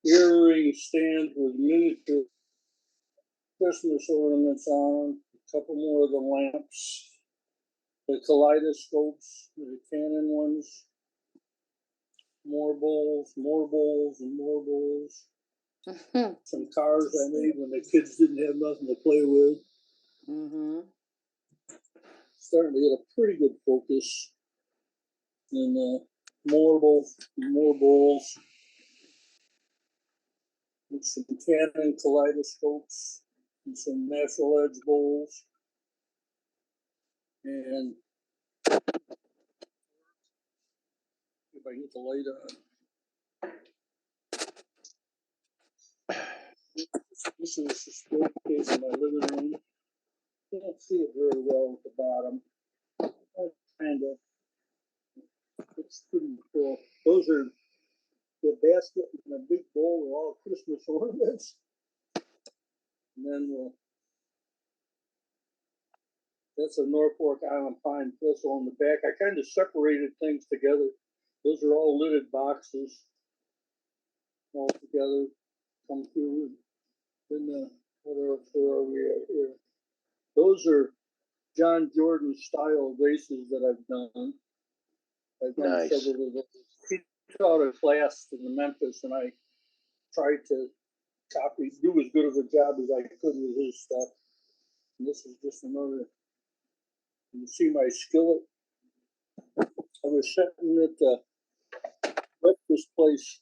earring stands with miniature Christmas ornaments on, a couple more of the lamps, the kaleidoscopes, the Canon ones, more bowls, and more bowls. Some cars I made when the kids didn't have nothing to play with. Mm-hmm. Starting to get a pretty good focus. And more bowls. With some Canon kaleidoscopes and some natural edge bowls. And if I get the light on. This is the staircase in my living room. Can't see it very well at the bottom. Kind of. It's pretty cool. Those are the basket and a big bowl of all Christmas ornaments. And then that's a Norfolk Island pine thistle on the back. I kind of separated things together. Those are all lidded boxes all together. Come through. Then what else are we at here? Those are John Jordan style vases that I've done. I've done Nice. several of those. He taught a class in Memphis, and I tried to do as good of a job as I could with his stuff. And this is just another. You see my skillet? I was sitting at the breakfast place,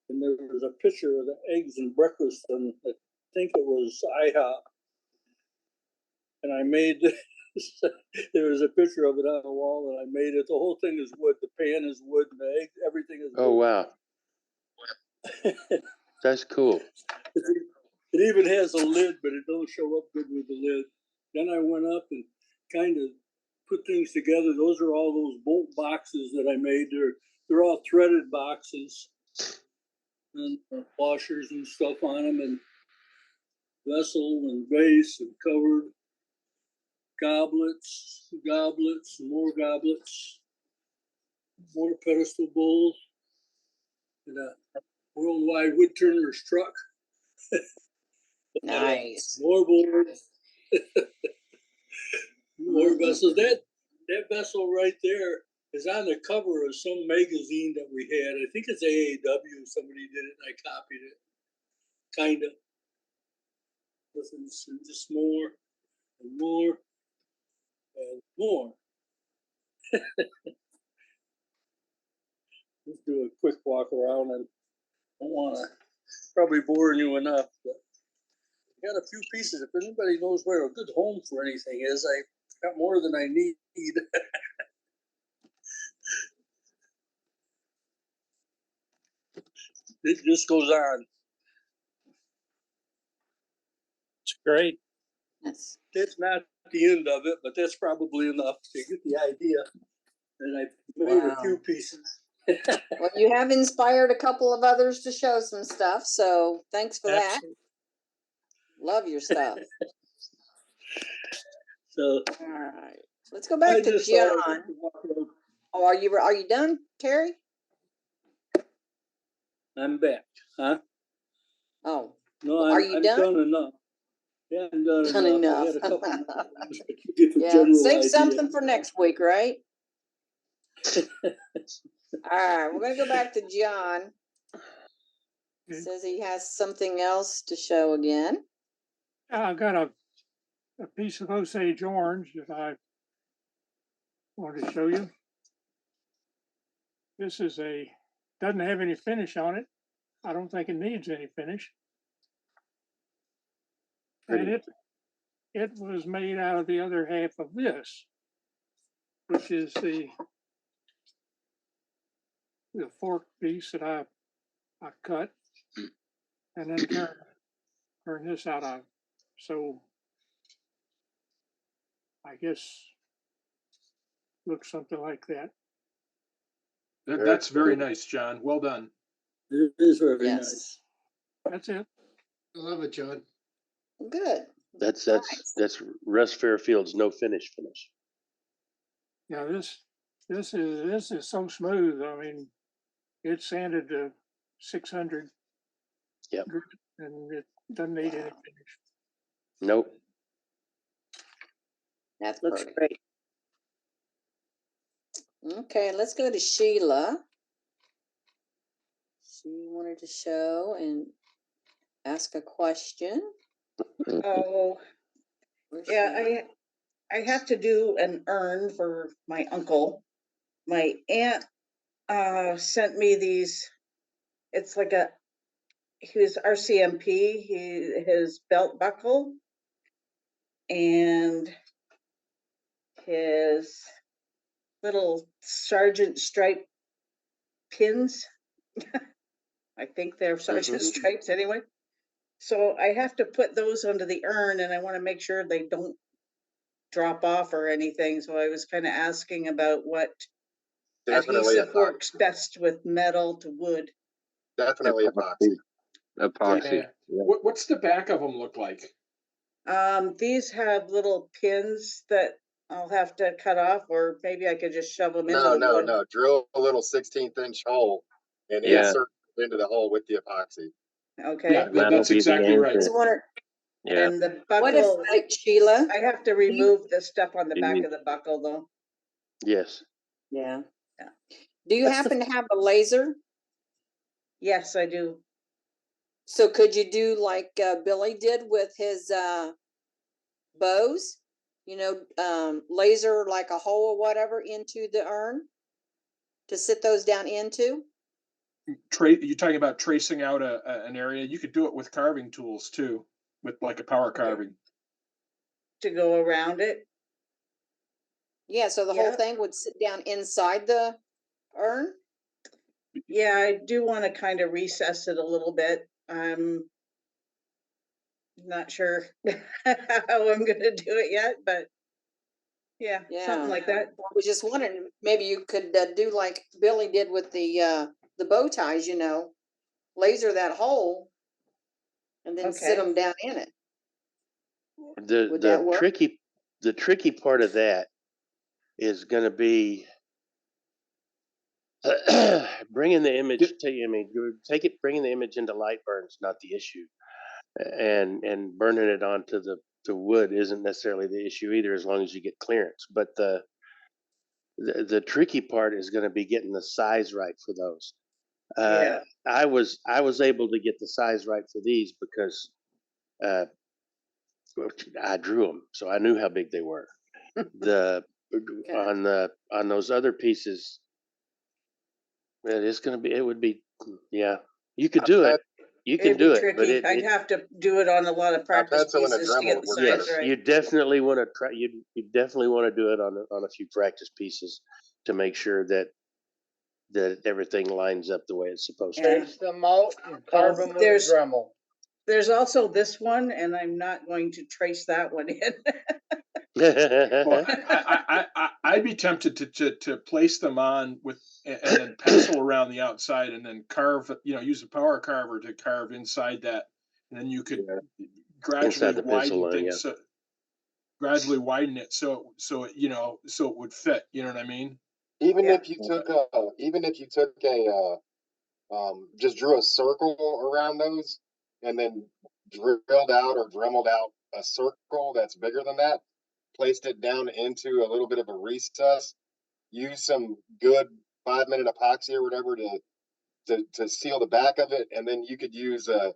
and there was a picture of the eggs and breakfast, and I think it was IHOP. And I made this. There was a picture of it on the wall, and I made it. The whole thing is wood. The pan is wood, and the egg, everything is wood. Oh, wow. That's cool. It even has a lid, but it don't show up good with the lid. Then I went up and kind of put things together. Those are all those bolt boxes that I made. They're all threaded boxes and washers and stuff on them, and vessel and vase and covered goblets, more goblets, more pedestal bowls, and a worldwide wood turner's truck. Nice. More bowls. More vessels. That vessel right there is on the cover of some magazine that we had. I think it's AAW. Somebody did it and I copied it. Kind of. Just more and more and more. Let's do a quick walk around, and I don't want to probably bore you enough, but I got a few pieces. If anybody knows where a good home for anything is, I got more than I need. It just goes on. It's great. Yes. It's not the end of it, but that's probably enough to get the idea. And I made a few pieces. Well, you have inspired a couple of others to show some stuff, so thanks for that. Love your stuff. So, all right, let's go back to John. Oh, are you done, Terry? I'm back, huh? Oh, no, are you I'm done? Done enough. Yeah, I'm done enough. I had a couple more to get the Yeah, general save idea. something for next week, right? All right, we're gonna go back to John. Says he has something else to show again. I've got a piece of Osage orange that I wanted to show you. This is doesn't have any finish on it. I don't think it needs any finish. And it was made out of the other half of this, which is the fork piece that I cut and then turn this out of. So I guess looks something like that. That's very nice, John. Well done. It is very nice. That's it. I love it, John. Good. That's Russ Fairfield's no finish. Yeah, this is so smooth. I mean, it's sanded to 600. Yep. And it doesn't need any finish. Nope. That looks great. Okay, let's go to Sheila. She wanted to show and ask a question. Oh, yeah, I have to do an urn for my uncle. My aunt sent me these. It's like he was RCMP, his belt buckle and his little sergeant stripe pins. I think they're sergeant stripes anyway. So I have to put those under the urn, and I want to make sure they don't drop off or anything. So I was kind of asking about what Definitely adhesive works best with metal to wood. Definitely epoxy. Yeah. What's the back of them look like? These have little pins that I'll have to cut off, or maybe I could just shove them into the wood. No. Drill a little 16th inch hole and insert into the hole with the epoxy. Okay. Yeah, that's exactly right. Yeah. And the buckle, what if, like, Sheila? I have to remove the stuff on the back of the buckle, though. Yes. Yeah. Do you happen to have a laser? Yes, I do. So could you do like Billy did with his bows? You know, laser like a hole or whatever into the urn to sit those down into? You're talking about tracing out an area. You could do it with carving tools too, with like a power carving. To go around it? Yeah, so the whole thing would sit down inside the urn? Yeah, I do want to kind of recess it a little bit. I'm not sure how I'm gonna do it yet, but yeah, something Yeah. like that. I was just wondering, maybe you could do like Billy did with the bow ties, you know, laser that hole and then sit Okay. them down in it. The Would that work? the tricky part of that is going to be bringing the image bringing the image into Lightburn's not the issue, and burning it onto the wood isn't necessarily the issue either, as long as you get clearance. But the tricky part is going to be getting the size right for those. Yeah. I was able to get the size right for these because I drew them, so I knew how big they were. The on those other pieces, it would be, yeah. You could do it. You can It'd be do it, but tricky. I'd have to do it on a lot of practice pencil and a pieces to Dremel get would the work size yes, right. you definitely want to try. You definitely want to do it on a few practice pieces to make sure that everything lines up the way it's supposed to. Yeah. Trace them out and carve them with a There's Dremel. there's also this one, and I'm not going to trace that one in. Well, I'd be tempted to place them on with and then pencil around the outside and then carve, you know, use a power carver to carve inside that, and then you could gradually Inside the pencil widen line, things, yeah. so gradually widen it so it, you know, so it would fit. You know what I mean? Even Yeah. if you took a just drew a circle around those and then drilled out or dremeled out a circle that's bigger than that, placed it down into a little bit of a recess, use some good 5-minute epoxy or whatever to seal the back of it, and then you could use a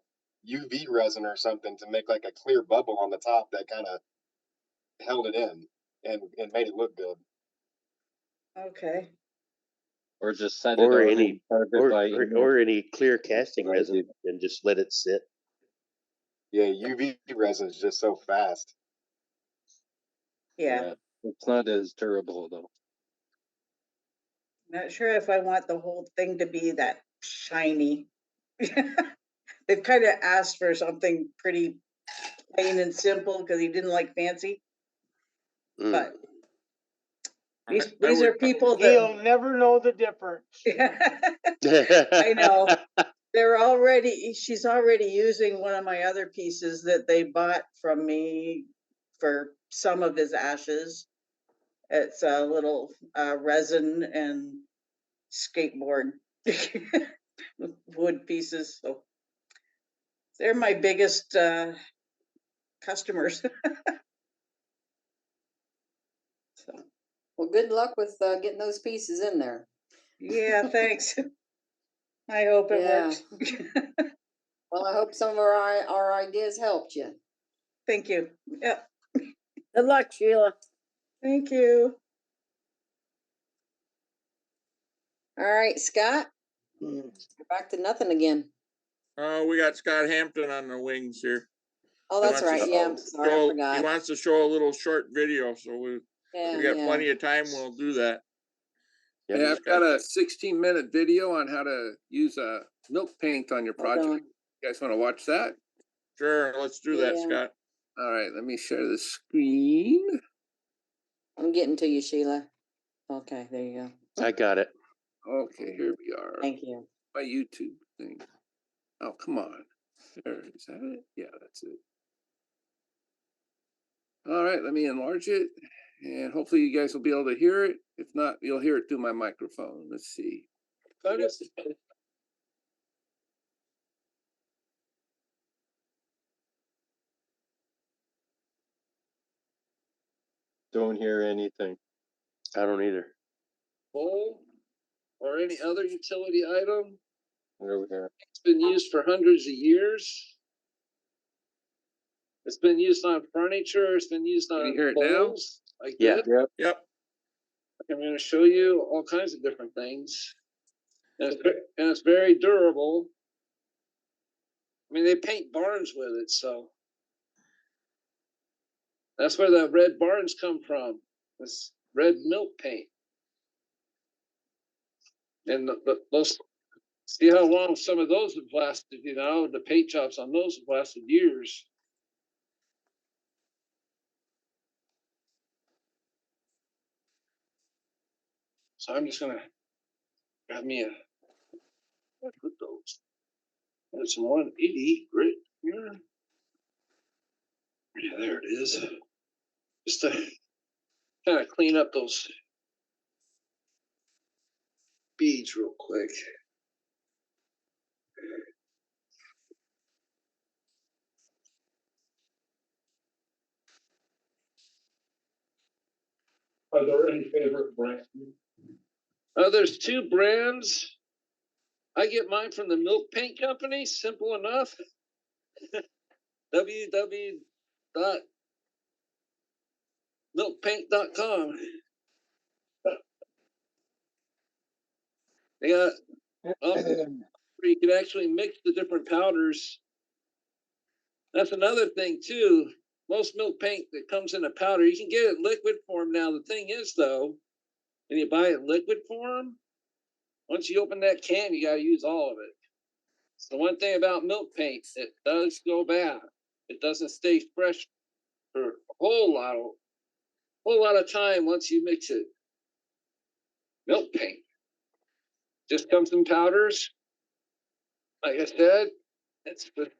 UV resin or something to make like a clear bubble on the top that kind of held it in and made it look good. Okay. Or just set Or it on any and carve it by image. or any clear casting Good resin idea. and just let it sit. Yeah, UV resin is just so fast. Yeah. It's not as durable though. Not sure if I want the whole thing to be that shiny. They've kind of asked for something pretty plain and simple because he didn't like fancy. Mm. But these are people He'll that never know the difference. I know. She's already using one of my other pieces that they bought from me for some of his ashes. It's a little resin and skateboard wood pieces. So they're my biggest customers. So Well, good luck with getting those pieces in there. yeah, thanks. I hope it Yeah. works. Well, I hope some of our ideas helped you. Thank you. Yeah. Good luck, Sheila. Thank you. All right, Scott. We're back to nothing again. We got Scott Hampton on the wings here. Oh, He that's wants to right. Yeah, I'm sorry, I He forgot. wants to show a little short video, so we got plenty of time. We'll do that. Yeah, I've got a 16-minute video on how to use a milk paint on your project. on. You guys want to watch that? Sure, let's do that, Yeah. Scott. All right, let me share the screen. I'm getting to you, Sheila. Okay, there you go. I got it. Okay, here we are. Thank you. My YouTube thing. Oh, come on. There, is that it? Yeah, that's it. All right, let me enlarge it, and hopefully you guys will be able to hear it. If not, you'll hear it through my microphone. Let's see. Don't hear anything. I don't either. Pole or any other utility item. There we are. It's been used for hundreds of years. It's been used on furniture. It's been used on poles like Yeah. this. Yep. I'm going to show you all kinds of different things. And it's very durable. I mean, they paint barns with it, so that's where the red barns come from. This red milk paint. And those See how long some of those have lasted, you know, the paint jobs on those have lasted years. So I'm just gonna grab me what put those. There's some 180 right here. Yeah, there it is. Just to kind of clean up those beads real quick. Are there any favorite brands? There's two brands. I get mine from the Milk Paint Company. Simple enough. www.milkpaint.com. They got where you can actually mix the different powders. That's another thing too. Most milk paint that comes in a powder, you can get it in liquid form now. The thing is though, when you buy it in liquid form, once you open that can, you gotta use all of it. So one thing about milk paint, it does go bad. It doesn't stay fresh for a whole lot of time once you mix it. Milk paint just comes in powders. Like I said, it's with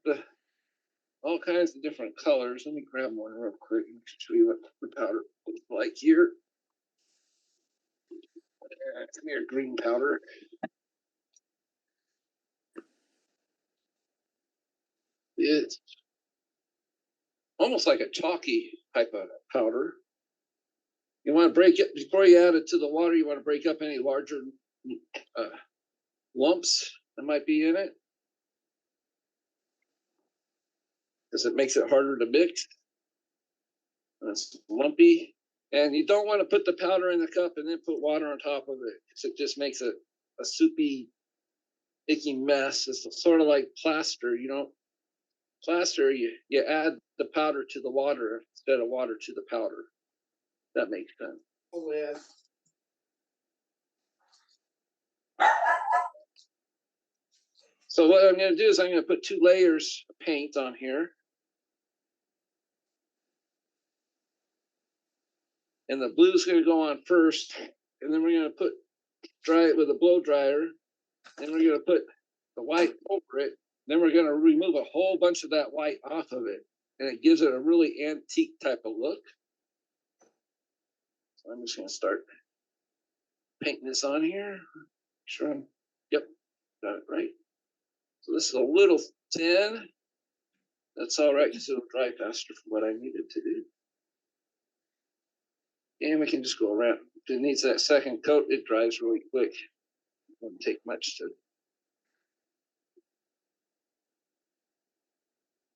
all kinds of different colors. Let me grab one real quick and show you what the powder looks like here. Come here, green powder. It's almost like a chalky type of powder. You want to break it before you add it to the water. You want to break up any larger lumps that might be in it, because it makes it harder to mix. It's lumpy, and you don't want to put the powder in the cup and then put water on top of it, because it just makes it a soupy, icky mess. It's sort of like plaster, you know. Plaster, you add the powder to the water instead of water to the powder. That makes sense. Oh, yeah. So what I'm going to do is I'm going to put 2 layers of paint on here. And the blue is going to go on first. And then we're going to dry it with a blow dryer. Then we're going to put the white over it. Then we're going to remove a whole bunch of that white off of it. And it gives it a really antique type of look. So I'm just going to start painting this on here. Sure. Yep. Got it right. So this is a little thin. That's all right, because it'll dry faster for what I needed to do. And we can just go around. If it needs that second coat, it dries really quick. It won't take much to.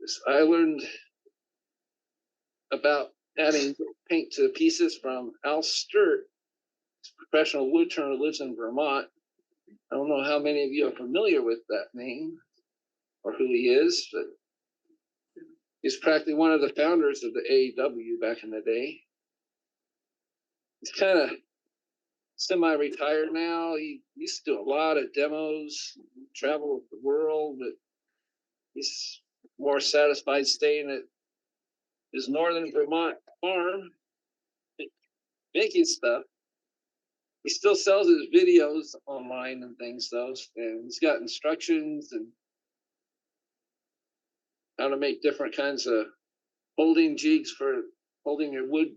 This I learned about adding paint to pieces from Al Sturt, professional wood turner, lives in Vermont. I don't know how many of you are familiar with that name or who he is, but he's practically one of the founders of the AEW back in the day. He's kind of semi-retired now. He used to do a lot of demos, travel the world, but he's more satisfied staying at his northern Vermont farm, making stuff. He still sells his videos online and things though, and he's got instructions and how to make different kinds of holding jigs for holding your wood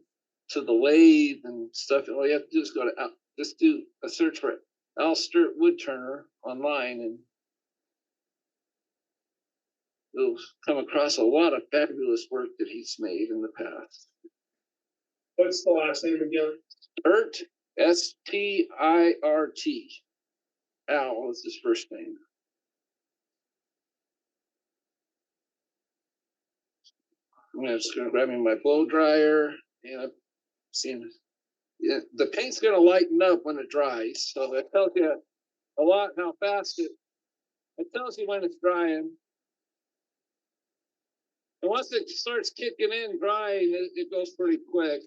to the lathe and stuff. All you have to do is go to just do a search for Al Sturt wood turner online, and you'll come across a lot of fabulous work that he's made in the past. What's the last name again? Stirt, S-T-I-R-T. Al is his first name. I'm just going to grab me my blow dryer, and I'm seeing the paint's going to lighten up when it dries. So that tells you a lot how fast it tells you when it's drying. And once it starts kicking in, drying, it goes pretty quick.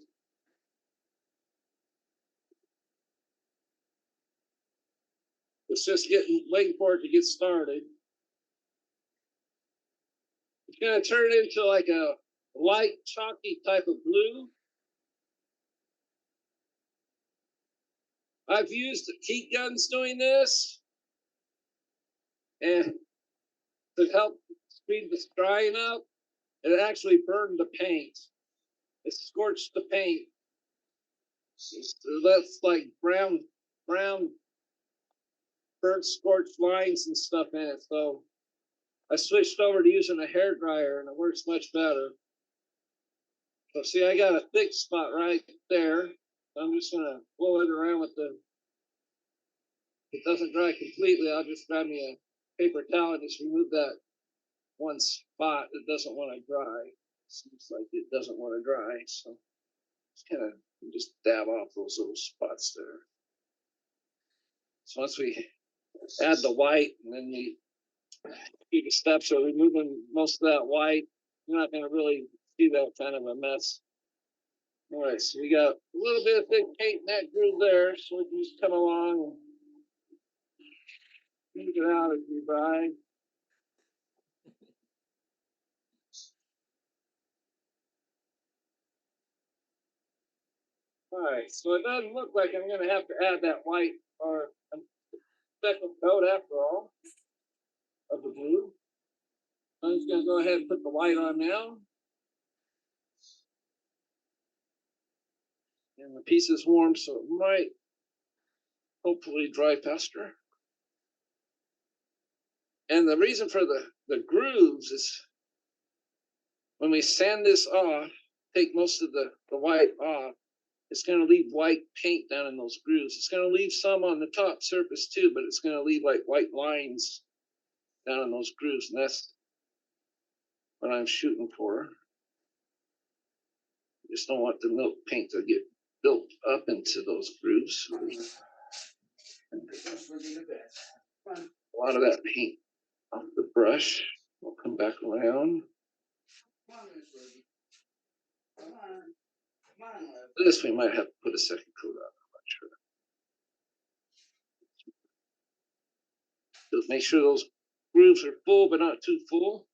It's just waiting for it to get started. It's gonna turn into like a light chalky type of blue. I've used heat guns doing this, and to help speed this drying up, it actually burned the paint. It scorched the paint. So that's like brown, burnt scorched lines and stuff in it. So I switched over to using a hair dryer, and it works much better. So see, I got a thick spot right there. I'm just gonna blow it around with the. If it doesn't dry completely, I'll just grab me a paper towel and just remove that one spot that doesn't want to dry. Seems like it doesn't want to dry, so just kind of just dab off those little spots there. So once we add the white, and then we do the steps of removing most of that white, you're not going to really see that kind of a mess. All right, so we got a little bit of thick paint in that groove there, so we can just come along and take it out as we dry. All right, so it doesn't look like I'm going to have to add that white or a second coat after all of the blue. I'm just going to go ahead and put the white on now. And the piece is warm, so it might hopefully dry faster. And the reason for the grooves is when we sand this off, take most of the white off, it's going to leave white paint down in those grooves. It's going to leave some on the top surface too, but it's going to leave like white lines down in those grooves. And that's what I'm shooting for. Just don't want the milk paint to get built up into those grooves. A lot of that paint off the brush will come back around. This we might have to put a second coat on, I'm not sure. Just make sure those grooves are full, but not too full.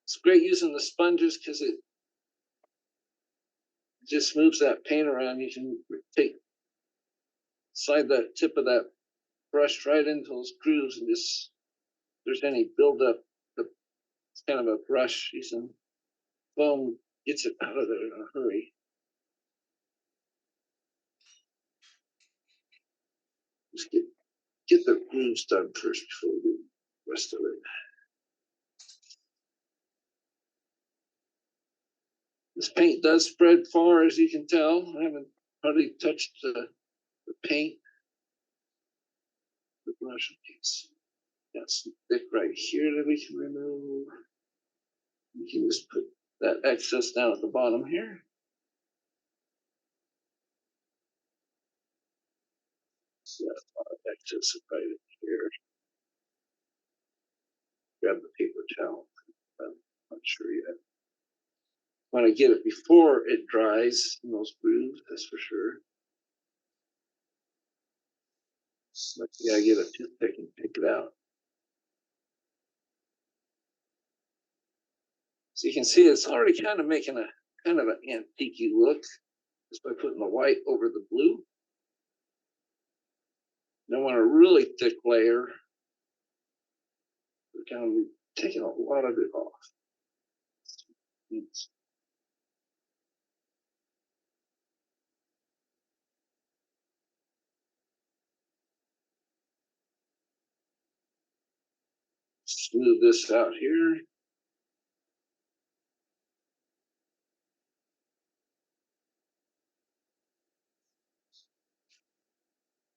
It's great using the sponges because it just moves that paint around. You can slide that tip of that brush right into those grooves, and just if there's any buildup, it's kind of a brush using foam gets it out of there in a hurry. Just get the grooves done first before we do the rest of it. This paint does spread far, as you can tell. I haven't hardly touched the paint. The brush piece. Got some thick right here that we can remove. We can just put that excess down at the bottom here. So that's a lot of excess right in here. Grab the paper towel. I'm not sure yet. Want to get it before it dries in those grooves, that's for sure. So you gotta get a toothpick and pick it out. So you can see it's already kind of making a kind of an antique look just by putting the white over the blue. Don't want a really thick layer. We're kind of taking a lot of it off. Smooth this out here.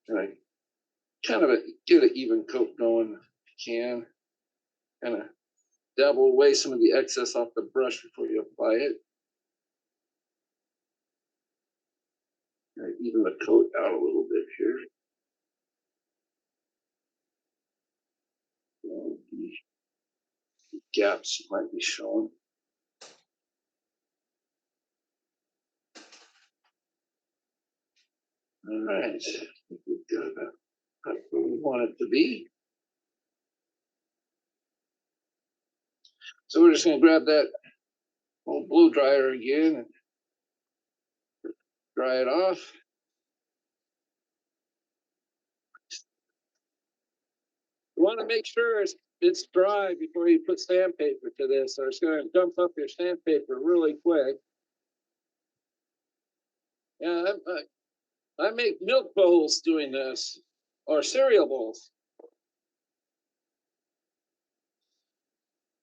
And kind of get an even coat going if you can. Kind of dabble away some of the excess off the brush before you apply it. Even the coat out a little bit here. The gaps might be showing. All right. We've got that where we want it to be. So we're just gonna grab that old blow dryer again and dry it off. You want to make sure it's dry before you put sandpaper to this, or it's going to dump up your sandpaper really quick. Yeah, I make milk bowls doing this, or cereal bowls.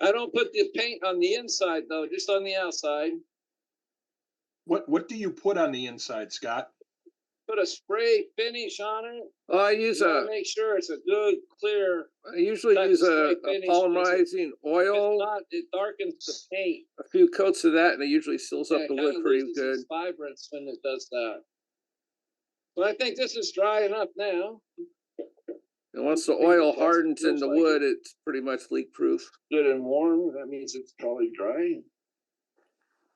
I don't put the paint on the inside though, just on the outside. What do you put on the inside, Scott? Put a spray finish on it. I use You wanna a, make sure it's a good, clear. I usually type use of a spray finish, polymerizing If oil, not, it darkens the paint. a few coats of that, and it usually seals up Yeah, the it wood kinda pretty loses good. its vibrance when it does that. But I think this is dry enough now. And once the That's oil what hardens in feels the like wood, it's pretty much leak proof. Good and warm, that means it's probably dry.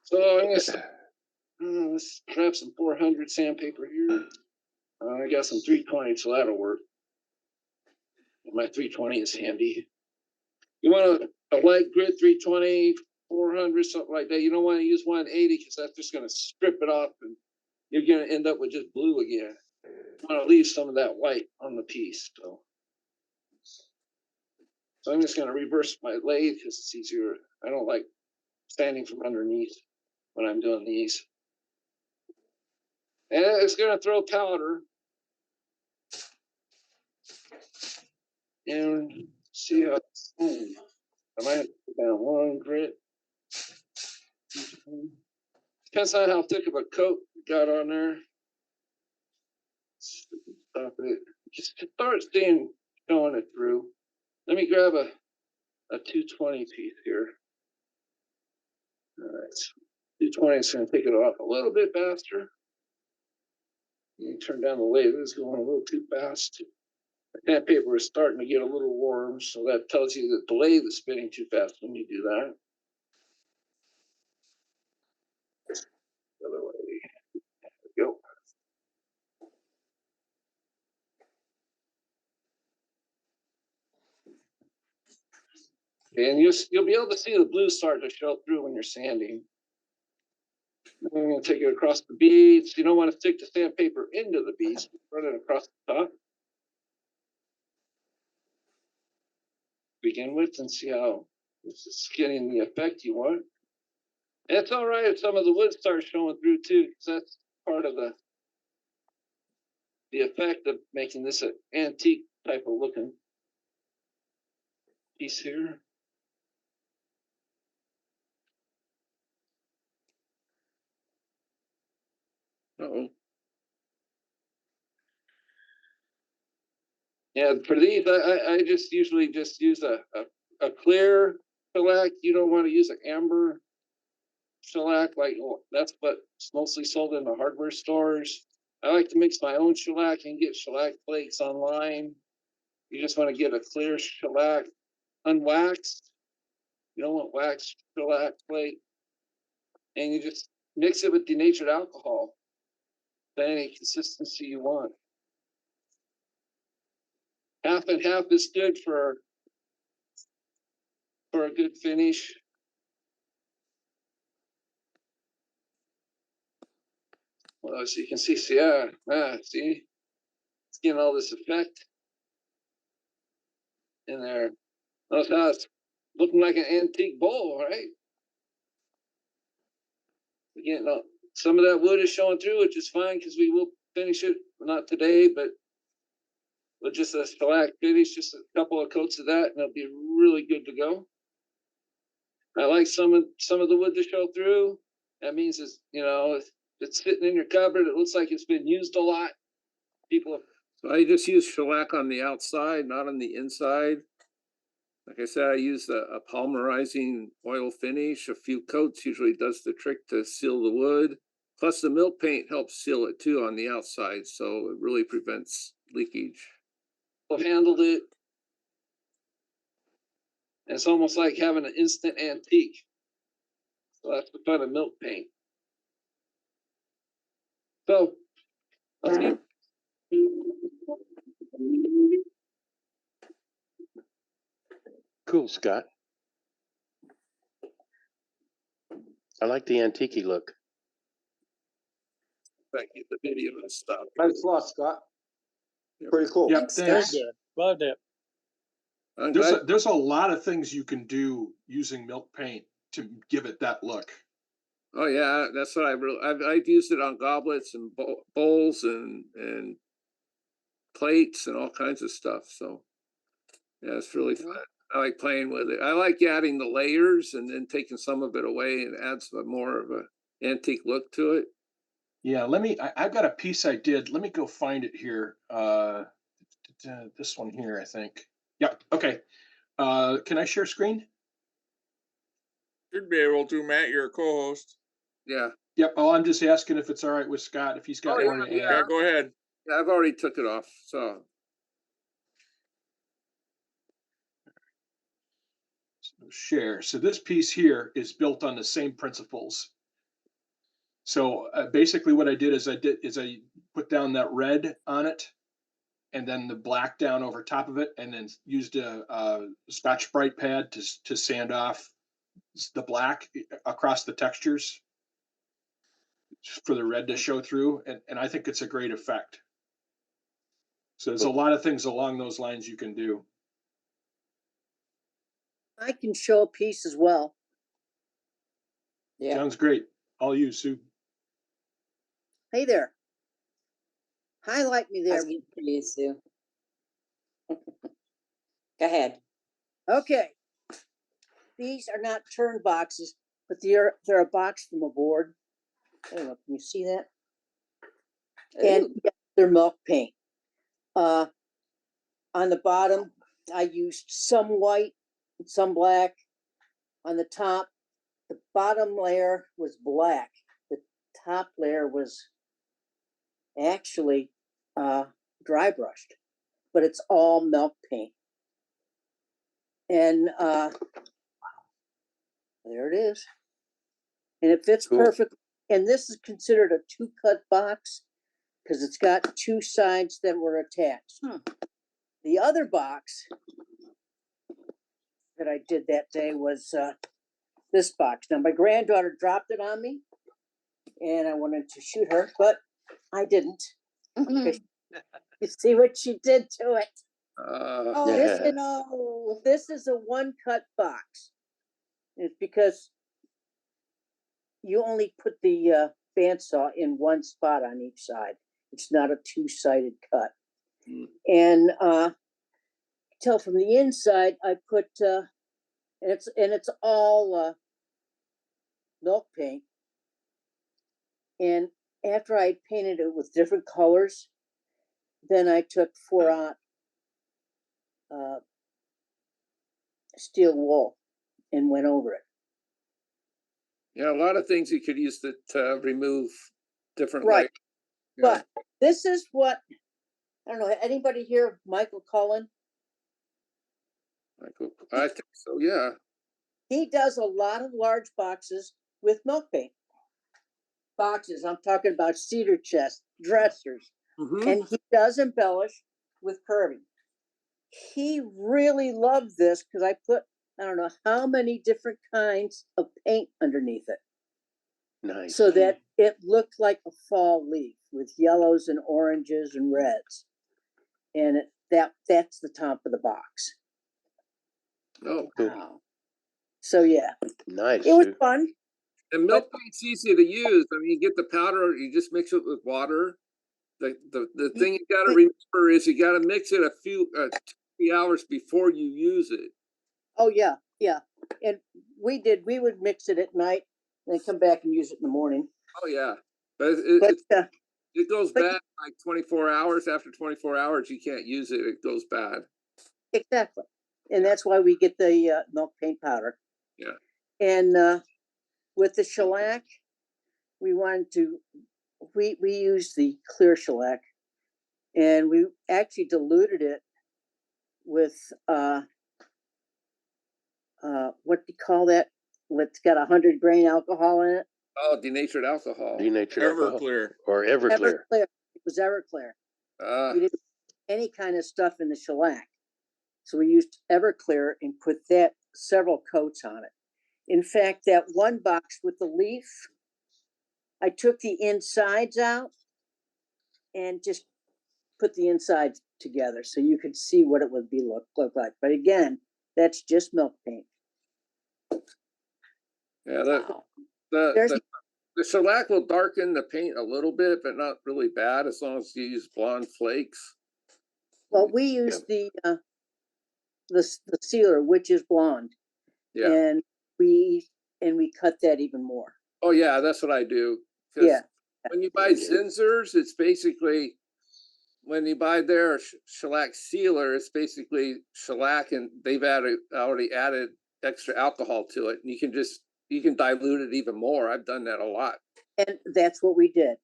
So I'm gonna let's grab some 400 sandpaper here. I got some 320, so that'll work. My 320 is handy. You want a light grit 320, 400, something like that. You don't want to use 180 because that's just going to strip it off and you're going to end up with just blue again. You want to leave some of that white on the piece. So I'm just going to reverse my lathe because it's easier. I don't like standing from underneath when I'm doing these. And it's going to throw powder. And see how it's going. I might have to put down one grit. Depends on how thick of a coat you got on there. Stop it. Just start showing it through. Let me grab a 220 piece here. All right. 220 is going to take it off a little bit faster. You turn down the lathe, it's going a little too fast. The sandpaper is starting to get a little warm, so that tells you that the lathe is spinning too fast when you do that. The other way. There we go. And you'll be able to see the blue start to show through when you're sanding. I'm going to take it across the beads. You don't want to stick the sandpaper into the beads. Run it across the top. Begin with and see how this is getting the effect you want. And it's all right if some of the wood starts showing through too, because that's part of the effect of making this an antique type of looking piece here. Uh-oh. Yeah, for these, I just usually just use a clear shellac. You don't want to use an amber shellac, like that's what's mostly sold in the hardware stores. I like to mix my own shellac and get shellac flakes online. You just want to get a clear shellac, unwaxed. You don't want waxed shellac flake. And you just mix it with denatured alcohol to any consistency you want. Half and half is good for a good finish. Well, as you can see, see, see, it's getting all this effect in there. Notice how it's looking like an antique bowl, right? Again, some of that wood is showing through, which is fine because we will finish it, not today, but with just a shellac finish, just a couple of coats of that, and it'll be really good to go. I like some of the wood to show through. That means it's, if it's sitting in your cupboard, it looks like it's been used a lot. So I just use shellac on the outside, not on the inside. Like I said, I use a polymerizing oil finish. A few coats usually does the trick to seal the wood. Plus the milk paint helps seal it too on the outside, so it really prevents leakage. I've handled it. It's almost like having an instant antique. So that's the fun of milk paint. So let's Cool, Scott. I like the antique look. Thank you. The video and stuff. Thanks a lot, Scott. Pretty cool. Yep, thanks. Loved it. I'm glad. There's a lot of things you can do using milk paint to give it that look. Oh yeah, that's what I've used it on goblets and bowls and plates and all kinds of stuff. So yeah, it's really fun. I like playing with it. I like adding the layers and then taking some of it away and add some more of a antique look to it. Yeah, I've got a piece I did. Let me go find it here. This one here, I think. Yep. Okay. Can I share screen? Should be able to, Matt. You're a co-host. Yeah. Yep. Oh, I'm just asking if it's all right with Scott, if he's got one to add. Yeah, go ahead. Yeah, I've already took it off. So Share. So this piece here is built on the same principles. So basically what I did is I put down that red on it and then the black down over top of it, and then used a Scotch-Brite pad to sand off the black across the textures for the red to show through. And I think it's a great effect. So there's a lot of things along those lines you can do. I can show a piece as well. Yeah. Sounds great. All you, Sue. Hey there. Highlight me there. That's good for you, Sue. Go ahead. Okay. These are not turn boxes, but they're a box from a board. I don't know, can you see that? And Ooh. yeah, they're milk paint. On the bottom, I used some white and some black. On the top, the bottom layer was black. The top layer was actually dry brushed, but it's all milk paint. And there it is. And it fits perfect. And this is considered a 2-cut box because it's got 2 sides that were attached. The other box that I did that day was this box. Now, my granddaughter dropped it on me and I wanted to shoot her, but I didn't. You see what she did to it. This is a 1-cut box. It's because you only put the bandsaw in one spot on each side. It's not a 2-sided cut. And tell from the inside, I put and it's all milk paint. And after I painted it with different colors, then I took 4-aught steel wool and went over it. yeah, a lot of things you could use to remove different Right. layers. Yeah. But this is what, I don't know, anybody here of Michael Cullen? I think so, yeah. He does a lot of large boxes with milk paint. Boxes, I'm talking about cedar chest, dressers. And he does embellish with curving. He really loved this because I put, I don't know how many different kinds of paint underneath it. Nice. So that it looked like a fall leaf with yellows and oranges and reds. And that's the top of the box. Oh, wow. So yeah. Nice. It was fun. And milk paint's easy to use. I mean, you get the powder, you just mix it with water. The thing you got to remember is you got to mix it a few 3 hours before you use it. Oh yeah, yeah. And we would mix it at night and then come back and use it in the morning. Oh yeah, but it goes bad like 24 hours. After 24 hours, you can't use it. It goes bad. Exactly, and that's why we get the milk paint powder. Yeah. And with the shellac, we wanted to. We used the clear shellac, and we actually diluted it with what do you call that? It's got 100 grain alcohol in it. Oh, denatured alcohol. Denatured alcohol. Everclear. Or Everclear. Everclear. It was Everclear. We didn't put any kind of stuff in the shellac. So we used Everclear and put that several coats on it. In fact, that one box with the leaf, I took the insides out and just put the insides together so you could see what it would be look like. But again, that's just milk paint. Yeah, There's- the shellac will darken the paint a little bit, but not really bad as long as you use blonde flakes. Well, we use the sealer, which is blonde, Yeah. and we cut that even more. Oh yeah, that's what I do. 'Cause Yeah. when you buy Zinsers, it's basically when you buy their shellac sealer, it's basically shellac, and they've already added extra alcohol to it, and you can dilute it even more. I've done that a lot. And that's what we did.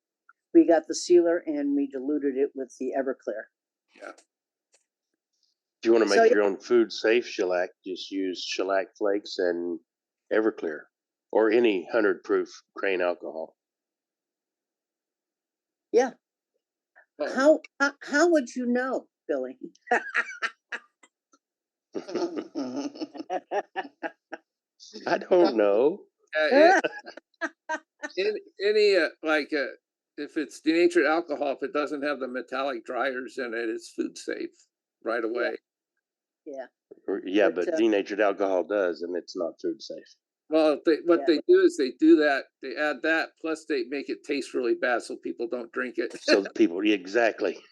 We got the sealer and we diluted it with the Everclear. Yeah. If you want to So, make your own food safe shellac, just use shellac flakes and Everclear or any 100 proof grain alcohol. Yeah. How would you know, Billy? I don't know. If it's denatured alcohol, if it doesn't have the metallic dryers in it, it's food safe right away. Yeah. Yeah, but denatured alcohol does, and it's not food safe. Well, what they do is they do that. They add that, plus they make it taste really bad, so people don't drink it. So people, exactly.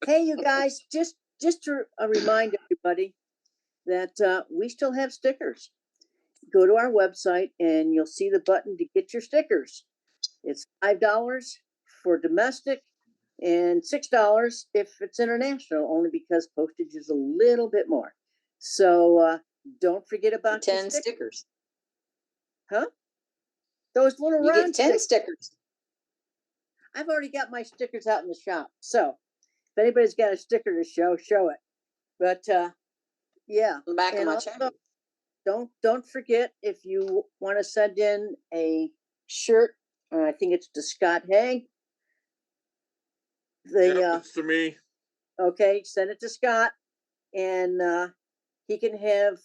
Hey, you guys, just to remind everybody that we still have stickers. Go to our website and you'll see the button to get your stickers. It's $5 for domestic and $6 if it's international, only because postage is a little bit more. So don't forget about 10 stickers. Huh? Those little You round get 10 stickers. I've already got my stickers out in the shop. So if anybody's got a sticker to show it. But yeah. The back of And my also, check. don't forget, if you want to send in a shirt, I think it's to Scott Hay. It's to me. Okay, send it to Scott, and he can have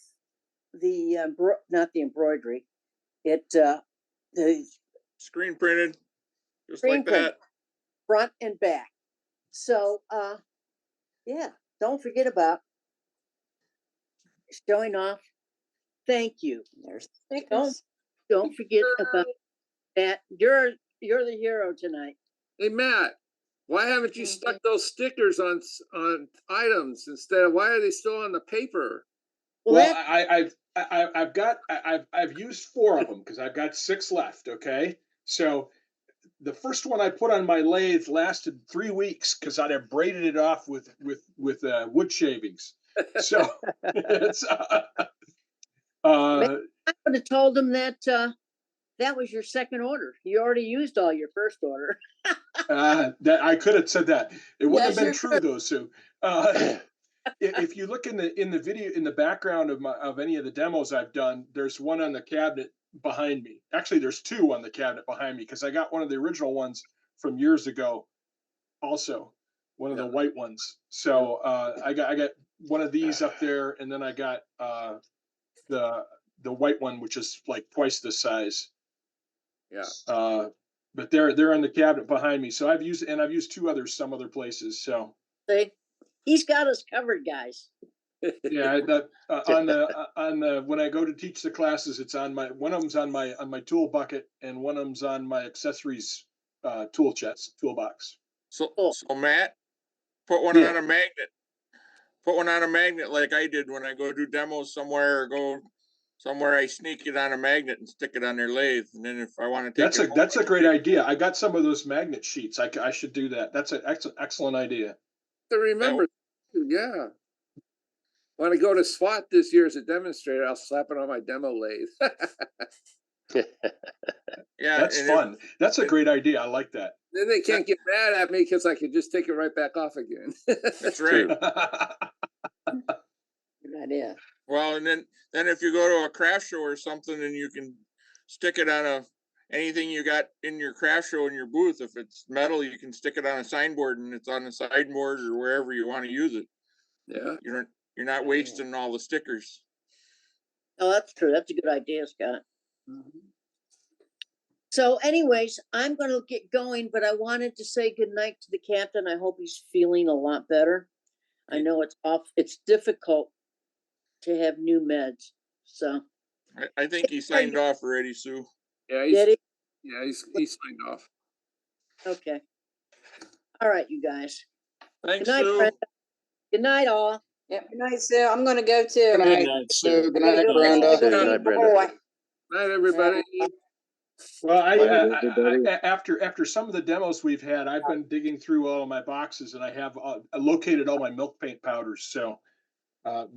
the not the embroidery, the Screen printed, just screen like print, that. front and back. So yeah, don't forget about showing off. Thank you. There's Don't forget about that. You're the hero tonight. Hey Matt, why haven't you stuck those stickers on items instead of, why are they still on the paper? Well, I've used 4 of them because I've got 6 left. Okay, so the first one I put on my lathe lasted 3 weeks because I'd have braided it off with wood shavings. So it's I would have told him that that was your second order. You already used all your first order. that I could have said that. It wouldn't have been Yes, true though, Sue. If you look in the video in the background of any of the demos I've done, there's one on the cabinet behind me. Actually, there's 2 on the cabinet behind me because I got one of the original ones from years ago. Also, one of the white ones. So I got one of these up there, and then I got the white one, which is like twice this size. Yeah. But they're on the cabinet behind me. So I've used 2 others some other places. So See, he's got us covered, guys. yeah, on the when I go to teach the classes, it's on one of them's on my tool bucket, and one of them's on my accessories toolbox. So Matt, put one on a magnet. Put one on a magnet like I did when I go do demos somewhere or go somewhere. I sneak it on a magnet and stick it on their lathe, and then if I want to take That's a great idea. I got some of those magnet sheets. I should do that. That's an excellent idea. To remember, yeah. When I go to SWAT this year as a demonstrator, I'll slap it on my demo lathe. Yeah, that's fun. That's a great idea. I like that. Then they can't get mad at me because I can just take it right back off again. That's right. Good idea. Well, and then if you go to a craft show or something, and you can stick it on anything you got in your craft show in your booth, if it's metal, you can stick it on a signboard and it's on the sideboard or wherever you want to use it. Yeah. You're not wasting all the stickers. Oh, that's true. That's a good idea, Scott. So anyways, I'm gonna get going, but I wanted to say goodnight to the captain. I hope he's feeling a lot better. I know it's difficult to have new meds, so. I think he signed off already, Sue. Yeah, Did he signed off. Okay. All right, you guys. Thanks, Good night, Sue. Brenda. Good night, all. Yep, good night, Sue. I'm gonna go too. Good night, Sue. Good night, Brenda. Good night, Brenda. Boy. Night, everybody. Well, everybody. after some of the demos we've had, I've been digging through all of my boxes and I have located all my milk paint powders. So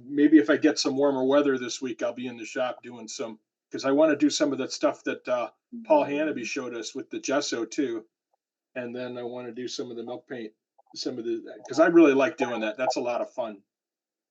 maybe if I get some warmer weather this week, I'll be in the shop doing some, because I want to do some of that stuff that Paul Hanneby showed us with the gesso too. And then I want to do some of the milk paint, because I really like doing that. That's a lot of fun.